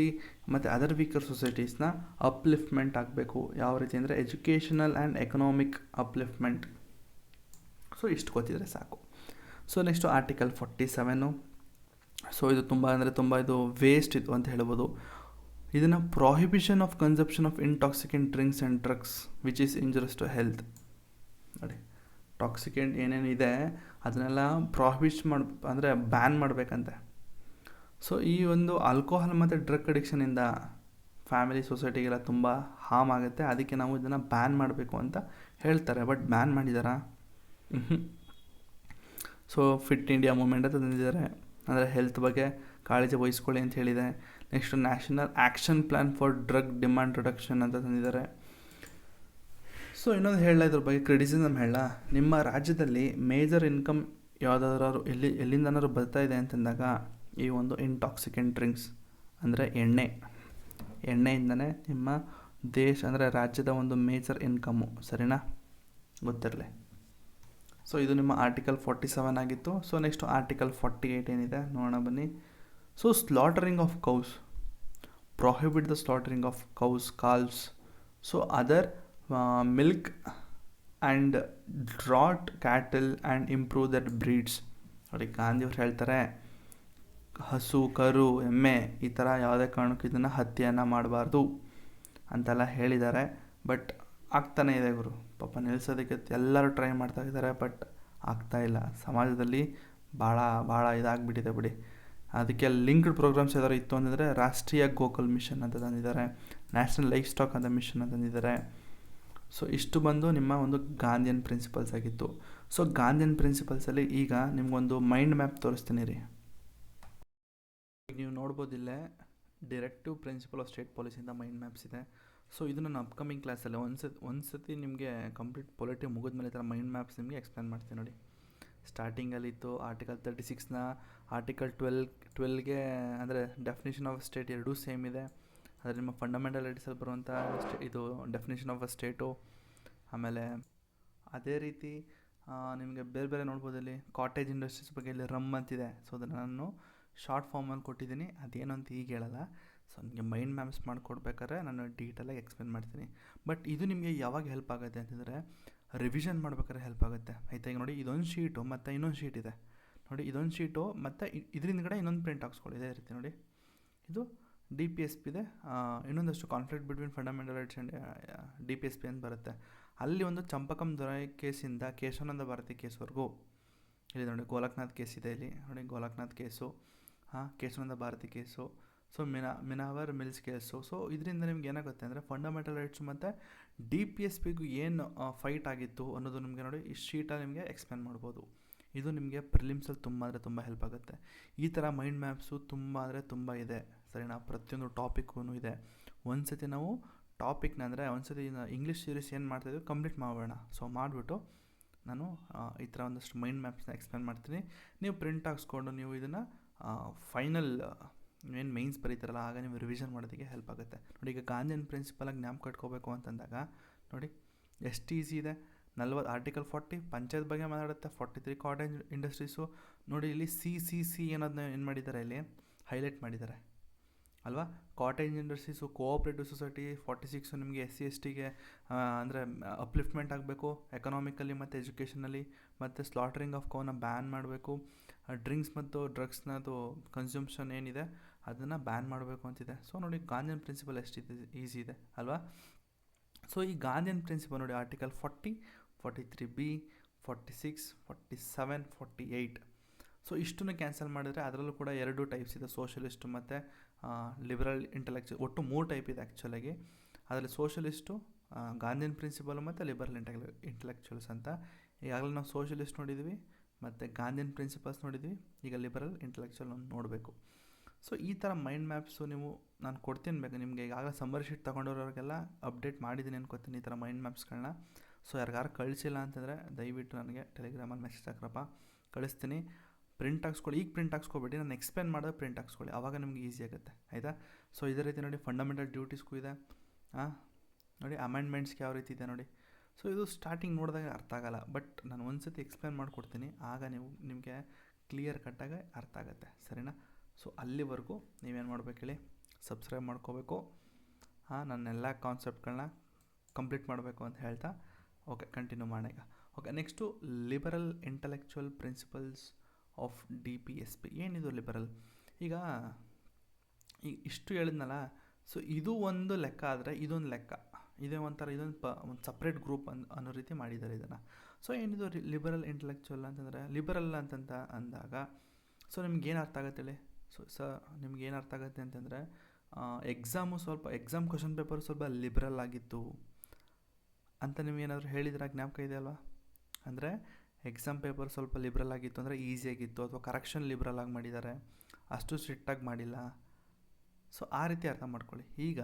ಮತ್ತು ಅದರ್ ವೀಕರ್ ಸೊಸೈಟೀಸ್ನ ಅಪ್ಲಿಫ್ಟ್ಮೆಂಟ್ ಆಗಬೇಕು. ಯಾವ ರೀತಿ ಅಂದರೆ educational and economic upliftment. So ಇಷ್ಟು ಗೊತ್ತಿದ್ರೆ ಸಾಕು. So next article 47. ಸೊ ಇದು ತುಂಬ ಇದು ವೇಸ್ಟ್ ಇದು ಅಂತ ಹೇಳ್ಬೋದು. ಇದನ್ನು prohibition of consumption of intoxicant drinks and drugs which is injurious to health. ನೋಡಿ, ಟಾಕ್ಸಿಕೆಂಟ್ ಏನೇನಿದೆ ಅದನ್ನೆಲ್ಲ ಪ್ರೊಹಿಬಿಟ್ ಅಂದರೆ ಬ್ಯಾನ್ ಮಾಡಬೇಕಂತೆ. ಸೊ ಈ ಒಂದು ಆಲ್ಕೋಹಾಲ್ ಮತ್ತು ಡ್ರಗ್ ಅಡಿಕ್ಷನಿಂದ ಫ್ಯಾಮಿಲಿ ಸೊಸೈಟಿಗೆಲ್ಲ ತುಂಬ ಹಾರ್ಮ್ ಆಗುತ್ತೆ. ಅದಕ್ಕೆ ನಾವು ಇದನ್ನು ಬ್ಯಾನ್ ಮಾಡಬೇಕು ಅಂತ ಹೇಳ್ತಾರೆ. ಬಟ್ ಬ್ಯಾನ್ ಮಾಡಿದಾರಾ? ಸೊ ಫಿಟ್ ಇಂಡಿಯಾ ಮೂಮೆಂಟ್ ಅಂತ ತಂದಿದ್ದಾರೆ, ಅಂದರೆ ಹೆಲ್ತ್ ಬಗ್ಗೆ ಕಾಳಜಿ ವಹಿಸ್ಕೊಳ್ಳಿ ಅಂತ ಹೇಳಿದೆ. Next national action plan for drug demand reduction ಅಂತ ತಂದಿದ್ದಾರೆ. ಸೊ ಇನ್ನೊಂದು ಹೇಳ, ಇದ್ರ ಬಗ್ಗೆ ಕ್ರಿಟಿಸಿಸಮ್ ಹೇಳ, ನಿಮ್ಮ ರಾಜ್ಯದಲ್ಲಿ ಮೇಜರ್ ಇನ್ಕಮ್ ಯಾವುದಾದ್ರೂ ಎಲ್ಲಿಂದನಾದ್ರು ಬರ್ತಾ ಇದೆ ಅಂತಂದಾಗ ಈ ಒಂದು ಇಂಟಾಕ್ಸಿಕೆಂಟ್ ಡ್ರಿಂಕ್ಸ್ ಅಂದರೆ ಎಣ್ಣೆಯಿಂದನೇ ನಿಮ್ಮ ದೇಶ ಅಂದರೆ ರಾಜ್ಯದ ಒಂದು ಮೇಜರ್ ಇನ್ಕಮ್ಮು. ಸರಿನಾ? ಗೊತ್ತಿರಲಿ. ಸೊ ಇದು ನಿಮ್ಮ ಆರ್ಟಿಕಲ್ 47 ಆಗಿತ್ತು. ಸೊ ನೆಕ್ಸ್ಟು ಆರ್ಟಿಕಲ್ 48 ಏನಿದೆ ನೋಡೋಣ ಬನ್ನಿ. So slaughtering of cows, prohibit the slaughtering of cows, calves, so other milk and draught cattle and improve that breeds. ನೋಡಿ, ಗಾಂಧಿಯವ್ರು ಹೇಳ್ತಾರೆ ಹಸು, ಕರು, ಎಮ್ಮೆ ಈ ಥರ ಯಾವುದೇ ಕಾರಣಕ್ಕೂ ಇದನ್ನು ಹತ್ಯೆಯನ್ನು ಮಾಡಬಾರ್ದು ಅಂತೆಲ್ಲ ಹೇಳಿದ್ದಾರೆ. ಬಟ್ ಆಗ್ತಾನೇ ಇದೆ ಗುರು, ಪಾಪ ನಿಲ್ಲಿಸೋದಕ್ಕೆ ಎಲ್ಲರೂ ಟ್ರೈ ಮಾಡ್ತಾ ಇದ್ದಾರೆ, ಬಟ್ ಆಗ್ತಾಯಿಲ್ಲ. ಸಮಾಜದಲ್ಲಿ ಭಾಳ ಇದಾಗಿಬಿಟ್ಟಿದೆ ಬಿಡಿ. ಅದಕ್ಕೆ ಲಿಂಕ್ಡ್ ಪ್ರೋಗ್ರಾಮ್ಸ್ ಯಾವ್ದಾರು ಇತ್ತು ಅಂತಂದರೆ ರಾಷ್ಟ್ರೀಯ ಗೋಕುಲ್ ಮಿಷನ್ ಅಂತ ತಂದಿದ್ದಾರೆ, ನ್ಯಾಷನಲ್ ಲೈಫ್ ಸ್ಟಾಕ್ ಅಂತ ಮಿಷನ್ ಅಂತ ತಂದಿದ್ದಾರೆ. ಸೊ ಇಷ್ಟು ಬಂದು ನಿಮ್ಮ ಒಂದು ಗಾಂಧಿಯನ್ ಪ್ರಿನ್ಸಿಪಲ್ಸ್ ಆಗಿತ್ತು. ಸೊ ಗಾಂಧಿಯನ್ ಪ್ರಿನ್ಸಿಪಲ್ಸಲ್ಲಿ ಈಗ ನಿಮಗೊಂದು ಮೈಂಡ್ ಮ್ಯಾಪ್ ತೋರಿಸ್ತೀನಿ ರೀ. ನೀವು ನೋಡ್ಬೋದಿಲ್ಲೇ ಡಿರೆಕ್ಟಿವ್ ಪ್ರಿನ್ಸಿಪಲ್ ಆಫ್ ಸ್ಟೇಟ್ ಪಾಲಿಸಿಯಿಂದ ಮೈಂಡ್ ಮ್ಯಾಪ್ಸ್ ಇದೆ. ಸೊ ಇದು ನನ್ನ ಅಪ್ಕಮಿಂಗ್ ಕ್ಲಾಸಲ್ಲಿ ಒಂದು ಸತಿ ನಿಮಗೆ ಕಂಪ್ಲೀಟ್ ಪೊಲಿಟಿ ಮುಗಿದ್ಮೇಲೆ ಈ ಥರ ಮೈಂಡ್ ಮ್ಯಾಪ್ಸ್ ನಿಮಗೆ ಎಕ್ಸ್ಪ್ಲೇನ್ ಮಾಡ್ತೀನಿ ನೋಡಿ. ಸ್ಟಾರ್ಟಿಂಗಲ್ಲಿತ್ತು ಆರ್ಟಿಕಲ್ 36ನ, ಆರ್ಟಿಕಲ್ 12ಗೆ ಅಂದರೆ ಡೆಫಿನೇಷನ್ ಆಫ್ ಸ್ಟೇಟ್ ಎರಡೂ ಸೇಮ್ ಇದೆ. ಆದರೆ ನಿಮ್ಮ ಫಂಡಮೆಂಟಲ್ ರೈಟ್ಸಲ್ಲಿ ಬರುವಂಥ ಇದು ಡೆಫಿನೇಷನ್ ಆಫ್ ಅ ಸ್ಟೇಟು. ಆಮೇಲೆ ಅದೇ ರೀತಿ ನಿಮಗೆ ಬೇರೆ ಬೇರೆ ನೋಡ್ಬೋದು. ಇಲ್ಲಿ ಕಾಟೇಜ್ ಇಂಡಸ್ಟ್ರೀಸ್ ಬಗ್ಗೆ ಇಲ್ಲಿ ರಮ್ ಅಂತಿದೆ. ಸೊ ಅದನ್ನು ನಾನು ಶಾರ್ಟ್ ಫಾರ್ಮಲ್ಲಿ ಕೊಟ್ಟಿದ್ದೀನಿ, ಅದೇನು ಅಂತ ಈಗ ಹೇಳಲ್ಲ. ಸೊ ನಿಮಗೆ ಮೈಂಡ್ ಮ್ಯಾಪ್ಸ್ ಮಾಡಿಕೊಡ್ಬೇಕಾದ್ರೆ ನಾನು ಡೀಟೇಲಾಗಿ ಎಕ್ಸ್ಪ್ಲೇನ್ ಮಾಡ್ತೀನಿ. ಬಟ್ ಇದು ನಿಮಗೆ ಯಾವಾಗ ಹೆಲ್ಪ್ ಆಗುತ್ತೆ ಅಂತಂದರೆ ರಿವಿಷನ್ ಮಾಡ್ಬೇಕಾದ್ರೆ ಹೆಲ್ಪ್ ಆಗುತ್ತೆ. ಆಯ್ತಾ? ಈಗ ನೋಡಿ, ಇದೊಂದು ಶೀಟು ಮತ್ತು ಇನ್ನೊಂದು ಶೀಟ್ ಇದೆ ನೋಡಿ. ಇದೊಂದು ಶೀಟು ಮತ್ತು ಇದರಿಂದ ಇನ್ನೊಂದು ಪ್ರಿಂಟ್ ಹಾಕ್ಸ್ಕೊಳ್ಳಿ. ಇದೇ ರೀತಿ ನೋಡಿ, ಇದು DPSP ಇದೆ. ಇನ್ನೊಂದಷ್ಟು conflict between fundamental rights and DPSP ಅಂತ ಬರುತ್ತೆ. ಅಲ್ಲಿ ಒಂದು ಚಂಪಕಂ ದೊರೆ ಕೇಸಿಂದ ಕೇಶವಾನಂದ ಭಾರತಿ ಕೇಸ್ವರೆಗೂ ಇಲ್ಲಿ ನೋಡಿ, ಗೋಲಕ್ನಾಥ್ ಕೇಸ್ ಇದೆ ಇಲ್ಲಿ ನೋಡಿ, Golaknath case, Kesavananda Bharati case, so Minerva mills case. So ಇದರಿಂದ ನಿಮ್ಗೆ ಏನಾಗುತ್ತೆ ಅಂದರೆ ಫಂಡಮೆಂಟಲ್ ರೈಟ್ಸು ಮತ್ತು DPSPಗೂ ಏನು ಫೈಟ್ ಆಗಿತ್ತು ಅನ್ನೋದು ನಿಮಗೆ ನೋಡಿ ಈ ಶೀಟಲ್ಲಿ ನಿಮಗೆ ಎಕ್ಸ್ಪ್ಲೇನ್ ಮಾಡ್ಬೋದು. ಇದು ನಿಮಗೆ ಪ್ರಿಲಿಮ್ಸಲ್ಲಿ ತುಂಬ ಹೆಲ್ಪ್ ಆಗುತ್ತೆ. ಈ ಥರ ಮೈಂಡ್ ಮ್ಯಾಪ್ಸು ತುಂಬ ಇದೆ. ಸರಿನಾ? ಪ್ರತಿಯೊಂದು ಟಾಪಿಕ್ಕೂ ಇದೆ. ಒಂದು ಸತಿ ನಾವು ಟಾಪಿಕ್ನ ಅಂದರೆ ಒಂದು ಸತಿ ಇಂಗ್ಲೀಷ್ ಸೀರೀಸ್ ಏನು ಮಾಡ್ತಾಯಿದ್ವಿ ಕಂಪ್ಲೀಟ್ ಮಾಡೋಣ. ಸೊ ಮಾಡಿಬಿಟ್ಟು ನಾನು ಈ ಥರ ಒಂದಷ್ಟು ಮೈಂಡ್ ಮ್ಯಾಪ್ಸ್ನ ಎಕ್ಸ್ಪ್ಲೇನ್ ಮಾಡ್ತೀನಿ. ನೀವು ಪ್ರಿಂಟ್ ಹಾಕ್ಸ್ಕೊಂಡು ನೀವು ಇದನ್ನು ಫೈನಲ್ ಏನು ಮೈನ್ಸ್ ಬರೀತಾರಲ್ಲ ಆಗ ನೀವು ರಿವಿಷನ್ ಮಾಡೋದಕ್ಕೆ ಹೆಲ್ಪ್ ಆಗುತ್ತೆ ನೋಡಿ. ಈಗ ಗಾಂಧಿಯನ್ ಪ್ರಿನ್ಸಿಪಲಾಗಿ ಜ್ಞಾಪಕ ಕಟ್ಕೋಬೇಕು ಅಂತಂದಾಗ ನೋಡಿ ಎಷ್ಟು ಈಸಿ ಇದೆ. ಆರ್ಟಿಕಲ್ 40 ಪಂಚಾಯತ್ ಬಗ್ಗೆ ಮಾತಾಡುತ್ತೆ. 43 ಕಾಟೇಜ್ ಇಂಡಸ್ಟ್ರೀಸು ನೋಡಿ. ಇಲ್ಲಿ ಸಿ ಅನ್ನೋದನ್ನ ಏನು ಮಾಡಿದ್ದಾರೆ, ಇಲ್ಲಿ ಹೈಲೈಟ್ ಮಾಡಿದ್ದಾರೆ ಅಲ್ವಾ. Cottage industries, cooperative society. 46 ನಿಮಗೆ SC/STಗೆ ಅಂದರೆ ಅಪ್ಲಿಫ್ಟ್ಮೆಂಟ್ ಆಗಬೇಕು ಎಕನಾಮಿಕಲಿ ಮತ್ತು ಎಜುಕೇಷನಲ್ಲಿ. ಮತ್ತು ಸ್ಲಾಟರಿಂಗ್ ಆಫ್ ಕೌನ ಬ್ಯಾನ್ ಮಾಡಬೇಕು. ಡ್ರಿಂಕ್ಸ್ ಮತ್ತು ಡ್ರಗ್ಸ್ನದು ಕನ್ಸ್ಯೂಮ್ಷನ್ ಏನಿದೆ ಅದನ್ನು ಬ್ಯಾನ್ ಮಾಡಬೇಕು ಅಂತಿದೆ. ಸೊ ನೋಡಿ, ಗಾಂಧಿಯನ್ ಪ್ರಿನ್ಸಿಪಲ್ ಎಷ್ಟಿದೆ, ಈಸಿ ಇದೆ ಅಲ್ವಾ. ಸೊ ಈ ಗಾಂಧಿಯನ್ ಪ್ರಿನ್ಸಿಪಲ್ ನೋಡಿ, ಆರ್ಟಿಕಲ್ 40, 43B, 46, 47, 48. ಸೊ ಇಷ್ಟನ್ನು ಕ್ಯಾನ್ಸಲ್ ಮಾಡಿದ್ರೆ ಅದರಲ್ಲೂ ಕೂಡ 2 ಟೈಪ್ಸ್ ಇದೆ, ಸೋಷಲಿಸ್ಟು ಮತ್ತು ಲಿಬರಲ್ ಇಂಟೆಲೆಕ್ಚುಯಲ್. ಒಟ್ಟು 3 ಟೈಪ್ ಇದೆ ಆ್ಯಕ್ಚುಲಾಗಿ. ಅದರಲ್ಲಿ ಸೋಷಲಿಸ್ಟು, ಗಾಂಧಿಯನ್ ಪ್ರಿನ್ಸಿಪಲು ಮತ್ತು ಲಿಬರಲ್ ಇಂಟೆಲೆಕ್ಚುಯಲ್ಸ್ ಅಂತ. ಈಗಾಗಲೇ ನಾವು ಸೋಷಲಿಸ್ಟ್ ನೋಡಿದ್ವಿ ಮತ್ತು ಗಾಂಧಿಯನ್ ಪ್ರಿನ್ಸಿಪಲ್ಸ್ ನೋಡಿದ್ವಿ. ಈಗ ಲಿಬರಲ್ ಇಂಟೆಲೆಕ್ಚುಯಲ್ ನೋಡಬೇಕು. ಸೊ ಈ ಥರ ಮೈಂಡ್ ಮ್ಯಾಪ್ಸು ನಾನು ಕೊಡ್ತೀನಿ ಬೇಕು ನಿಮಗೆ. ಈಗಾಗಲೇ ಸಮ್ಮರ್ ಶೀಟ್ ತೊಗೊಂಡಿರೋರಿಗೆಲ್ಲ ಅಪ್ಡೇಟ್ ಮಾಡಿದ್ದೀನಿ ಅನ್ಕೋತೀನಿ ಈ ಥರ ಮೈಂಡ್ ಮ್ಯಾಪ್ಸ್ಗಳನ್ನ. ಸೊ ಯಾರಿಗಾರು ಕಳಿಸಿಲ್ಲ ಅಂತಂದರೆ ದಯವಿಟ್ಟು ನನಗೆ ಟೆಲಿಗ್ರಾಮಲ್ಲಿ ಮೆಸೇಜ್ ಹಾಕ್ರಪ್ಪ, ಕಳಿಸ್ತೀನಿ. ಪ್ರಿಂಟ್ ಹಾಕ್ಸ್ಕೊಳ್ಳಿ. ಈಗ ಪ್ರಿಂಟ್ ಹಾಕ್ಸ್ಕೊಬೇಡಿ, ನಾನು ಎಕ್ಸ್ಪ್ಲೇನ್ ಮಾಡಿದ್ರೆ ಪ್ರಿಂಟ್ ಹಾಕ್ಸ್ಕೊಳ್ಳಿ, ಆವಾಗ ನಿಮಗೆ ಈಸಿ ಆಗುತ್ತೆ ಆಯಿತಾ. ಸೊ ಇದೇ ರೀತಿ ನೋಡಿ, ಫಂಡಮೆಂಟಲ್ ಡ್ಯೂಟೀಸ್ಗೂ ಇದೆ ನೋಡಿ. ಅಮೆಂಡ್ಮೆಂಟ್ಸ್ಗೆ ಯಾವ ರೀತಿ ಇದೆ ನೋಡಿ. ಸೊ ಇದು ಸ್ಟಾರ್ಟಿಂಗ್ ನೋಡಿದಾಗ ಅರ್ಥ ಆಗೋಲ್ಲ, ಬಟ್ ನಾನು ಒಂದು ಸತಿ ಎಕ್ಸ್ಪ್ಲೇನ್ ಮಾಡಿಕೊಡ್ತೀನಿ, ಆಗ ನಿಮಗೆ ಕ್ಲಿಯರ್ ಕಟ್ಟಾಗಿ ಅರ್ಥ ಆಗುತ್ತೆ. ಸರಿನಾ? ಸೊ ಅಲ್ಲಿವರೆಗೂ ನೀವೇನು ಮಾಡ್ಬೇಕು ಹೇಳಿ, ಸಬ್ಸ್ಕ್ರೈಬ್ ಮಾಡ್ಕೋಬೇಕು. ನನ್ನೆಲ್ಲ ಕಾನ್ಸೆಪ್ಟ್ಗಳನ್ನ ಕಂಪ್ಲೀಟ್ ಮಾಡಬೇಕು ಅಂತ ಹೇಳ್ತಾ ಓಕೆ ಕಂಟಿನ್ಯೂ ಮಾಡೋಣ ಈಗ. Okay, next liberal intellectual principles of DPSP. ಏನಿದು ಲಿಬರಲ್? ಈಗ ಇಷ್ಟು ಹೇಳಿದ್ನಲ್ಲ. ಸೊ ಇದು ಒಂದು ಲೆಕ್ಕ ಆದರೆ ಇದೊಂದು ಲೆಕ್ಕ, ಇದೇ ಒಂಥರ ಇದೊಂದು ಒಂದು ಸಪ್ರೇಟ್ ಗ್ರೂಪ್ ಅನ್ನೋ ರೀತಿ ಮಾಡಿದ್ದಾರೆ ಇದನ್ನು. ಸೊ ಏನಿದು ಲಿಬರಲ್ ಇಂಟೆಲೆಕ್ಚುವಲ್ ಅಂತಂದರೆ ಲಿಬರಲ್ ಅಂತಂತ ಅಂದಾಗ ಸೊ ನಿಮ್ಗೇನು ಅರ್ಥ ಆಗುತ್ತೆ ಹೇಳಿ? ಸೊ ನಿಮ್ಗೇನು ಅರ್ಥ ಆಗುತ್ತೆ ಅಂತಂದರೆ ಎಕ್ಸಾಮ್ ಕ್ವಶನ್ ಪೇಪರ್ ಸ್ವಲ್ಪ ಲಿಬರಲ್ ಆಗಿತ್ತು ಅಂತ ನಿಮಗೇನಾದರೂ ಹೇಳಿದ್ರೆ ಜ್ಞಾಪಕ ಇದೆ ಅಲ್ವಾ? ಅಂದರೆ ಎಕ್ಸಾಮ್ ಪೇಪರ್ ಸ್ವಲ್ಪ ಲಿಬ್ರಲ್ ಆಗಿತ್ತು ಅಂದರೆ ಈಸಿಯಾಗಿತ್ತು, ಅಥವಾ ಕರೆಕ್ಷನ್ ಲಿಬ್ರಲ್ ಆಗಿ ಮಾಡಿದ್ದಾರೆ, ಅಷ್ಟು ಸ್ಟ್ರಿಕ್ಟಾಗಿ ಮಾಡಿಲ್ಲ. ಸೊ ಆ ರೀತಿ ಅರ್ಥ ಮಾಡ್ಕೊಳ್ಳಿ. ಈಗ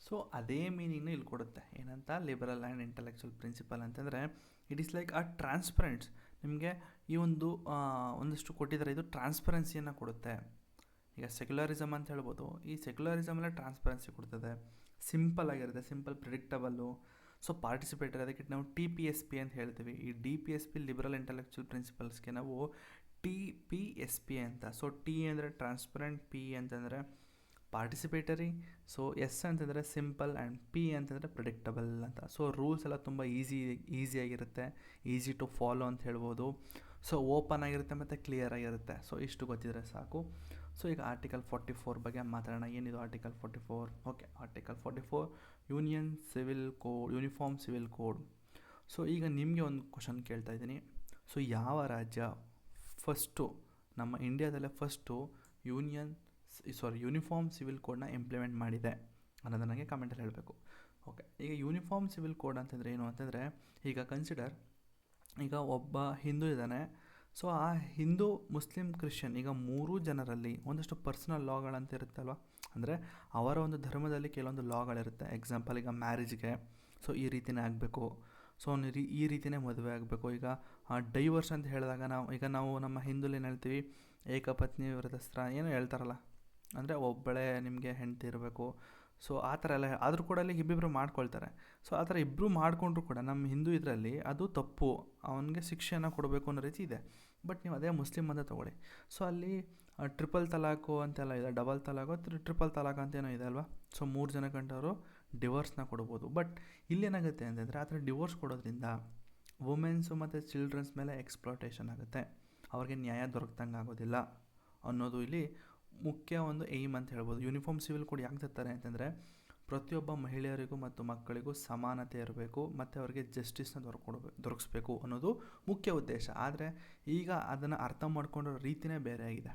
ಸೊ ಅದೇ ಮೀನಿಂಗ್ನ ಇಲ್ಲಿ ಕೊಡುತ್ತೆ, ಏನಂತ? ಲಿಬರಲ್ ಆ್ಯಂಡ್ ಇಂಟೆಲೆಕ್ಚುವಲ್ ಪ್ರಿನ್ಸಿಪಲ್ ಅಂತಂದರೆ ಇಟ್ ಈಸ್ ಲೈಕ್ ಆ ಟ್ರಾನ್ಸ್ಪರೆಂಟ್ಸ್. ನಿಮಗೆ ಈ ಒಂದಷ್ಟು ಕೊಟ್ಟಿದ್ದಾರೆ, ಇದು ಟ್ರಾನ್ಸ್ಪರೆನ್ಸಿಯನ್ನು ಕೊಡುತ್ತೆ. ಈಗ ಸೆಕ್ಯುಲರಿಸಮ್ ಅಂತ ಹೇಳ್ಬೋದು, ಈ ಸೆಕ್ಯುಲರಿಸಮಲ್ಲೇ ಟ್ರಾನ್ಸ್ಪರೆನ್ಸಿ ಕೊಡ್ತದೆ, ಸಿಂಪಲ್ ಆಗಿರುತ್ತೆ, ಸಿಂಪಲ್ ಪ್ರಿಡಿಕ್ಟಬಲ್ಲು. ಸೊ ಪಾರ್ಟಿಸಿಪೇಟರಿ, ಅದಕ್ಕೆ ನಾವು TPSP ಅಂತ ಹೇಳ್ತೀವಿ. ಈ DPSP ಲಿಬರಲ್ ಇಂಟೆಲೆಕ್ಚುವಲ್ ಪ್ರಿನ್ಸಿಪಲ್ಸ್ಗೆ ನಾವು TPSP ಅಂತ. ಸೊ T ಅಂದರೆ ಟ್ರಾನ್ಸ್ಪರೆಂಟ್, P ಅಂತಂದರೆ ಪಾರ್ಟಿಸಿಪೇಟರಿ, ಸೊ S ಅಂತಂದರೆ ಸಿಂಪಲ್ ಆ್ಯಂಡ್ P ಅಂತಂದರೆ ಪ್ರಿಡಿಕ್ಟಬಲ್ ಅಂತ. ಸೊ ರೂಲ್ಸ್ ಎಲ್ಲ ತುಂಬ ಈಸಿಯಾಗಿರುತ್ತೆ, ಈಸಿ ಟು ಫಾಲೋ ಅಂತ ಹೇಳ್ಬೋದು. ಸೊ ಓಪನ್ ಆಗಿರುತ್ತೆ ಮತ್ತು ಕ್ಲಿಯರ್ ಆಗಿರುತ್ತೆ. ಸೊ ಇಷ್ಟು ಗೊತ್ತಿದ್ರೆ ಸಾಕು. ಸೊ ಈಗ ಆರ್ಟಿಕಲ್ 44 ಬಗ್ಗೆ ಮಾತಾಡೋಣ. ಏನಿದು article 44? Okay, article 44 uniform civil code. So ಈಗ ನಿಮಗೆ ಒಂದು ಕ್ವಶನ್ ಕೇಳ್ತಾ ಇದ್ದೀನಿ. ಸೊ ಯಾವ ರಾಜ್ಯ ಫಸ್ಟು ನಮ್ಮ ಇಂಡಿಯಾದಲ್ಲೇ ಫಸ್ಟು ಯೂನಿಫಾರ್ಮ್ ಸಿವಿಲ್ ಕೋಡ್ನ ಇಂಪ್ಲಿಮೆಂಟ್ ಮಾಡಿದೆ ಅನ್ನೋದು ನನಗೆ ಕಮೆಂಟಲ್ಲಿ ಹೇಳಬೇಕು. ಓಕೆ, ಈಗ ಯೂನಿಫಾರ್ಮ್ ಸಿವಿಲ್ ಕೋಡ್ ಅಂತಂದರೆ ಏನು ಅಂತಂದರೆ, ಈಗ ಕನ್ಸಿಡರ್, ಈಗ ಒಬ್ಬ ಹಿಂದೂ ಇದ್ದಾನೆ. ಸೊ ಆ ಹಿಂದೂ, ಮುಸ್ಲಿಂ, ಕ್ರಿಶ್ಚಿಯನ್, ಈಗ ಮೂರೂ ಜನರಲ್ಲಿ ಒಂದಷ್ಟು ಪರ್ಸನಲ್ ಲಾಗಳಂತ ಇರುತ್ತಲ್ವ, ಅಂದರೆ ಅವರ ಒಂದು ಧರ್ಮದಲ್ಲಿ ಕೆಲವೊಂದು ಲಾಗಳಿರುತ್ತೆ. ಎಕ್ಸಾಂಪಲ್, ಈಗ ಮ್ಯಾರೇಜ್ಗೆ ಸೊ ಈ ರೀತಿಯೇ ಆಗಬೇಕು, ಸೊ ಈ ರೀತಿಯೇ ಮದುವೆ ಆಗಬೇಕು. ಈಗ ಡೈವರ್ಸ್ ಅಂತ ಹೇಳಿದಾಗ ನಾವು ನಮ್ಮ ಹಿಂದೂಲಿ ಏನು ಹೇಳ್ತೀವಿ? ಏಕಪತ್ನಿ ವ್ರತಸ್ತ್ರ ಏನೋ ಹೇಳ್ತಾರಲ್ಲ, ಅಂದರೆ ಒಬ್ಬಳೇ ನಿಮಗೆ ಹೆಂಡತಿ ಇರಬೇಕು. ಸೊ ಆ ಥರ ಎಲ್ಲ, ಆದರೂ ಕೂಡ ಅಲ್ಲಿ ಇಬ್ಬಿಬ್ಬರು ಮಾಡ್ಕೊಳ್ತಾರೆ. ಸೊ ಆ ಥರ ಇಬ್ಬರು ಮಾಡಿಕೊಂಡ್ರು ಕೂಡ ನಮ್ಮ ಹಿಂದೂ ಇದರಲ್ಲಿ ಅದು ತಪ್ಪು, ಅವನಿಗೆ ಶಿಕ್ಷೆಯನ್ನು ಕೊಡಬೇಕು ಅನ್ನೋ ರೀತಿ ಇದೆ. ಬಟ್ ನೀವು ಅದೇ ಮುಸ್ಲಿಮ್ ಅಂತ ತೊಗೊಳ್ಳಿ, ಸೊ ಅಲ್ಲಿ ಟ್ರಿಪಲ್ ತಲಾಖು ಅಂತೆಲ್ಲ ಇದೆ, ಡಬಲ್ ತಲಾಖು, ಟ್ರಿಪಲ್ ತಲಾಖ್ ಅಂತೇನೋ ಇದೆ ಅಲ್ವಾ? ಸೊ 3 ಜನ ಕಂಡವರು ಡಿವೋರ್ಸ್ನ ಕೊಡ್ಬೋದು. ಬಟ್ ಇಲ್ಲೇನಾಗುತ್ತೆ ಅಂತಂದರೆ ಆ ಥರ ಡಿವೋರ್ಸ್ ಕೊಡೋದ್ರಿಂದ ವುಮೆನ್ಸು ಮತ್ತು ಚಿಲ್ಡ್ರನ್ಸ್ ಮೇಲೆ ಎಕ್ಸ್ಪ್ಲಾಟೇಷನ್ ಆಗುತ್ತೆ, ಅವ್ರಿಗೆ ನ್ಯಾಯ ದೊರಕದಂಗೆ ಆಗೋದಿಲ್ಲ ಅನ್ನೋದು ಇಲ್ಲಿ ಮುಖ್ಯ ಒಂದು ಏಯ್ಮ್ ಅಂತ ಹೇಳ್ಬೋದು. ಯೂನಿಫಾರ್ಮ್ ಸಿವಿಲ್ ಕೋಡ್ ಯಾಕೆ ತರ್ತಾರೆ ಅಂತಂದರೆ ಪ್ರತಿಯೊಬ್ಬ ಮಹಿಳೆಯರಿಗೂ ಮತ್ತು ಮಕ್ಕಳಿಗೂ ಸಮಾನತೆ ಇರಬೇಕು ಮತ್ತು ಅವರಿಗೆ ಜಸ್ಟಿಸ್ನ ದೊರಕಿಸ್ಬೇಕು ಅನ್ನೋದು ಮುಖ್ಯ ಉದ್ದೇಶ. ಆದರೆ ಈಗ ಅದನ್ನು ಅರ್ಥ ಮಾಡ್ಕೊಂಡೋ ರೀತಿಯೇ ಬೇರೆ ಆಗಿದೆ,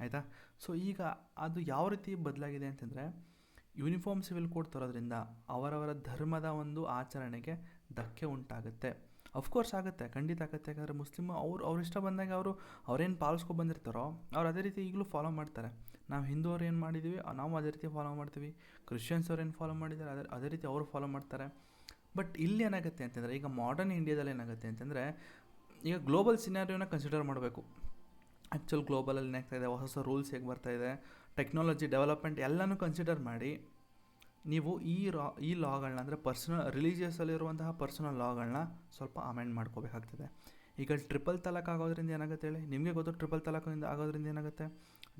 ಆಯಿತಾ? ಸೊ ಈಗ ಅದು ಯಾವ ರೀತಿ ಬದಲಾಗಿದೆ ಅಂತಂದರೆ, ಯೂನಿಫಾರ್ಮ್ ಸಿವಿಲ್ ಕೋಡ್ ತರೋದ್ರಿಂದ ಅವರವರ ಧರ್ಮದ ಒಂದು ಆಚರಣೆಗೆ ಧಕ್ಕೆ ಉಂಟಾಗುತ್ತೆ. ಅಫ್ಕೋರ್ಸ್ ಆಗುತ್ತೆ, ಖಂಡಿತ ಆಗುತ್ತೆ. ಯಾಕಂದರೆ ಮುಸ್ಲಿಮ್ ಅವ್ರು ಇಷ್ಟ ಬಂದಾಗ ಅವ್ರೇನು ಪಾಲಿಸ್ಕೊ ಬಂದಿರ್ತಾರೋ ಅವ್ರು ಅದೇ ರೀತಿ ಈಗಲೂ ಫಾಲೋ ಮಾಡ್ತಾರೆ. ನಾವು ಹಿಂದೂ ಅವ್ರು ಏನು ಮಾಡಿದ್ದೀವಿ ನಾವು ಅದೇ ರೀತಿ ಫಾಲೋ ಮಾಡ್ತೀವಿ, ಕ್ರಿಶ್ಚಿಯನ್ಸ್ ಅವ್ರು ಏನು ಫಾಲೋ ಮಾಡಿದ್ದಾರೆ ಅದೇ ರೀತಿ ಅವರು ಫಾಲೋ ಮಾಡ್ತಾರೆ. ಬಟ್ ಇಲ್ಲಿ ಏನಾಗುತ್ತೆ ಅಂತಂದರೆ, ಈಗ ಮಾಡರ್ನ್ ಇಂಡಿಯಾದಲ್ಲಿ ಏನಾಗುತ್ತೆ ಅಂತಂದರೆ, ಈಗ ಗ್ಲೋಬಲ್ ಸಿನಾರಿಯೋನ ಕನ್ಸಿಡರ್ ಮಾಡಬೇಕು. ಆ್ಯಕ್ಚುಲ್ ಗ್ಲೋಬಲಲ್ಲಿ ಏನಾಗ್ತಾ ಇದೆ, ಹೊಸ ರೂಲ್ಸ್ ಹೇಗೆ ಬರ್ತಾಯಿದೆ, ಟೆಕ್ನಾಲಜಿ ಡೆವಲಪ್ಮೆಂಟ್ ಎಲ್ಲನೂ ಕನ್ಸಿಡರ್ ಮಾಡಿ ನೀವು ಈ ಲಾಗಳನ್ನ, ಅಂದರೆ ರಿಲೀಜಿಯಸ್ಸಲ್ಲಿರುವಂತಹ ಪರ್ಸನಲ್ ಲಾಗಳನ್ನ ಸ್ವಲ್ಪ ಅಮೆಂಡ್ ಮಾಡ್ಕೋಬೇಕಾಗ್ತದೆ. ಈಗ ಟ್ರಿಪಲ್ ತಲಾಕ್ ಆಗೋದ್ರಿಂದ ಏನಾಗುತ್ತೆ ಹೇಳಿ? ನಿಮಗೆ ಗೊತ್ತು, ಟ್ರಿಪಲ್ ತಲಾಕಿಂದ ಆಗೋದ್ರಿಂದ ಏನಾಗುತ್ತೆ?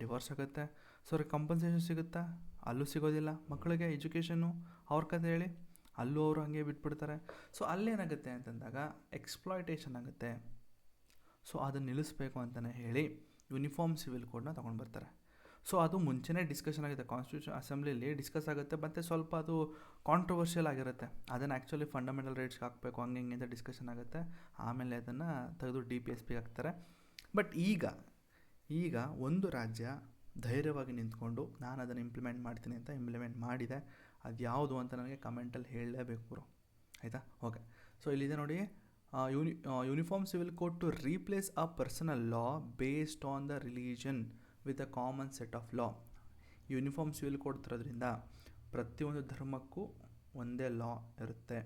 ಡಿವೋರ್ಸ್ ಆಗುತ್ತೆ. ಸೊ ಅವ್ರಿಗೆ ಕಂಪನ್ಸೇಷನ್ ಸಿಗುತ್ತಾ? ಅಲ್ಲೂ ಸಿಗೋದಿಲ್ಲ. ಮಕ್ಕಳಿಗೆ ಎಜುಕೇಷನ್ನು ಅವ್ರ ಕತೆ ಹೇಳಿ, ಅಲ್ಲೂ ಅವರು ಹಾಗೆ ಬಿಟ್ಬಿಡ್ತಾರೆ. ಸೊ ಅಲ್ಲೇನಾಗುತ್ತೆ ಅಂತಂದಾಗ ಎಕ್ಸ್ಪ್ಲಾಯ್ಟೇಷನ್ ಆಗುತ್ತೆ. ಸೊ ಅದನ್ನು ನಿಲ್ಲಿಸಬೇಕು ಅಂತಲೇ ಹೇಳಿ ಯೂನಿಫಾರ್ಮ್ ಸಿವಿಲ್ ಕೋಡ್ನ ತೊಗೊಂಡು ಬರ್ತಾರೆ. ಸೊ ಅದು ಮುಂಚೆನೇ ಡಿಸ್ಕಷನ್ ಆಗಿದೆ, ಕಾನ್ಸ್ಟಿಟ್ಯೂಷನ್ ಅಸೆಂಬ್ಲಿಲಿ ಡಿಸ್ಕಸ್ ಆಗುತ್ತೆ, ಮತ್ತು ಸ್ವಲ್ಪ ಅದು ಕಾಂಟ್ರವರ್ಷಿಯಲ್ ಆಗಿರುತ್ತೆ. ಅದನ್ನು ಆ್ಯಕ್ಚುಲಿ ಫಂಡಮೆಂಟಲ್ ರೈಟ್ಸ್ಗೆ ಹಾಕಬೇಕು, ಹಂಗೆ ಹಿಂಗೆ ಅಂತ ಡಿಸ್ಕಷನ್ ಆಗುತ್ತೆ. ಆಮೇಲೆ ಅದನ್ನು ತೆಗೆದು DPSPಗೆ ಹಾಕ್ತಾರೆ. ಬಟ್ ಈಗ ಒಂದು ರಾಜ್ಯ ಧೈರ್ಯವಾಗಿ ನಿಂತ್ಕೊಂಡು ನಾನು ಅದನ್ನು ಇಂಪ್ಲಿಮೆಂಟ್ ಮಾಡ್ತೀನಿ ಅಂತ ಇಂಪ್ಲಿಮೆಂಟ್ ಮಾಡಿದೆ. ಅದು ಯಾವುದು ಅಂತ ನನಗೆ ಕಮೆಂಟಲ್ಲಿ ಹೇಳಲೇಬೇಕು ಬ್ರೋ, ಆಯಿತಾ? ಓಕೆ, ಸೊ ಇಲ್ಲಿದೆ ನೋಡಿ, uniform civil code to replace a personal law based on the religion with a common set of law. Uniform civil code ತರೋದ್ರಿಂದ ಪ್ರತಿಯೊಂದು ಧರ್ಮಕ್ಕೂ ಒಂದೇ ಲಾ ಇರುತ್ತೆ,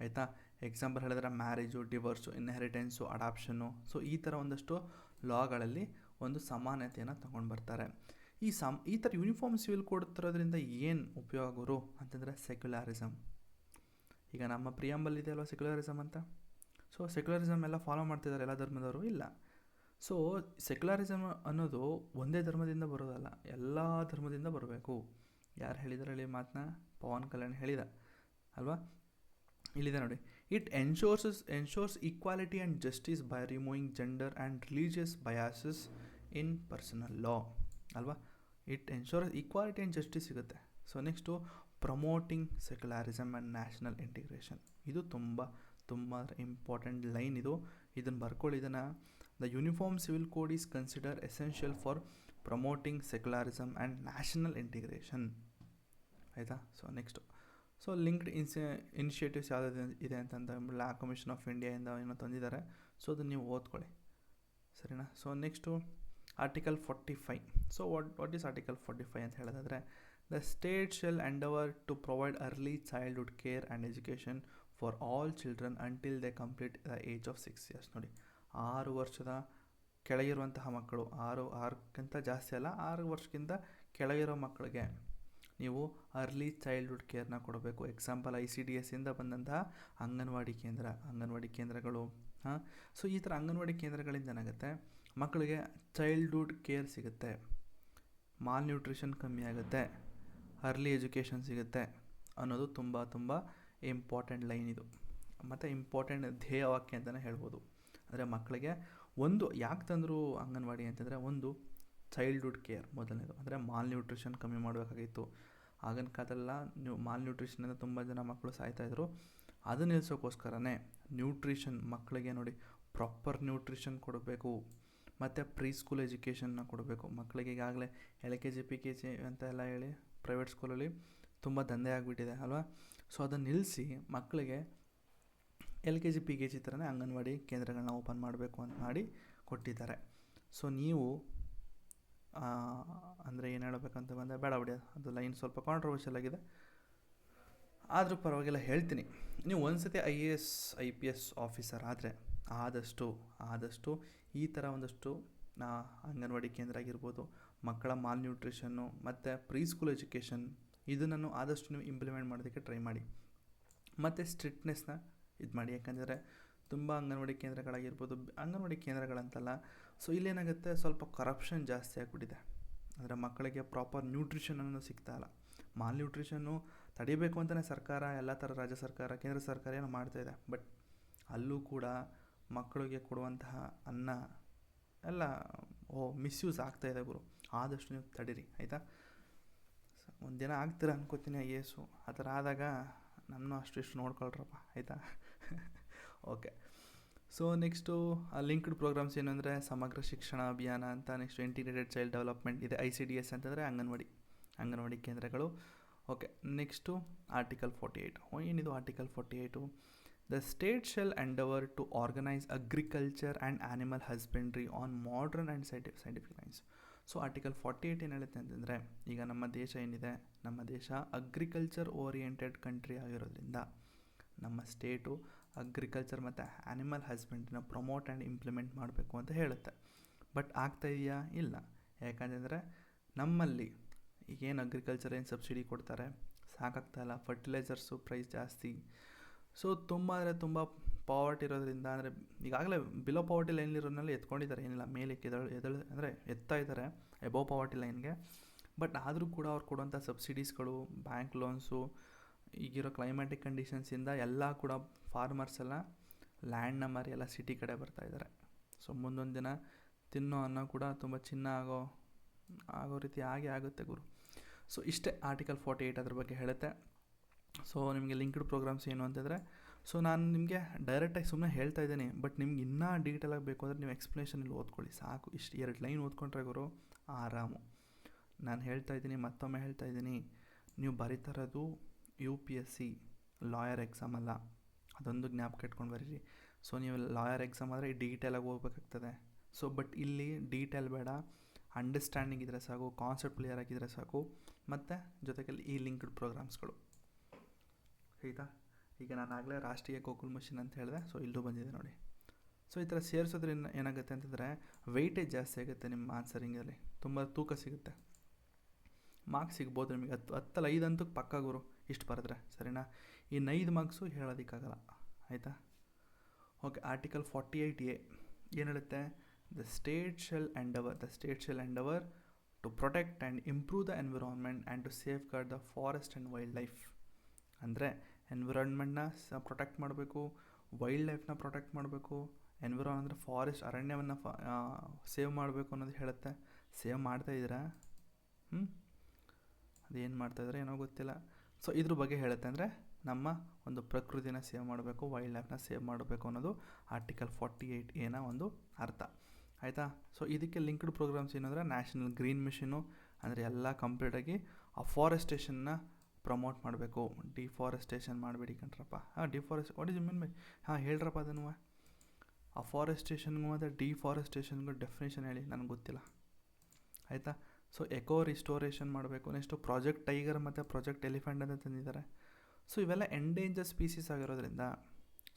ಆಯಿತಾ? ಎಕ್ಸಾಂಪಲ್ ಹೇಳಿದ್ರೆ marriage, divorce, inheritance, adoption. So ಈ ಥರ ಒಂದಷ್ಟು ಲಾಗಳಲ್ಲಿ ಒಂದು ಸಮಾನತೆಯನ್ನು ತಗೊಂಡು ಬರ್ತಾರೆ. ಈ ಥರ ಯೂನಿಫಾರ್ಮ್ ಸಿವಿಲ್ ಕೋಡ್ ತರೋದ್ರಿಂದ ಏನು ಉಪಯೋಗ ಗುರು ಅಂತಂದರೆ ಸೆಕ್ಯುಲರಿಸಮ್. ಈಗ ನಮ್ಮ ಪ್ರಿಯಾಂಬಲ್ ಇದೆ ಅಲ್ವಾ ಸೆಕ್ಯುಲರಿಸಮ್ ಅಂತ. ಸೊ ಸೆಕ್ಯುಲರಿಸಮ್ ಎಲ್ಲ ಫಾಲೋ ಮಾಡ್ತಿದ್ದಾರೆ ಎಲ್ಲ ಧರ್ಮದವರು? ಇಲ್ಲ. ಸೊ ಸೆಕ್ಯುಲರಿಸಮ್ ಅನ್ನೋದು ಒಂದೇ ಧರ್ಮದಿಂದ ಬರೋದಲ್ಲ, ಎಲ್ಲ ಧರ್ಮದಿಂದ ಬರಬೇಕು. ಯಾರು ಹೇಳಿದಾರೆ ಹೇಳಿ ಮಾತನ್ನ? ಪವನ್ ಕಲ್ಯಾಣ್ ಹೇಳಿದ ಅಲ್ವಾ? ಇಲ್ಲಿದೆ ನೋಡಿ, it ensures equality and justice by removing gender and religious biases in personal law ಅಲ್ವಾ? It ensure equality and justice ಸಿಗುತ್ತೆ. So next promoting secularism and national integration. ಇದು ತುಂಬ ಇಂಪಾರ್ಟೆಂಟ್ ಲೈನ್ ಇದು. ಇದನ್ನು ಬರ್ಕೊಳ್ಳಿ. ಇದನ್ನು the uniform civil code is consider essential for promoting secularism and national integration. ಆಯಿತಾ? So next linked initiatives ಯಾವುದಾದ್ರು ಇದೆ ಅಂತಂದ ಲಾ ಕಮಿಷನ್ ಆಫ್ ಇಂಡಿಯಾಯಿಂದ ಏನೋ ತಂದಿದ್ದಾರೆ. ಸೊ ಅದನ್ನು ನೀವು ಓದ್ಕೊಳ್ಳಿ, ಸರಿನಾ? So next article 45. So what is article 45 ಅಂತ ಹೇಳೋದಾದರೆ, the state shall endeavour to provide early childhood care and education for all children until they complete the age of 6 years. ನೋಡಿ, 6 ವರ್ಷದ ಕೆಳಗಿರುವಂತಹ ಮಕ್ಕಳು, 6ಕ್ಕಿಂತ ಜಾಸ್ತಿ ಅಲ್ಲ, 6 ವರ್ಷಕ್ಕಿಂತ ಕೆಳಗಿರೋ ಮಕ್ಕಳಿಗೆ ನೀವು ಅರ್ಲಿ ಚೈಲ್ಡ್ಹುಡ್ ಕೇರ್ನ ಕೊಡಬೇಕು. ಎಕ್ಸಾಂಪಲ್ ICDS ಇಂದ ಬಂದಂತಹ ಅಂಗನವಾಡಿ ಕೇಂದ್ರಗಳು. ಸೊ ಈ ಥರ ಅಂಗನವಾಡಿ ಕೇಂದ್ರಗಳಿಂದ ಏನಾಗುತ್ತೆ, ಮಕ್ಕಳಿಗೆ ಚೈಲ್ಡ್ಹುಡ್ ಕೇರ್ ಸಿಗುತ್ತೆ, ಮಾಲ್ ನ್ಯೂಟ್ರಿಷನ್ ಕಮ್ಮಿ ಆಗುತ್ತೆ, ಅರ್ಲಿ ಎಜುಕೇಷನ್ ಸಿಗುತ್ತೆ ಅನ್ನೋದು ತುಂಬ ಇಂಪಾರ್ಟೆಂಟ್ ಲೈನ್ ಇದು, ಮತ್ತು ಇಂಪಾರ್ಟೆಂಟ್ ಧ್ಯೇಯವಾಕ್ಯ ಅಂತಲೇ ಹೇಳ್ಬೋದು. ಅಂದರೆ ಮಕ್ಕಳಿಗೆ ಒಂದು ಯಾಕೆ ತಂದರು ಅಂಗನವಾಡಿ ಅಂತಂದರೆ, ಒಂದು ಚೈಲ್ಡ್ಹುಡ್ ಕೇರ್ ಮೊದಲನೇದು, ಅಂದರೆ ಮಾಲ್ ನ್ಯೂಟ್ರಿಷನ್ ಕಮ್ಮಿ ಮಾಡಬೇಕಾಗಿತ್ತು. ಆಗಿನ ಕಾಲದಲ್ಲ ಮಾಲ್ ನ್ಯೂಟ್ರಿಷನಿಂದ ತುಂಬ ಜನ ಮಕ್ಕಳು ಸಾಯ್ತಾಯಿದ್ರು. ಅದು ನಿಲ್ಲಿಸೋಕ್ಕೋಸ್ಕರನೇ ನ್ಯೂಟ್ರಿಷನ್ ಮಕ್ಕಳಿಗೆ ನೋಡಿ ಪ್ರಾಪರ್ ನ್ಯೂಟ್ರಿಷನ್ ಕೊಡಬೇಕು, ಮತ್ತು ಪ್ರೀ ಸ್ಕೂಲ್ ಎಜುಕೇಷನ್ನ ಕೊಡಬೇಕು ಮಕ್ಕಳಿಗೆ. ಈಗಾಗಲೇ LKG PKG ಅಂತ ಎಲ್ಲ ಹೇಳಿ ಪ್ರೈವೇಟ್ ಸ್ಕೂಲಲ್ಲಿ ತುಂಬ ದಂಧೆ ಆಗಿಬಿಟ್ಟಿದೆ ಅಲ್ವಾ? ಸೊ ಅದನ್ನು ನಿಲ್ಲಿಸಿ ಮಕ್ಕಳಿಗೆ LKG PKG ಥರನೇ ಅಂಗನವಾಡಿ ಕೇಂದ್ರಗಳನ್ನ ಓಪನ್ ಮಾಡಬೇಕು ಅಂತ ಮಾಡಿ ಕೊಟ್ಟಿದ್ದಾರೆ. ಸೊ ನೀವು ಅಂದರೆ ಏನು ಹೇಳಬೇಕಂತ ಬಂದರೆ, ಬೇಡ ಬಿಡಿ ಅದು ಲೈನ್ ಸ್ವಲ್ಪ ಕಾಂಟ್ರವರ್ಷಿಯಲ್ ಆಗಿದೆ, ಆದರೂ ಪರವಾಗಿಲ್ಲ ಹೇಳ್ತೀನಿ. ನೀವು ಒಂದ್ಸತಿ IAS IPS ಆಫೀಸರ್ ಆದರೆ ಆದಷ್ಟು ಈ ಥರ ಒಂದಷ್ಟು ಅಂಗನವಾಡಿ ಕೇಂದ್ರ ಆಗಿರ್ಬೋದು, ಮಕ್ಕಳ ಮಾಲ್ ನ್ಯೂಟ್ರಿಷನ್ನು ಮತ್ತು ಪ್ರೀ ಸ್ಕೂಲ್ ಎಜುಕೇಷನ್ ಇದನ್ನು ಆದಷ್ಟು ನೀವು ಇಂಪ್ಲಿಮೆಂಟ್ ಮಾಡೋದಕ್ಕೆ ಟ್ರೈ ಮಾಡಿ. ಮತ್ತು ಸ್ಟ್ರಿಕ್ಟ್ನೆಸ್ನ ಇದು ಮಾಡಿ. ಯಾಕಂದರೆ ತುಂಬ ಅಂಗನವಾಡಿ ಕೇಂದ್ರಗಳಾಗಿರ್ಬೋದು, ಅಂಗನವಾಡಿ ಕೇಂದ್ರಗಳಂತಲ್ಲ, ಸೊ ಇಲ್ಲೇನಾಗುತ್ತೆ, ಸ್ವಲ್ಪ ಕರಪ್ಷನ್ ಜಾಸ್ತಿ ಆಗಿಬಿಟ್ಟಿದೆ. ಅಂದರೆ ಮಕ್ಕಳಿಗೆ ಪ್ರಾಪರ್ ನ್ಯೂಟ್ರಿಷನ್ ಅನ್ನೋದು ಸಿಗ್ತಾ ಇಲ್ಲ. ಮಾಲ್ ನ್ಯೂಟ್ರಿಷನ್ನು ತಡಿಬೇಕು ಅಂತಲೇ ಸರ್ಕಾರ ಎಲ್ಲ ಥರ ರಾಜ್ಯ ಸರ್ಕಾರ, ಕೇಂದ್ರ ಸರ್ಕಾರ ಏನೋ ಮಾಡ್ತಾಯಿದೆ. ಬಟ್ ಅಲ್ಲೂ ಕೂಡ ಮಕ್ಕಳಿಗೆ ಕೊಡುವಂತಹ ಅನ್ನ ಎಲ್ಲ ಮಿಸ್ಯೂಸ್ ಆಗ್ತಾಯಿದೆ ಗುರು. ಆದಷ್ಟು ನೀವು ತಡೀರಿ, ಆಯಿತಾ? ಒಂದಿನ ಆಗ್ತೀರ ಅನ್ಕೋತೀನಿ IAS. ಆ ಥರ ಆದಾಗ ನಮ್ಮನ್ನು ಅಷ್ಟು ನೋಡ್ಕೊಳ್ರಪ್ಪ, ಆಯಿತಾ? Okay. So next linked programs ಏನು ಅಂದರೆ, ಸಮಗ್ರ ಶಿಕ್ಷಣ ಅಭಿಯಾನ ಅಂತ. ನೆಕ್ಸ್ಟ್ ಇಂಟಿಗ್ರೇಟೆಡ್ ಚೈಲ್ಡ್ ಡೆವಲಪ್ಮೆಂಟ್ ಇದೆ. ICDS ಅಂತಂದರೆ ಅಂಗನವಾಡಿ ಕೇಂದ್ರಗಳು. ಓಕೆ. Next article 48. ಏನಿದು article 48? The state shall endeavour to organise agriculture and animal husbandry on modern and scientific lines. So article 48 ಏನು ಹೇಳುತ್ತೆ ಅಂತಂದರೆ, ಈಗ ನಮ್ಮ ದೇಶ ಏನಿದೆ, ನಮ್ಮ ದೇಶ ಅಗ್ರಿಕಲ್ಚರ್ ಓರಿಯೆಂಟೆಡ್ ಕಂಟ್ರಿ ಆಗಿರೋದ್ರಿಂದ ನಮ್ಮ ಸ್ಟೇಟು ಅಗ್ರಿಕಲ್ಚರ್ ಮತ್ತು ಆ್ಯನಿಮಲ್ ಹಸ್ಬೆಂಡ್ರಿನ ಪ್ರಮೋಟ್ ಆ್ಯಂಡ್ ಇಂಪ್ಲಿಮೆಂಟ್ ಮಾಡಬೇಕು ಅಂತ ಹೇಳುತ್ತೆ. ಬಟ್ ಆಗ್ತಾಯಿದೆಯಾ? ಇಲ್ಲ. ಯಾಕಂತಂದರೆ ನಮ್ಮಲ್ಲಿ ಈಗೇನು ಅಗ್ರಿಕಲ್ಚರ್ ಏನು ಸಬ್ಸಿಡಿ ಕೊಡ್ತಾರೆ, ಸಾಕಾಗ್ತಾಯಿಲ್ಲ. ಫರ್ಟಿಲೈಸರ್ಸು ಪ್ರೈಸ್ ಜಾಸ್ತಿ. ಸೊ ತುಂಬ ಪಾವರ್ಟಿ ಇರೋದ್ರಿಂದ, ಅಂದರೆ ಈಗಾಗಲೇ ಬಿಲೋ ಪಾವರ್ಟಿ ಲೈನ್ಲಿರೋನಲ್ಲಿ ಎತ್ಕೊಂಡಿದ್ದಾರೆ, ಏನಿಲ್ಲ ಮೇಲೆ ಅಂದರೆ ಎತ್ತಾ ಇದ್ದಾರೆ ಎಬೋ ಪಾವರ್ಟಿ ಲೈನ್ಗೆ. ಬಟ್ ಆದರೂ ಕೂಡ ಅವ್ರು ಕೊಡುವಂಥ ಸಬ್ಸಿಡೀಸ್ಗಳು, ಬ್ಯಾಂಕ್ ಲೋನ್ಸು, ಈಗಿರೋ ಕ್ಲೈಮ್ಯಾಟಿಕ್ ಕಂಡೀಷನ್ಸಿಂದ ಎಲ್ಲ ಕೂಡ ಫಾರ್ಮರ್ಸ್ ಎಲ್ಲ ಲ್ಯಾಂಡ್ನ ಮಾರಿ ಎಲ್ಲ ಸಿಟಿ ಕಡೆ ಬರ್ತಾಯಿದ್ದಾರೆ. ಸೊ ಮುಂದೊಂದು ದಿನ ತಿನ್ನೋ ಅನ್ನ ಕೂಡ ತುಂಬ ಚಿನ್ನ ಆಗೋ ರೀತಿ ಆಗುತ್ತೆ ಗುರು. ಸೊ ಇಷ್ಟೇ ಆರ್ಟಿಕಲ್ 48 ಅದ್ರ ಬಗ್ಗೆ ಹೇಳುತ್ತೆ. ಸೊ ನಿಮಗೆ ಲಿಂಕ್ಡ್ ಪ್ರೋಗ್ರಾಮ್ಸ್ ಏನು ಅಂತಂದರೆ, ಸೊ ನಾನು ನಿಮಗೆ ಡೈರೆಕ್ಟಾಗಿ ಸುಮ್ಮನೆ ಹೇಳ್ತಾ ಇದ್ದೀನಿ. ಬಟ್ ನಿಮ್ಗೆ ಇನ್ನೂ ಡೀಟೇಲಾಗಿ ಬೇಕು ಅಂದರೆ ನೀವು ಎಕ್ಸ್ಪ್ಲನೇಷನಲ್ಲಿ ಓದ್ಕೊಳ್ಳಿ ಸಾಕು. ಇಷ್ಟು 2 ಲೈನ್ ಓದ್ಕೊಂಡ್ರೆ ಗುರು ಆರಾಮು. ನಾನು ಮತ್ತೊಮ್ಮೆ ಹೇಳ್ತಾ ಇದ್ದೀನಿ, ನೀವು ಬರೀತಾ ಇರೋದು UPSC ಲಾಯರ್ ಎಕ್ಸಾಮ್ ಅಲ್ಲ, ಅದೊಂದು ಜ್ಞಾಪಕ ಇಟ್ಕೊಂಡು ಬರೀರಿ. ಸೊ ನೀವು ಲಾಯರ್ ಎಕ್ಸಾಮ್ ಆದರೆ ಡೀಟೇಲಾಗಿ ಹೋಗ್ಬೇಕಾಗ್ತದೆ. ಸೊ ಬಟ್ ಇಲ್ಲಿ ಡೀಟೇಲ್ ಬೇಡ, ಅಂಡರ್ಸ್ಟ್ಯಾಂಡಿಂಗ್ ಇದ್ದರೆ ಸಾಕು, ಕಾನ್ಸೆಪ್ಟ್ ಕ್ಲಿಯರ್ ಆಗಿದ್ದರೆ ಸಾಕು. ಮತ್ತು ಜೊತೆಗೆ ಈ ಲಿಂಕ್ಡ್ ಪ್ರೋಗ್ರಾಮ್ಸ್ಗಳು, ಆಯಿತಾ? ಈಗ ನಾನು ಆಗಲೇ ರಾಷ್ಟ್ರೀಯ ಗೋಕುಲ್ ಮಿಷನ್ ಅಂತ ಹೇಳಿದೆ. ಸೊ ಇಲ್ಲೂ ಬಂದಿದೆ ನೋಡಿ. ಸೊ ಈ ಥರ ಸೇರಿಸೋದ್ರಿಂದ ಏನಾಗುತ್ತೆ ಅಂತಂದರೆ, ವೆಯ್ಟೇಜ್ ಜಾಸ್ತಿ ಆಗುತ್ತೆ ನಿಮ್ಮ ಆನ್ಸರಿಂಗಲ್ಲಿ, ತುಂಬ ತೂಕ ಸಿಗುತ್ತೆ, ಮಾರ್ಕ್ಸ್ ಸಿಗ್ಬೋದು ನಿಮಗೆ. 10 5 ಅಂತಕ್ಕೆ ಪಕ್ಕ ಗುರು ಇಷ್ಟು ಬರೆದ್ರೆ, ಸರಿನಾ? ಇನ್ನು 5 ಮಾರ್ಕ್ಸು ಹೇಳೋದಕ್ಕಾಗಲ್ಲ, ಆಯಿತಾ? ಓಕೆ. ಆರ್ಟಿಕಲ್ 48A ಏನು ಹೇಳುತ್ತೆ? The state shall endeavour to protect and improve the environment and to safeguard the forest and wildlife. ಅಂದರೆ ಎನ್ವಿರಾನ್ಮೆಂಟ್ನ ಪ್ರೊಟೆಕ್ಟ್ ಮಾಡಬೇಕು, ವೈಲ್ಡ್ ಲೈಫ್ನ ಪ್ರೊಟೆಕ್ಟ್ ಮಾಡಬೇಕು. ಅಂದರೆ ಫಾರೆಸ್ಟ್, ಅರಣ್ಯವನ್ನು ಸೇವ್ ಮಾಡಬೇಕು ಅನ್ನೋದು ಹೇಳುತ್ತೆ. ಸೇವ್ ಮಾಡ್ತಾಯಿದ್ದೀರಾ? ಅದೇನು ಮಾಡ್ತಾಯಿದ್ರೆ ಏನೋ ಗೊತ್ತಿಲ್ಲ. ಸೊ ಇದ್ರ ಬಗ್ಗೆ ಹೇಳುತ್ತೆ ಅಂದರೆ ನಮ್ಮ ಒಂದು ಪ್ರಕೃತಿನ ಸೇವ್ ಮಾಡಬೇಕು, ವೈಲ್ಡ್ ಲೈಫ್ನ ಸೇವ್ ಮಾಡಬೇಕು ಅನ್ನೋದು ಆರ್ಟಿಕಲ್ 48A ಒಂದು ಅರ್ಥ, ಆಯಿತಾ. ಸೊ ಇದಕ್ಕೆ ಲಿಂಕ್ಡ್ ಪ್ರೋಗ್ರಾಮ್ಸ್ ಏನಂದರೆ ನ್ಯಾಷನಲ್ ಗ್ರೀನ್ ಮಿಷನು, ಅಂದರೆ ಎಲ್ಲ ಕಂಪ್ಲೀಟಾಗಿ ಅಫಾರೆಸ್ಟೇಷನ್ನ ಪ್ರಮೋಟ್ ಮಾಡಬೇಕು. ಡಿಫಾರೆಸ್ಟೇಷನ್ ಮಾಡಬೇಡಿ ಕಣ್ರಪ್ಪ. ವಾಟ್ ಇಸ್ ಮೀನ್ ಬೈ ಹೇಳ್ರಪ್ಪ ಅದನ್ನು. ಅಫಾರೆಸ್ಟೇಷನ್ಗೂ ಮತ್ತು ಡಿಫಾರೆಸ್ಟೇಷನ್ಗೂ ಡೆಫಿನೇಷನ್ ಹೇಳಿ, ನನಗೆ ಗೊತ್ತಿಲ್ಲ, ಆಯಿತಾ. ಸೊ ಎಕೋ ರಿಸ್ಟೋರೇಷನ್ ಮಾಡಬೇಕು. ನೆಕ್ಸ್ಟು ಪ್ರಾಜೆಕ್ಟ್ ಟೈಗರ್ ಮತ್ತು ಪ್ರಾಜೆಕ್ಟ್ ಎಲಿಫೆಂಟ್ ಅಂತ ತಂದಿದ್ದಾರೆ. ಸೊ ಇವೆಲ್ಲ ಎಂಡೇಂಜರ್ ಸ್ಪೀಸೀಸ್ ಆಗಿರೋದ್ರಿಂದ,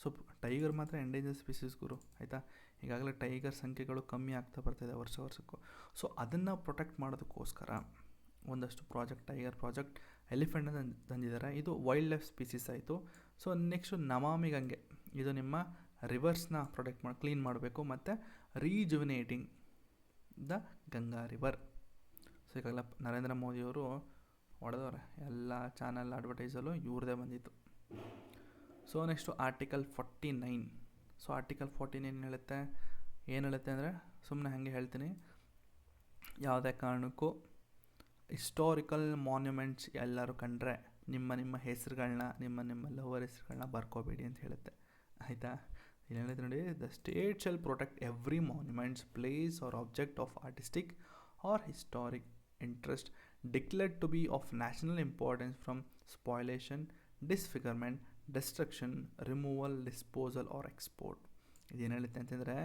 ಸೊ ಟೈಗರ್ ಮಾತ್ರ ಎಂಡೇಂಜರ್ ಸ್ಪೀಸೀಸ್ ಗುರು, ಆಯಿತಾ. ಈಗಾಗಲೇ ಟೈಗರ್ ಸಂಖ್ಯೆಗಳು ಕಮ್ಮಿ ಆಗ್ತಾ ಬರ್ತಾಯಿದೆ ವರ್ಷಕ್ಕೂ. ಸೊ ಅದನ್ನು ಪ್ರೊಟೆಕ್ಟ್ ಮಾಡೋದಕ್ಕೋಸ್ಕರ ಒಂದಷ್ಟು ಪ್ರಾಜೆಕ್ಟ್ ಟೈಗರ್, ಪ್ರಾಜೆಕ್ಟ್ ಎಲಿಫೆಂಟ್ ತಂದಿದ್ದಾರೆ. ಇದು ವೈಲ್ಡ್ ಲೈಫ್ ಸ್ಪೀಸೀಸ್ ಆಯಿತು. ಸೊ ನೆಕ್ಸ್ಟು ನಮಾಮಿ ಗಂಗೆ, ಇದು ನಿಮ್ಮ ರಿವರ್ಸ್ನ ಪ್ರೊಟೆಕ್ಟ್ ಕ್ಲೀನ್ ಮಾಡಬೇಕು, ಮತ್ತು ರೀಜುವಿನೇಟಿಂಗ್ ದ ಗಂಗಾ ರಿವರ್. ಸೊ ಈಗಾಗಲೇ ನರೇಂದ್ರ ಮೋದಿಯವರು ಹೊಡೆದವ್ರೆ, ಎಲ್ಲ ಚಾನಲ್ ಅಡ್ವರ್ಟೈಸಲ್ಲೂ ಇವ್ರದ್ದೇ ಬಂದಿತ್ತು. So next article 49. So article 49 ಏನು ಹೇಳುತ್ತೆ ಅಂದರೆ, ಸುಮ್ಮನೆ ಹಾಗೆ ಹೇಳ್ತೀನಿ, ಯಾವುದೇ ಕಾರಣಕ್ಕೂ ಹಿಸ್ಟಾರಿಕಲ್ ಮಾನ್ಯುಮೆಂಟ್ಸ್ ಎಲ್ಲರೂ ಕಂಡ್ರೆ ನಿಮ್ಮ ಹೆಸರುಗಳನ್ನ, ನಿಮ್ಮ ಲವರ್ ಹೆಸರುಗಳನ್ನ ಬರ್ಕೋಬೇಡಿ ಅಂತ ಹೇಳುತ್ತೆ, ಆಯಿತಾ. ಇಲ್ಲಿ ಹೇಳಿದ್ರೆ ನೋಡಿ, the state shall protect every monuments, place or object of artistic or historic interest declared to be of national importance from spoliation, disfigurement, destruction, removal, disposal or export. ಇದೇನು ಹೇಳುತ್ತೆ ಅಂತಂದರೆ,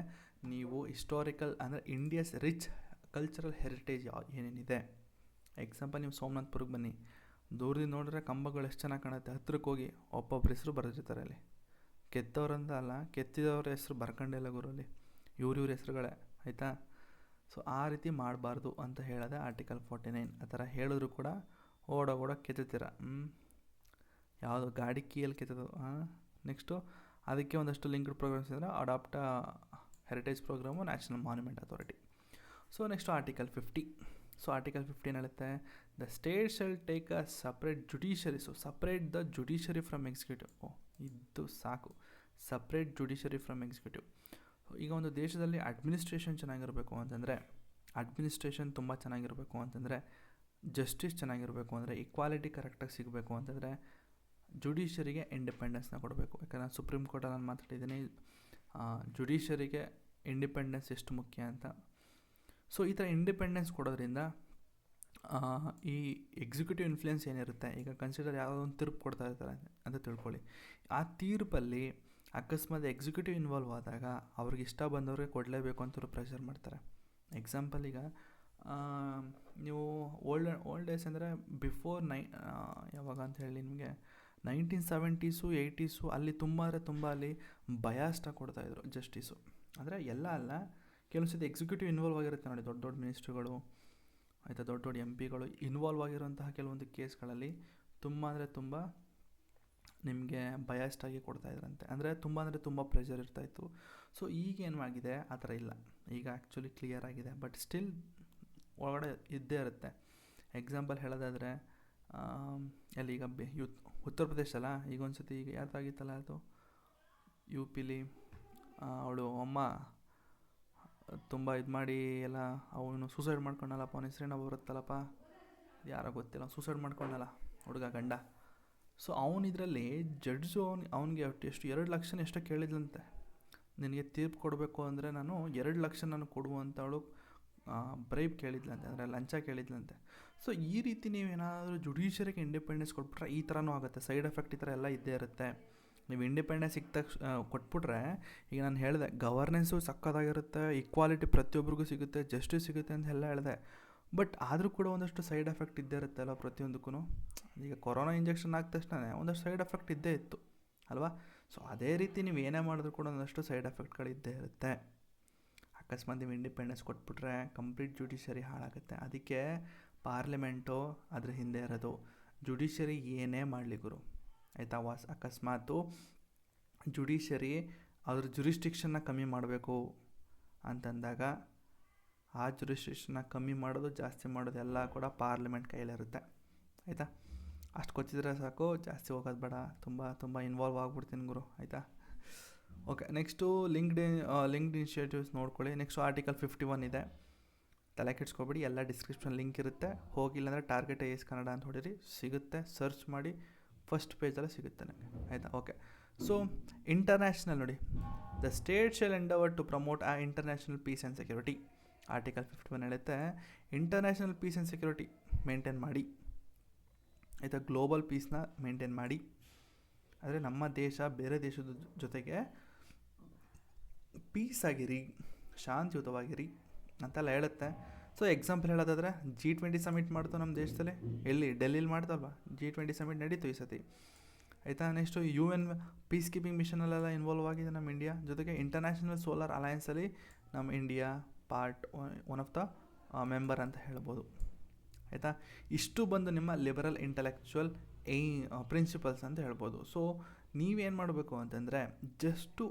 ನೀವು ಹಿಸ್ಟಾರಿಕಲ್ ಅಂದರೆ ಇಂಡಿಯಾಸ್ ರಿಚ್ ಕಲ್ಚರಲ್ ಹೆರಿಟೇಜ್ ಏನೇನಿದೆ, example ನೀವು ಸೋಮನಾಥ್ಪುರಕ್ಕೆ ಬನ್ನಿ, ದೂರದಿಂದ ನೋಡಿದ್ರೆ ಕಂಬಗಳು ಎಷ್ಟು ಚೆನ್ನಾಗಿ ಕಾಣುತ್ತೆ, ಹತ್ರಕ್ಕೆ ಹೋಗಿ ಒಬ್ಬೊಬ್ಬರ ಹೆಸರು ಬರೆದಿರ್ತಾರೆ ಅಲ್ಲಿ. ಕೆತ್ತವ್ರಂತ ಅಲ್ಲ, ಕೆತ್ತಿದವ್ರ ಹೆಸರು ಬರ್ಕೊಂಡಿಲ್ಲ ಗುರಲ್ಲಿ, ಇವ್ರ ಹೆಸರುಗಳೇ, ಆಯಿತಾ. ಸೊ ಆ ರೀತಿ ಮಾಡಬಾರ್ದು ಅಂತ ಹೇಳೋದೆ ಆರ್ಟಿಕಲ್ 49. ಆ ಥರ ಹೇಳಿದ್ರು ಕೂಡ ಓಡೋಡ ಕೆತ್ತೀರ, ಯಾವುದು ಗಾಡಿ ಕೀಯಲ್ಲಿ ಕೆತ್ತದು. ನೆಕ್ಸ್ಟು ಅದಕ್ಕೆ ಒಂದಷ್ಟು ಲಿಂಕ್ಡ್ ಪ್ರೋಗ್ರಾಮ್ಸ್ ಇದ್ದರೆ adopt a heritage program, national monument authority. So next article 50. So article 15 ಹೇಳುತ್ತೆ, the state shall take a separate judiciary. So separate the judiciary from executive. ಇದು ಸಾಕು, ಸಪ್ರೇಟ್ ಜುಡಿಷರಿ ಫ್ರಮ್ ಎಕ್ಸಿಕ್ಯೂಟಿವ್. ಈಗ ಒಂದು ದೇಶದಲ್ಲಿ administration ಚೆನ್ನಾಗಿರಬೇಕು ಅಂತಂದರೆ, administration ತುಂಬ ಚೆನ್ನಾಗಿರಬೇಕು ಅಂತಂದರೆ, ಜಸ್ಟಿಸ್ ಚೆನ್ನಾಗಿರಬೇಕು ಅಂದರೆ, ಈಕ್ವಾಲಿಟಿ ಕರೆಕ್ಟಾಗಿ ಸಿಗಬೇಕು ಅಂತಂದರೆ, ಜುಡಿಷರಿಗೆ ಇಂಡಿಪೆಂಡೆನ್ಸ್ನ ಕೊಡಬೇಕು. ಯಾಕಂದರೆ ನಾನು ಸುಪ್ರೀಂ ಕೋರ್ಟಲ್ಲಿ ನಾನು ಮಾತಾಡಿದ್ದೀನಿ ಜುಡಿಷರಿಗೆ ಇಂಡಿಪೆಂಡೆನ್ಸ್ ಎಷ್ಟು ಮುಖ್ಯ ಅಂತ. ಸೊ ಈ ಥರ ಇಂಡಿಪೆಂಡೆನ್ಸ್ ಕೊಡೋದ್ರಿಂದ ಈ ಎಕ್ಸಿಕ್ಯೂಟಿವ್ ಇನ್ಫ್ಲುಯೆನ್ಸ್ ಏನಿರುತ್ತೆ, ಈಗ ಕನ್ಸಿಡರ್ ಯಾವುದೋ ಒಂದು ತೀರ್ಪು ಕೊಡ್ತಾ ಇರ್ತಾರೆ ಅಂತ ತಿಳ್ಕೊಳ್ಳಿ, ಆ ತೀರ್ಪಲ್ಲಿ ಅಕಸ್ಮಾತ್ ಎಕ್ಸಿಕ್ಯೂಟಿವ್ ಇನ್ವಾಲ್ವ್ ಆದಾಗ ಅವ್ರಿಗೆ ಇಷ್ಟ ಬಂದವ್ರಿಗೆ ಕೊಡಲೇಬೇಕು ಅಂತ ಪ್ರೆಷರ್ ಮಾಡ್ತಾರೆ. ಎಕ್ಸಾಂಪಲ್ ಈಗ ನೀವು ಓಲ್ಡ್ ಡೇಸ್ ಅಂದರೆ ಬಿಫೋರ್ ಯಾವಾಗ ಅಂತ ಹೇಳಿ ನಿಮಗೆ 1970s 80s ಅಲ್ಲಿ ತುಂಬ ಅಲ್ಲಿ ಬಯಾಸ್ಟಾಗಿ ಕೊಡ್ತಾಯಿದ್ರು ಜಸ್ಟಿಸು. ಅಂದರೆ ಎಲ್ಲ ಅಲ್ಲ, ಕೆಲವು ಸತಿ ಎಕ್ಸಿಕ್ಯೂಟಿವ್ ಇನ್ವಾಲ್ವ್ ಆಗಿರುತ್ತೆ ನೋಡಿ, ದೊಡ್ಡ ಮಿನಿಸ್ಟ್ರುಗಳು, ಆಯಿತಾ, ದೊಡ್ಡ MP-ಗಳು ಇನ್ವಾಲ್ವ್ ಆಗಿರುವಂತಹ ಕೆಲವೊಂದು ಕೇಸ್ಗಳಲ್ಲಿ ತುಂಬ ನಿಮಗೆ ಬಯಾಸ್ಟಾಗಿ ಕೊಡ್ತಾಯಿದ್ರಂತೆ, ಅಂದರೆ ತುಂಬ ಪ್ರೆಷರ್ ಇರ್ತಾಯಿತ್ತು. ಸೊ ಈಗ ಏನಾಗಿದೆ, ಆ ಥರ ಇಲ್ಲ, ಈಗ ಆ್ಯಕ್ಚುಲಿ ಕ್ಲಿಯರ್ ಆಗಿದೆ, ಬಟ್ ಸ್ಟಿಲ್ ಒಳಗಡೆ ಇದ್ದೇ ಇರುತ್ತೆ. ಎಕ್ಸಾಂಪಲ್ ಹೇಳೋದಾದರೆ ಅಲ್ಲಿ ಈಗ ಉತ್ತರ ಪ್ರದೇಶ ಅಲ್ಲ, ಈಗ ಒಂದು ಸತಿ ಈಗ ಯಾರ್ದಾಗಿತ್ತಲ್ಲ ಅದು UPಲಿ ಅವಳು ಅಮ್ಮ ತುಂಬ ಇದು ಮಾಡಿ ಎಲ್ಲ ಅವನು ಸೂಸೈಡ್ ಮಾಡ್ಕೊಂಡಲ್ಲಪ್ಪ, ಅವನ ಹೆಸರೇನೋ ಬರುತ್ತಲ್ಲಪ್ಪ, ಯಾರೋ ಗೊತ್ತಿಲ್ಲ, ಸೂಸೈಡ್ ಮಾಡ್ಕೊಂಡಲ್ಲ ಹುಡುಗ ಗಂಡ. ಸೊ ಅವನಿದ್ರಲ್ಲಿ ಜಡ್ಜು ಅವನಿಗೆ ಎಷ್ಟು 2 ಲಕ್ಷ ಎಷ್ಟೋ ಕೇಳಿದ್ಲಂತೆ, ನಿನಗೆ ತೀರ್ಪು ಕೊಡಬೇಕು ಅಂದರೆ ನಾನು 2 ಲಕ್ಷ ನಾನು ಕೊಡುವಂಥವಳು ಬ್ರೈಬ್ ಕೇಳಿದ್ಲಂತೆ, ಅಂದರೆ ಲಂಚ ಕೇಳಿದ್ಲಂತೆ. ಸೊ ಈ ರೀತಿ ನೀವೇನಾದರೂ ಜುಡಿಷಿಯರಿಗೆ ಇಂಡಿಪೆಂಡೆನ್ಸ್ ಕೊಟ್ಬಿಟ್ರೆ ಈ ಥರನೂ ಆಗುತ್ತೆ, ಸೈಡ್ ಎಫೆಕ್ಟ್ ಈ ಥರ ಎಲ್ಲ ಇದ್ದೇ ಇರುತ್ತೆ. ನೀವು ಇಂಡಿಪೆಂಡೆನ್ಸ್ ಸಿಕ್ಕ ತಕ್ಷಣ ಕೊಟ್ಬಿಟ್ರೆ, ಈಗ ನಾನು ಹೇಳಿದೆ ಗವರ್ನೆನ್ಸು ಸಕ್ಕತ್ತಾಗಿರುತ್ತೆ, ಈಕ್ವಾಲಿಟಿ ಪ್ರತಿಯೊಬ್ಬರಿಗೂ ಸಿಗುತ್ತೆ, ಜಸ್ಟಿಸ್ ಸಿಗುತ್ತೆ ಅಂತ ಎಲ್ಲ ಹೇಳಿದೆ, ಬಟ್ ಆದರೂ ಕೂಡ ಒಂದಷ್ಟು ಸೈಡ್ ಎಫೆಕ್ಟ್ ಇದ್ದೇ ಇರುತ್ತೆ ಅಲ್ವ ಪ್ರತಿಯೊಂದಕ್ಕೂ. ಈಗ ಕೊರೋನಾ ಇಂಜೆಕ್ಷನ್ ಆದ ತಕ್ಷಣ ಒಂದಷ್ಟು ಸೈಡ್ ಎಫೆಕ್ಟ್ ಇದ್ದೇ ಇತ್ತು ಅಲ್ವಾ. ಸೊ ಅದೇ ರೀತಿ ನೀವು ಏನೇ ಮಾಡಿದ್ರು ಕೂಡ ಒಂದಷ್ಟು ಸೈಡ್ ಎಫೆಕ್ಟ್ಗಳಿದ್ದೇ ಇರುತ್ತೆ. ಅಕಸ್ಮಾತ್ ನೀವು ಇಂಡಿಪೆಂಡೆನ್ಸ್ ಕೊಟ್ಬಿಟ್ರೆ ಕಂಪ್ಲೀಟ್ ಜುಡಿಷರಿ ಹಾಳಾಗುತ್ತೆ. ಅದಕ್ಕೆ ಪಾರ್ಲಿಮೆಂಟು ಅದ್ರ ಹಿಂದೆ ಇರೋದು, ಜುಡಿಷರಿ ಏನೇ ಮಾಡಲಿ ಗುರು, ಆಯಿತಾ. ಅಕಸ್ಮಾತು ಜುಡಿಷರಿ ಅದ್ರ ಜುರಿಸ್ಟಿಕ್ಷನ್ನ ಕಮ್ಮಿ ಮಾಡಬೇಕು ಅಂತಂದಾಗ ಆ ಜುರಿಸ್ಟಿಕ್ಷನ್ನ ಕಮ್ಮಿ ಮಾಡೋದು ಜಾಸ್ತಿ ಮಾಡೋದು ಎಲ್ಲ ಕೂಡ ಪಾರ್ಲಿಮೆಂಟ್ ಕೈಲಿರುತ್ತೆ, ಆಯಿತಾ. ಅಷ್ಟು ಗೊತ್ತಿದ್ರೆ ಸಾಕು, ಜಾಸ್ತಿ ಹೋಗೋದು ಬೇಡ, ತುಂಬ ಇನ್ವಾಲ್ವ್ ಆಗಿಬಿಡ್ತೀನಿ ಗುರು, ಆಯಿತಾ. ಓಕೆ, ನೆಕ್ಸ್ಟು ಲಿಂಕ್ಡ್ ಇನಿಷಿಯೇಟಿವ್ಸ್ ನೋಡ್ಕೊಳ್ಳಿ. ನೆಕ್ಸ್ಟು ಆರ್ಟಿಕಲ್ 51 ಇದೆ, ತಲೆ ಕೆಡ್ಸ್ಕೊಬೇಡಿ, ಎಲ್ಲ ಡಿಸ್ಕ್ರಿಪ್ಷನ್ ಲಿಂಕ್ ಇರುತ್ತೆ. ಹೋಗಿಲ್ಲ ಅಂದರೆ ಟಾರ್ಗೆಟ್ AIS ಕನ್ನಡ ಅಂತ ಹೊಡೀರಿ, ಸಿಗುತ್ತೆ. ಸರ್ಚ್ ಮಾಡಿ, ಫಸ್ಟ್ ಪೇಜಲ್ಲೇ ಸಿಗುತ್ತೆ ನನಗೆ, ಆಯಿತಾ? ಓಕೆ. ಸೊ ಇಂಟರ್ನ್ಯಾಷನಲ್ ನೋಡಿ, the state shall endeavour to promote a international peace and security. Article 51 ಹೇಳುತ್ತೆ international peace and security maintain ಮಾಡಿ, ಆಯಿತಾ? ಗ್ಲೋಬಲ್ ಪೀಸ್ನ ಮೇಂಟೈನ್ ಮಾಡಿ, ಆದರೆ ನಮ್ಮ ದೇಶ ಬೇರೆ ದೇಶದ ಜೊತೆಗೆ ಪೀಸ್ ಆಗಿರಿ, ಶಾಂತಿಯುತವಾಗಿರಿ ಅಂತೆಲ್ಲ ಹೇಳುತ್ತೆ. ಸೊ ಎಕ್ಸಾಂಪಲ್ ಹೇಳೋದಾದರೆ G20 ಸಮಿಟ್ ಮಾಡ್ತು ನಮ್ಮ ದೇಶದಲ್ಲಿ, ಎಲ್ಲಿ? ಡೆಲ್ಲಿಲಿ ಮಾಡ್ತಲ್ವ? G20 ಸಮಿಟ್ ನಡೀತು ಈ ಸತಿ, ಆಯಿತಾ? ನೆಕ್ಸ್ಟು UN ಪೀಸ್ ಕೀಪಿಂಗ್ ಮಿಷನಲ್ಲೆಲ್ಲ ಇನ್ವಾಲ್ವ್ ಆಗಿದೆ ನಮ್ಮ ಇಂಡಿಯಾ. ಜೊತೆಗೆ ಇಂಟರ್ನ್ಯಾಷನಲ್ ಸೋಲಾರ್ ಅಲಯನ್ಸಲ್ಲಿ ನಮ್ಮ India part one of the member ಅಂತ ಹೇಳ್ಬೋದು, ಆಯಿತಾ? ಇಷ್ಟು ಬಂದು ನಿಮ್ಮ ಲಿಬರಲ್ ಇಂಟೆಲೆಕ್ಚುವಲ್ ಪ್ರಿನ್ಸಿಪಲ್ಸ್ ಅಂತ ಹೇಳ್ಬೋದು. ಸೊ ನೀವೇನು ಮಾಡಬೇಕು ಅಂತಂದರೆ ಜಸ್ಟು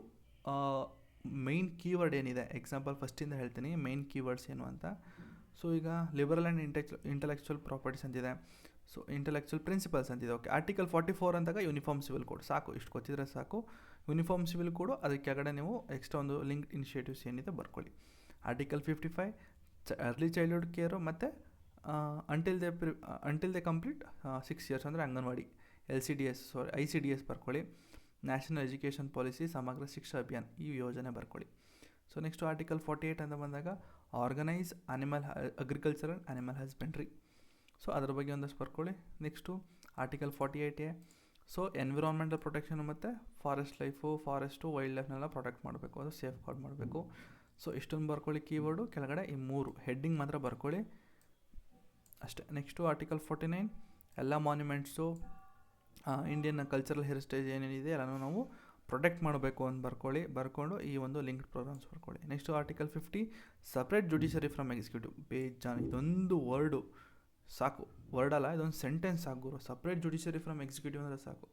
ಮೈನ್ ಕೀವರ್ಡ್ ಏನಿದೆ, ಎಕ್ಸಾಂಪಲ್ ಫಸ್ಟಿಂದ ಹೇಳ್ತೀನಿ ಮೈನ್ ಕೀವರ್ಡ್ಸ್ ಏನು ಅಂತ. ಸೊ ಈಗ ಲಿಬರಲ್ ಆ್ಯಂಡ್ ಇಂಟೆಲೆಕ್ಚುವಲ್ ಪ್ರಾಪರ್ಟೀಸ್ ಅಂತಿದೆ, ಸೊ ಇಂಟೆಲೆಕ್ಚುವಲ್ ಪ್ರಿನ್ಸಿಪಲ್ಸ್ ಅಂತಿದೆ. ಓಕೆ, ಆರ್ಟಿಕಲ್ 44 ಅಂದಾಗ ಯೂನಿಫಾರ್ಮ್ ಸಿವಿಲ್ ಕೋಡ್, ಸಾಕು, ಇಷ್ಟು ಗೊತ್ತಿದ್ರೆ ಸಾಕು. ಯೂನಿಫಾರ್ಮ್ ಸಿವಿಲ್ ಕೋಡು, ಅದಕ್ಕೆ ಕೆಳಗಡೆ ನೀವು ಎಕ್ಸ್ಟ್ರಾ ಒಂದು ಲಿಂಕ್ಡ್ ಇನಿಷಿಯೇಟಿವ್ಸ್ ಏನಿದೆ ಬರ್ಕೊಳ್ಳಿ. ಆರ್ಟಿಕಲ್ 55 ಅರ್ಲಿ ಚೈಲ್ಡ್ಹುಡ್ ಕೇರು ಮತ್ತು ಅಂಟಿಲ್ ದೆ ಕಂಪ್ಲೀಟ್ 6 years ಅಂದರೆ ಅಂಗನವಾಡಿ, ICDS ಬರ್ಕೊಳ್ಳಿ. ನ್ಯಾಷನಲ್ ಎಜುಕೇಷನ್ ಪಾಲಿಸಿ, ಸಮಗ್ರ ಶಿಕ್ಷಾ ಅಭಿಯಾನ್, ಈ ಯೋಜನೆ ಬರ್ಕೊಳ್ಳಿ. ಸೊ ನೆಕ್ಸ್ಟು ಆರ್ಟಿಕಲ್ 48 ಅಂತ ಬಂದಾಗ organise agriculture and animal husbandry, so ಅದರ ಬಗ್ಗೆ ಒಂದಷ್ಟು ಬರ್ಕೊಳ್ಳಿ. Next article 48A, so environmental protection ಮತ್ತು ಫಾರೆಸ್ಟು ವೈಲ್ಡ್ ಲೈಫ್ನೆಲ್ಲ ಪ್ರೊಟೆಕ್ಟ್ ಮಾಡಬೇಕು, ಅದು ಸೇಫ್ ಗಾರ್ಡ್ ಮಾಡಬೇಕು. ಸೊ ಇಷ್ಟೊಂದು ಬರ್ಕೊಳ್ಳಿ ಕೀವರ್ಡು, ಕೆಳಗಡೆ ಈ 3 ಹೆಡ್ಡಿಂಗ್ ಮಾತ್ರ ಬರ್ಕೊಳ್ಳಿ ಅಷ್ಟೇ. ನೆಕ್ಸ್ಟು ಆರ್ಟಿಕಲ್ 49 ಎಲ್ಲ ಮಾನ್ಯುಮೆಂಟ್ಸು, ಇಂಡಿಯನ್ ಕಲ್ಚರಲ್ ಹೆರಿಟೇಜ್ ಏನೇನಿದೆ ಎಲ್ಲನೂ ನಾವು ಪ್ರೊಟೆಕ್ಟ್ ಮಾಡಬೇಕು ಅಂತ ಬರ್ಕೊಂಡು ಈ ಒಂದು ಲಿಂಕ್ಡ್ ಪ್ರೋಗ್ರಾಮ್ಸ್ ಬರ್ಕೊಳ್ಳಿ. Next article 50 separate judiciary from executive. ಬೇಜಾನ್, ಇದೊಂದು ವರ್ಡು ಸಾಕು, ವರ್ಡಲ್ಲ, ಇದೊಂದು ಸೆಂಟೆನ್ಸ್ ಸಾಕು, ಸಪ್ರೇಟ್ ಜುಡಿಷರಿ ಫ್ರಮ್ ಎಕ್ಸಿಕ್ಯೂಟಿವ್ ಅಂದರೆ ಸಾಕು.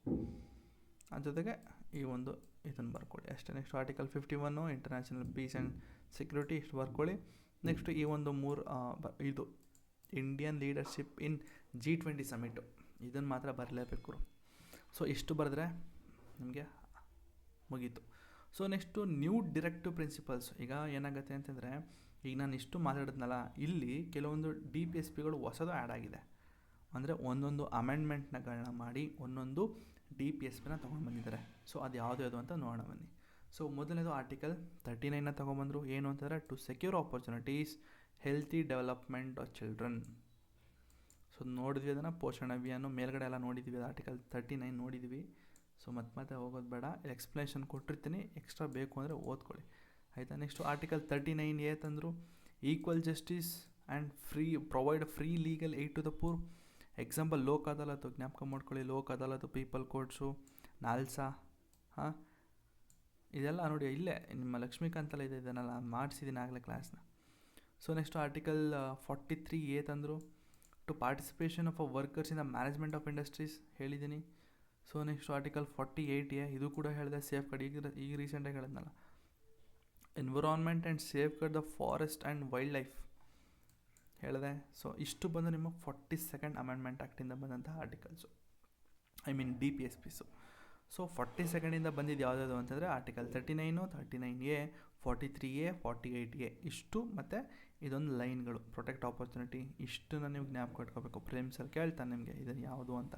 ಅದ್ರ ಜೊತೆಗೆ ಈ ಒಂದು ಇದನ್ನು ಬರ್ಕೊಳ್ಳಿ ಅಷ್ಟೇ. Next article 51 international peace and security, ಇಷ್ಟು ಬರ್ಕೊಳ್ಳಿ. ನೆಕ್ಸ್ಟು ಈ ಒಂದು 3 ಇದು ಇಂಡಿಯನ್ ಲೀಡರ್ಶಿಪ್ ಇನ್ G20 ಸಮಿಟು, ಇದನ್ನು ಮಾತ್ರ ಬರಲೇಬೇಕು. ಸೊ ಇಷ್ಟು ಬರೆದ್ರೆ ನಿಮಗೆ ಮುಗೀತು. So next new directive principles. ಈಗ ಏನಾಗುತ್ತೆ ಅಂತಂದರೆ, ಈಗ ನಾನು ಇಷ್ಟು ಮಾತಾಡಿದ್ನಲ್ಲ, ಇಲ್ಲಿ ಕೆಲವೊಂದು DPSPಗಳು ಹೊಸದು ಆ್ಯಡ್ ಆಗಿದೆ. ಅಂದರೆ ಒಂದೊಂದು ಅಮೆಂಡ್ಮೆಂಟ್ಗಳನ್ನ ಮಾಡಿ ಒಂದೊಂದು DPSPನ ತೊಗೊಂಡು ಬಂದಿದ್ದಾರೆ. ಸೊ ಅದು ಯಾವುದು ಅಂತ ನೋಡೋಣ ಬನ್ನಿ. ಸೊ ಮೊದಲನೇದು ಆರ್ಟಿಕಲ್ 39ನ ತೊಗೊಂಬಂದರು. ಏನು ಅಂತಂದರೆ to secure opportunities healthy development of children. So ನೋಡಿದ್ವಿ ಅದನ್ನು, ಪೋಷಣ ಅಭಿಯಾನ ಮೇಲ್ಗಡೆ ಎಲ್ಲ ನೋಡಿದ್ವಿ, ಅದು ಆರ್ಟಿಕಲ್ 39 ನೋಡಿದ್ವಿ. ಸೊ ಮತ್ತೆ ಹೋಗೋದು ಬೇಡ, ಎಕ್ಸ್ಪ್ಲನೇಷನ್ ಕೊಟ್ಟಿರ್ತೀನಿ, ಎಕ್ಸ್ಟ್ರಾ ಬೇಕು ಅಂದರೆ ಓದ್ಕೊಳ್ಳಿ, ಆಯಿತಾ? ನೆಕ್ಸ್ಟು ಆರ್ಟಿಕಲ್ 39A ತಂದರು equal justice and provide free legal aid to the poor. Example Lok Adalat, ಜ್ಞಾಪಕ ಮಾಡ್ಕೊಳ್ಳಿ, Lok Adalat, people courts, NALSA, ಇದೆಲ್ಲ ನೋಡಿ, ಇಲ್ಲೇ ನಿಮ್ಮ ಲಕ್ಷ್ಮೀಕಾಂತಲ್ಲ ಇದೆ, ಇದನ್ನೆಲ್ಲ ಮಾಡಿಸಿದ್ದೀನಿ ಆಗಲೇ ಕ್ಲಾಸ್ನ. ಸೊ ನೆಕ್ಸ್ಟು ಆರ್ಟಿಕಲ್ 43A ತಂದರು to participation of workers in the management of industries, ಹೇಳಿದ್ದೀನಿ. ಸೊ ನೆಕ್ಸ್ಟು ಆರ್ಟಿಕಲ್ 48A, ಇದು ಕೂಡ ಹೇಳಿದೆ, ಸೇಫ್ ಗಾರ್ಡ್, ಈಗ ರೀಸೆಂಟಾಗಿ ಹೇಳಿದ್ನಲ್ಲ, environment and safeguard the forest and wildlife ಹೇಳಿದೆ. ಸೊ ಇಷ್ಟು ಬಂದು ನಿಮ್ಮ 42nd ಅಮೆಂಡ್ಮೆಂಟ್ ಆ್ಯಕ್ಟಿಂದ ಬಂದಂತಹ ಆರ್ಟಿಕಲ್ಸು, DPSPಸು. ಸೊ 42nd ಬಂದಿದ್ದು ಯಾವುದಾದ್ರು ಅಂತಂದರೆ ಆರ್ಟಿಕಲ್ 39, 39A, 43A, 48A, ಇಷ್ಟು ಮತ್ತು ಇದೊಂದು ಲೈನ್ಗಳು, ಪ್ರೊಟೆಕ್ಟ್ ಆಪರ್ಚುನಿಟಿ, ಇಷ್ಟನ್ನು ನೀವು ಜ್ಞಾಪಕ ಇಟ್ಕೋಬೇಕು. ಪ್ರಿಲಿಮ್ಸಲ್ಲಿ ಕೇಳ್ತಾನೆ ನಿಮಗೆ ಇದನ್ನು ಯಾವುದು ಅಂತ.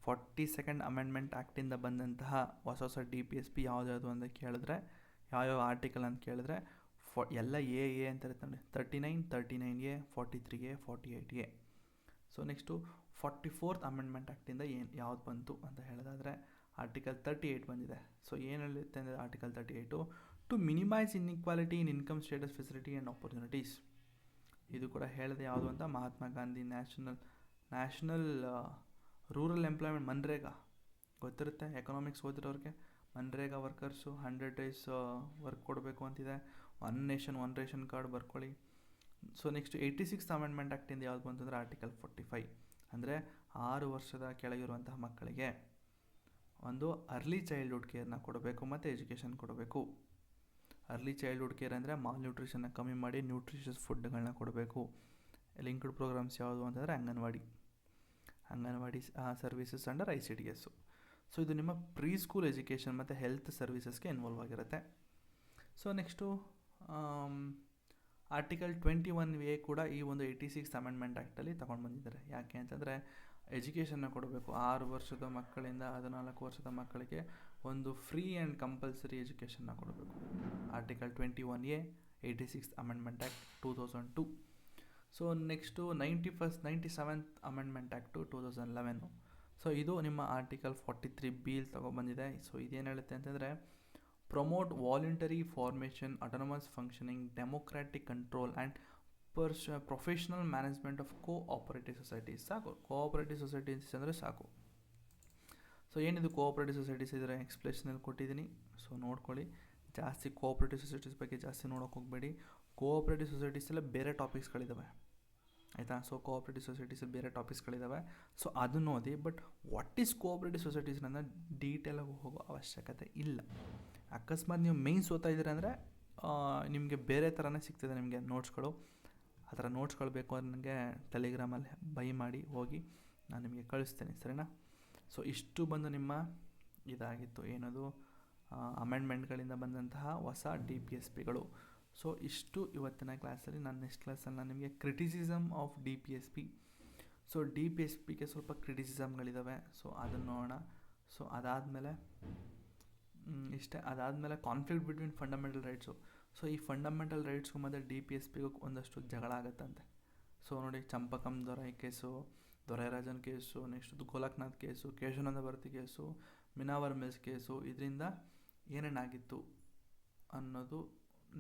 42nd ಅಮೆಂಡ್ಮೆಂಟ್ ಆ್ಯಕ್ಟಿಂದ ಬಂದಂತಹ ಹೊಸ DPSP ಯಾವುದು ಅಂತ ಕೇಳಿದ್ರೆ, ಯಾವ್ಯಾವ ಆರ್ಟಿಕಲ್ ಅಂತ ಕೇಳಿದ್ರೆ ಎಲ್ಲ ಎ ಅಂತ ಇರುತ್ತೆ ನೋಡಿ, 39, 39A, 43A, 48A. So next 44th amendment ಆ್ಯಕ್ಟಿಂದ ಯಾವ್ದು ಬಂತು ಅಂತ ಹೇಳೋದಾದರೆ ಆರ್ಟಿಕಲ್ 38 ಬಂದಿದೆ. ಸೊ ಏನು ಹೇಳುತ್ತೆ ಅಂದರೆ article 38 to minimise inequality in income status facility and opportunities. ಇದು ಕೂಡ ಹೇಳಿದೆ ಯಾವುದು ಅಂತ, Mahatma Gandhi national rural employment, MNREGA ಗೊತ್ತಿರುತ್ತೆ, ಎಕನಾಮಿಕ್ಸ್ ಓದಿರೋರಿಗೆ. ಮನ್ರೇಗಾ ವರ್ಕರ್ಸು 100 days ವರ್ಕ್ ಕೊಡಬೇಕು ಅಂತಿದೆ. One nation one ration card ಬರ್ಕೊಳ್ಳಿ. ಸೊ ನೆಕ್ಸ್ಟ್ 86th ಅಮೆಂಡ್ಮೆಂಟ್ ಆ್ಯಕ್ಟಿಂದ ಯಾವುದು ಬಂತಂದರೆ ಆರ್ಟಿಕಲ್ 45, ಅಂದರೆ 6 ವರ್ಷದ ಕೆಳಗಿರುವಂತಹ ಮಕ್ಕಳಿಗೆ ಒಂದು ಅರ್ಲಿ ಚೈಲ್ಡ್ಹುಡ್ ಕೇರ್ನ ಕೊಡಬೇಕು ಮತ್ತು ಎಜುಕೇಷನ್ ಕೊಡಬೇಕು. ಅರ್ಲಿ ಚೈಲ್ಡ್ಹುಡ್ ಕೇರ್ ಅಂದರೆ ಮಾಲ್ ನ್ಯೂಟ್ರಿಷನ್ನ ಕಮ್ಮಿ ಮಾಡಿ ನ್ಯೂಟ್ರಿಷಸ್ ಫುಡ್ಗಳನ್ನ ಕೊಡಬೇಕು. ಲಿಂಕ್ಡ್ ಪ್ರೋಗ್ರಾಮ್ಸ್ ಯಾವುದು ಅಂತಂದರೆ anganwadi services under ICDS. So ಇದು ನಿಮ್ಮ ಪ್ರೀ ಸ್ಕೂಲ್ ಎಜುಕೇಷನ್ ಮತ್ತು ಹೆಲ್ತ್ ಸರ್ವಿಸಸ್ಗೆ ಇನ್ವಾಲ್ವ್ ಆಗಿರುತ್ತೆ. ಸೊ ನೆಕ್ಸ್ಟು ಆರ್ಟಿಕಲ್ 21A ಕೂಡ ಈ ಒಂದು 86 ಅಮೆಂಡ್ಮೆಂಟ್ ಆ್ಯಕ್ಟಲ್ಲಿ ತೊಗೊಂಡು ಬಂದಿದ್ದಾರೆ. ಯಾಕೆ ಅಂತಂದರೆ ಎಜುಕೇಷನ್ನ ಕೊಡಬೇಕು. 6 ವರ್ಷದ ಮಕ್ಕಳಿಂದ 14 ವರ್ಷದ ಮಕ್ಕಳಿಗೆ ಒಂದು ಫ್ರೀ ಆ್ಯಂಡ್ ಕಂಪಲ್ಸರಿ ಎಜುಕೇಷನ್ನ ಕೊಡಬೇಕು. Article 21A 86 amendment act 2002. So next 97th amendment act 2011. So ಇದು ನಿಮ್ಮ ಆರ್ಟಿಕಲ್ 43B ತೊಗೊಬಂದಿದೆ. ಸೊ ಇದೇನು ಹೇಳುತ್ತೆ ಅಂತಂದರೆ promote voluntary formation, autonomous functioning, democratic control and professional management of cooperative societies. ಸಾಕು, ಕೋಆಪರೇಟಿವ್ ಸೊಸೈಟೀಸ್ ಅಂದರೆ ಸಾಕು. So ಏನಿದು ಕೋಆಪರೇಟಿವ್ ಸೊಸೈಟೀಸ್ ಇದರ ಎಕ್ಸ್ಪ್ಲೇಷನಲ್ಲಿ ಕೊಟ್ಟಿದ್ದೀನಿ. ಸೊ ನೋಡ್ಕೊಳ್ಳಿ. ಜಾಸ್ತಿ ಕೋಆಪರೇಟಿವ್ ಸೊಸೈಟೀಸ್ ಬಗ್ಗೆ ಜಾಸ್ತಿ ನೋಡೋಕೆ ಹೋಗಬೇಡಿ. ಕೋಆಪರೇಟಿವ್ ಸೊಸೈಟೀಸೆಲ್ಲ ಬೇರೆ ಟಾಪಿಕ್ಸ್ಗಳಿದ್ದಾವೆ, ಆಯಿತಾ. ಸೊ ಕೋಆಪರೇಟಿವ್ ಸೊಸೈಟೀಸಲ್ಲಿ ಬೇರೆ ಟಾಪಿಕ್ಸ್ಗಳಿದ್ದಾವೆ. ಸೊ ಅದನ್ನು ಓದಿ. But what is cooperative societies ಅನ್ನೋ ಡೀಟೇಲಾಗಿ ಹೋಗೋ ಅವಶ್ಯಕತೆ ಇಲ್ಲ. ಅಕಸ್ಮಾತ್ ನೀವು ಮೇಯ್ನ್ಸ್ ಓದ್ತಾ ಇದ್ದೀರ ಅಂದರೆ ನಿಮಗೆ ಬೇರೆ ಥರನೇ ಸಿಗ್ತದೆ ನಿಮಗೆ ನೋಟ್ಸ್ಗಳು. ಆ ಥರ ನೋಟ್ಸ್ಗಳು ಬೇಕು ಅಂದರೆ ನನಗೆ ಟೆಲಿಗ್ರಾಮಲ್ಲಿ ಬೈ ಮಾಡಿ ಹೋಗಿ ನಾನು ನಿಮಗೆ ಕಳಿಸ್ತೇನೆ, ಸರಿನಾ. ಸೊ ಇಷ್ಟು ಬಂದು ನಿಮ್ಮ ಇದಾಗಿತ್ತು, ಏನದು ಅಮೆಂಡ್ಮೆಂಟ್ಗಳಿಂದ ಬಂದಂತಹ ಹೊಸ DPSPಗಳು. ಸೊ ಇಷ್ಟು ಇವತ್ತಿನ ಕ್ಲಾಸಲ್ಲಿ. ನಾನು ನೆಕ್ಸ್ಟ್ ಕ್ಲಾಸಲ್ಲಿ ನಾನು ನಿಮಗೆ ಕ್ರಿಟಿಸಿಸಮ್ ಆಫ್ DPSP. ಸೊ DPSPಗೆ ಸ್ವಲ್ಪ ಕ್ರಿಟಿಸಿಸಮ್ಗಳಿದ್ದಾವೆ. ಸೊ ಅದನ್ನು ನೋಡೋಣ. ಸೊ ಅದಾದಮೇಲೆ ಇಷ್ಟೇ. ಅದಾದಮೇಲೆ conflict between fundamental rights. So ಈ ಫಂಡಮೆಂಟಲ್ ರೈಟ್ಸ್ಗೂ ಮತ್ತು DPSPಗೂ ಒಂದಷ್ಟು ಜಗಳ ಆಗುತ್ತಂತೆ. ಸೊ ನೋಡಿ, Champakam Dorai case, Dorairajan case, next Golaknath case, Kesavananda Bharati case, Minerva mills case, ಇದರಿಂದ ಏನೇನಾಗಿತ್ತು ಅನ್ನೋದು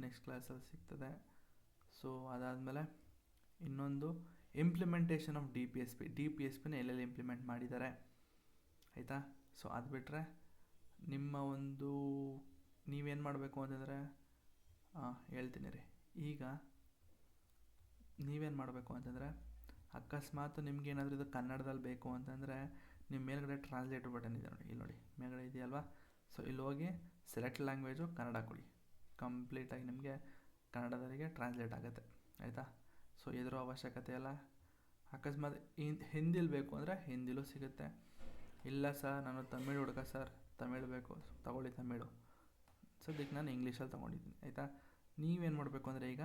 ನೆಕ್ಸ್ಟ್ ಕ್ಲಾಸಲ್ಲಿ ಸಿಗ್ತದೆ. ಸೊ ಅದಾದಮೇಲೆ ಇನ್ನೊಂದು ಇಂಪ್ಲಿಮೆಂಟೇಷನ್ ಆಫ್ DPSPನ ಎಲ್ಲೆಲ್ಲಿ ಇಂಪ್ಲಿಮೆಂಟ್ ಮಾಡಿದ್ದಾರೆ, ಆಯಿತಾ. ಸೊ ಅದು ಬಿಟ್ಟರೆ ನಿಮ್ಮ ಒಂದು ನೀವೇನು ಮಾಡಬೇಕು ಅಂತಂದರೆ ಹೇಳ್ತೀನಿ ರೀ. ಈಗ ನೀವೇನು ಮಾಡಬೇಕು ಅಂತಂದರೆ ಅಕಸ್ಮಾತ್ ನಿಮ್ಗೇನಾದರೂ ಇದು ಕನ್ನಡದಲ್ಲಿ ಬೇಕು ಅಂತಂದರೆ ನಿಮ್ಮ ಮೇಲ್ಗಡೆ ಟ್ರಾನ್ಸ್ಲೇಟರ್ ಬಟನ್ ಇದೆ ನೋಡಿ, ಇಲ್ಲಿ ನೋಡಿ ಮೇಲ್ಗಡೆ ಇದೆಯಲ್ವಾ. ಸೊ ಇಲ್ಲಿ ಹೋಗಿ ಸೆಲೆಕ್ಟ್ ಲ್ಯಾಂಗ್ವೇಜು ಕನ್ನಡ ಕೊಡಿ. ಕಂಪ್ಲೀಟಾಗಿ ನಿಮಗೆ ಕನ್ನಡದಲ್ಲಿಗೆ ಟ್ರಾನ್ಸ್ಲೇಟ್ ಆಗುತ್ತೆ, ಆಯಿತಾ. ಸೊ ಇದರ ಅವಶ್ಯಕತೆ ಇಲ್ಲ. ಅಕಸ್ಮಾತ್ ಹಿಂದಿಲಿ ಬೇಕು ಅಂದರೆ ಹಿಂದಿಲೂ ಸಿಗುತ್ತೆ. ಇಲ್ಲ ಸರ್ ನಾನು ತಮಿಳು ಹುಡುಗ ಸರ್, ತಮಿಳು ಬೇಕು, ತಗೊಳ್ಳಿ ತಮಿಳು. ಸದ್ಯಕ್ಕೆ ನಾನು ಇಂಗ್ಲೀಷಲ್ಲಿ ತೊಗೊಂಡಿದ್ದೀನಿ, ಆಯಿತಾ. ನೀವೇನು ಮಾಡಬೇಕು ಅಂದರೆ ಈಗ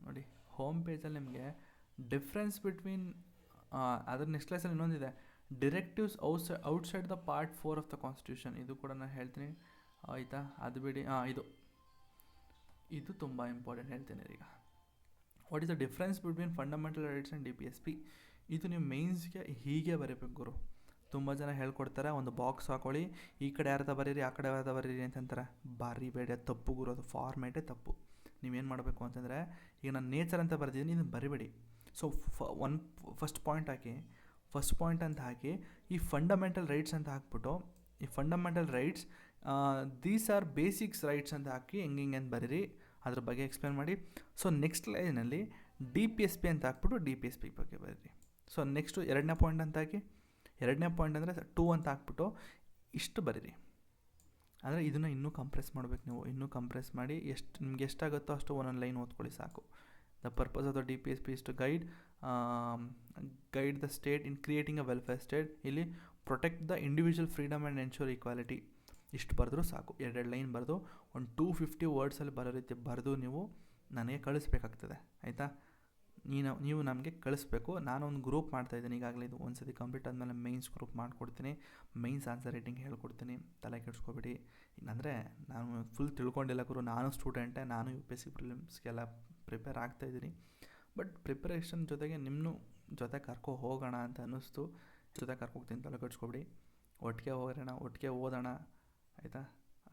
ನೋಡಿ, ಹೋಮ್ ಪೇಜಲ್ಲಿ ನಿಮಗೆ ಡಿಫ್ರೆನ್ಸ್ ಬಿಟ್ವೀನ್ ಅದರ ನೆಕ್ಸ್ಟ್ ಕ್ಲಾಸಲ್ಲಿ ಇನ್ನೊಂದಿದೆ, directives outside the part 4 of the constitution. ಇದು ಕೂಡ ನಾನು ಹೇಳ್ತೀನಿ, ಆಯಿತಾ. ಅದು ಬಿಡಿ, ಇದು ತುಂಬ ಇಂಪಾರ್ಟೆಂಟ್ ಹೇಳ್ತೀನಿ ಈಗ. What is the difference between fundamental rights and DPSP. ಇದು ನೀವು ಮೇನ್ಸ್ಗೆ ಹೀಗೆ ಬರೀಬೇಕು ಗುರು. ತುಂಬ ಜನ ಹೇಳ್ಕೊಡ್ತಾರೆ, ಒಂದು ಬಾಕ್ಸ್ ಹಾಕೊಳ್ಳಿ, ಈ ಕಡೆ ಯಾರ್ದ ಬರೀರಿ, ಆ ಕಡೆ ಯಾರ್ದ ಬರೀರಿ ಅಂತಂತಾರೆ. ಬರಿಬೇಡಿ, ಅದು ತಪ್ಪು ಗುರು, ಅದು ಫಾರ್ಮೇಟೇ ತಪ್ಪು. ನೀವೇನು ಮಾಡಬೇಕು ಅಂತಂದರೆ, ಈಗ ನಾನು ನೇಚರ್ ಅಂತ ಬರೆದಿದ್ದೀನಿ, ಇದನ್ನು ಬರಿಬೇಡಿ. ಸೊ ಫಸ್ಟ್ ಪಾಯಿಂಟ್ ಹಾಕಿ, ಫಸ್ಟ್ ಪಾಯಿಂಟ್ ಅಂತ ಹಾಕಿ, ಈ ಫಂಡಮೆಂಟಲ್ ರೈಟ್ಸ್ ಅಂತ ಹಾಕ್ಬಿಟ್ಟು, ಈ fundamental rights these are basics rights ಅಂತ ಹಾಕಿ ಹಿಂಗೆ ಅಂತ ಬರೀರಿ, ಅದ್ರ ಬಗ್ಗೆ ಎಕ್ಸ್ಪ್ಲೇನ್ ಮಾಡಿ. ಸೊ ನೆಕ್ಸ್ಟ್ ಲೈನಲ್ಲಿ DPSP ಅಂತ ಹಾಕ್ಬಿಟ್ಟು DPSP ಬಗ್ಗೆ ಬರೀರಿ. ಸೊ ನೆಕ್ಸ್ಟು ಎರಡನೇ ಪಾಯಿಂಟ್ ಅಂತ ಹಾಕಿ, ಎರಡನೇ ಪಾಯಿಂಟ್ ಅಂದರೆ 2 ಅಂತ ಹಾಕ್ಬಿಟ್ಟು ಇಷ್ಟು ಬರೀರಿ. ಅಂದರೆ ಇದನ್ನು ಇನ್ನೂ ಕಂಪ್ರೆಸ್ ಮಾಡಬೇಕು ನೀವು. ಇನ್ನೂ ಕಂಪ್ರೆಸ್ ಮಾಡಿ ನಿಮ್ಗೆ ಎಷ್ಟಾಗುತ್ತೋ ಅಷ್ಟು ಒಂದೊಂದು ಲೈನ್ ಓದ್ಕೊಳ್ಳಿ ಸಾಕು. The purpose of the DPSP is to guide the state in creating a welfare state. ಇಲ್ಲಿ protect the individual freedom and ensure equality. ಇಷ್ಟು ಬರೆದ್ರೂ ಸಾಕು. ಎರಡು ಲೈನ್ ಬರೆದು ಒಂದು 250 ವರ್ಡ್ಸಲ್ಲಿ ಬರೋ ರೀತಿ ಬರೆದು ನೀವು ನನಗೆ ಕಳಿಸ್ಬೇಕಾಗ್ತದೆ, ಆಯಿತಾ. ನೀವು ನಮಗೆ ಕಳಿಸ್ಬೇಕು. ನಾನು ಒಂದು ಗ್ರೂಪ್ ಮಾಡ್ತಾಯಿದ್ದೀನಿ ಈಗಾಗಲೇ. ಇದು ಒಂದು ಸತಿ ಕಂಪ್ಲೀಟ್ ಆದಮೇಲೆ ಮೈನ್ಸ್ ಗ್ರೂಪ್ ಮಾಡಿಕೊಡ್ತೀನಿ. ಮೈನ್ಸ್ ಆನ್ಸರ್ ರೈಟಿಂಗ್ ಹೇಳ್ಕೊಡ್ತೀನಿ, ತಲೆ ಕೆಡಿಸ್ಕೊಬೇಡಿ. ಅಂದರೆ ನಾನು ಫುಲ್ ತಿಳ್ಕೊಂಡಿಲ್ಲ ಗುರು, ನಾನು ಸ್ಟೂಡೆಂಟೇ, ನಾನು UPSC ಪ್ರಿಲಿಮ್ಸ್ಗೆಲ್ಲ ಪ್ರಿಪೇರ್ ಆಗ್ತಾಯಿದ್ದೀನಿ. ಬಟ್ ಪ್ರಿಪರೇಷನ್ ಜೊತೆಗೆ ನಿಮ್ಮನ್ನು ಜೊತೆ ಕರ್ಕೊ ಹೋಗೋಣ ಅಂತ ಅನ್ನಿಸ್ತು. ಜೊತೆ ಕರ್ಕೋಗ್ತೀನಿ, ತಲೆ ಕೆಡಿಸ್ಕೊಬೇಡಿ. ಒಟ್ಟಿಗೆ ಹೋಗೋಣ, ಒಟ್ಟಿಗೆ ಓದೋಣ, ಆಯಿತಾ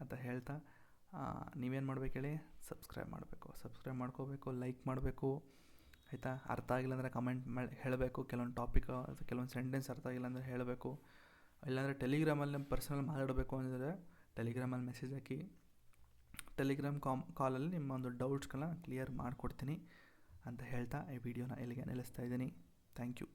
ಅಂತ ಹೇಳ್ತಾ ನೀವೇನು ಮಾಡ್ಬೇಕು ಹೇಳಿ, ಸಬ್ಸ್ಕ್ರೈಬ್ ಮಾಡ್ಕೋಬೇಕು, ಲೈಕ್ ಮಾಡಬೇಕು, ಆಯಿತಾ. ಅರ್ಥ ಆಗಿಲ್ಲ ಅಂದರೆ ಕಮೆಂಟ್ ಮಾಡಿ ಹೇಳಬೇಕು. ಕೆಲವೊಂದು ಟಾಪಿಕ್ ಕೆಲವೊಂದು ಸೆಂಟೆನ್ಸ್ ಅರ್ಥ ಆಗಿಲ್ಲ ಅಂದರೆ ಹೇಳಬೇಕು. ಇಲ್ಲಾಂದರೆ ಟೆಲಿಗ್ರಾಮಲ್ಲಿ ಪರ್ಸನಲ್ ಮಾತಾಡಬೇಕು ಅಂದರೆ ಟೆಲಿಗ್ರಾಮಲ್ಲಿ ಮೆಸೇಜ್ ಹಾಕಿ. ಟೆಲಿಗ್ರಾಮ್ ಕಾಲಲ್ಲಿ ನಿಮ್ಮ ಒಂದು ಡೌಟ್ಸ್ಗಳನ್ನ ಕ್ಲಿಯರ್ ಮಾಡಿಕೊಡ್ತೀನಿ ಅಂತ ಹೇಳ್ತಾ ಈ ವಿಡಿಯೋನ ಇಲ್ಲಿಗೆ ನಿಲ್ಲಿಸ್ತಾ ಇದ್ದೀನಿ. Thank you.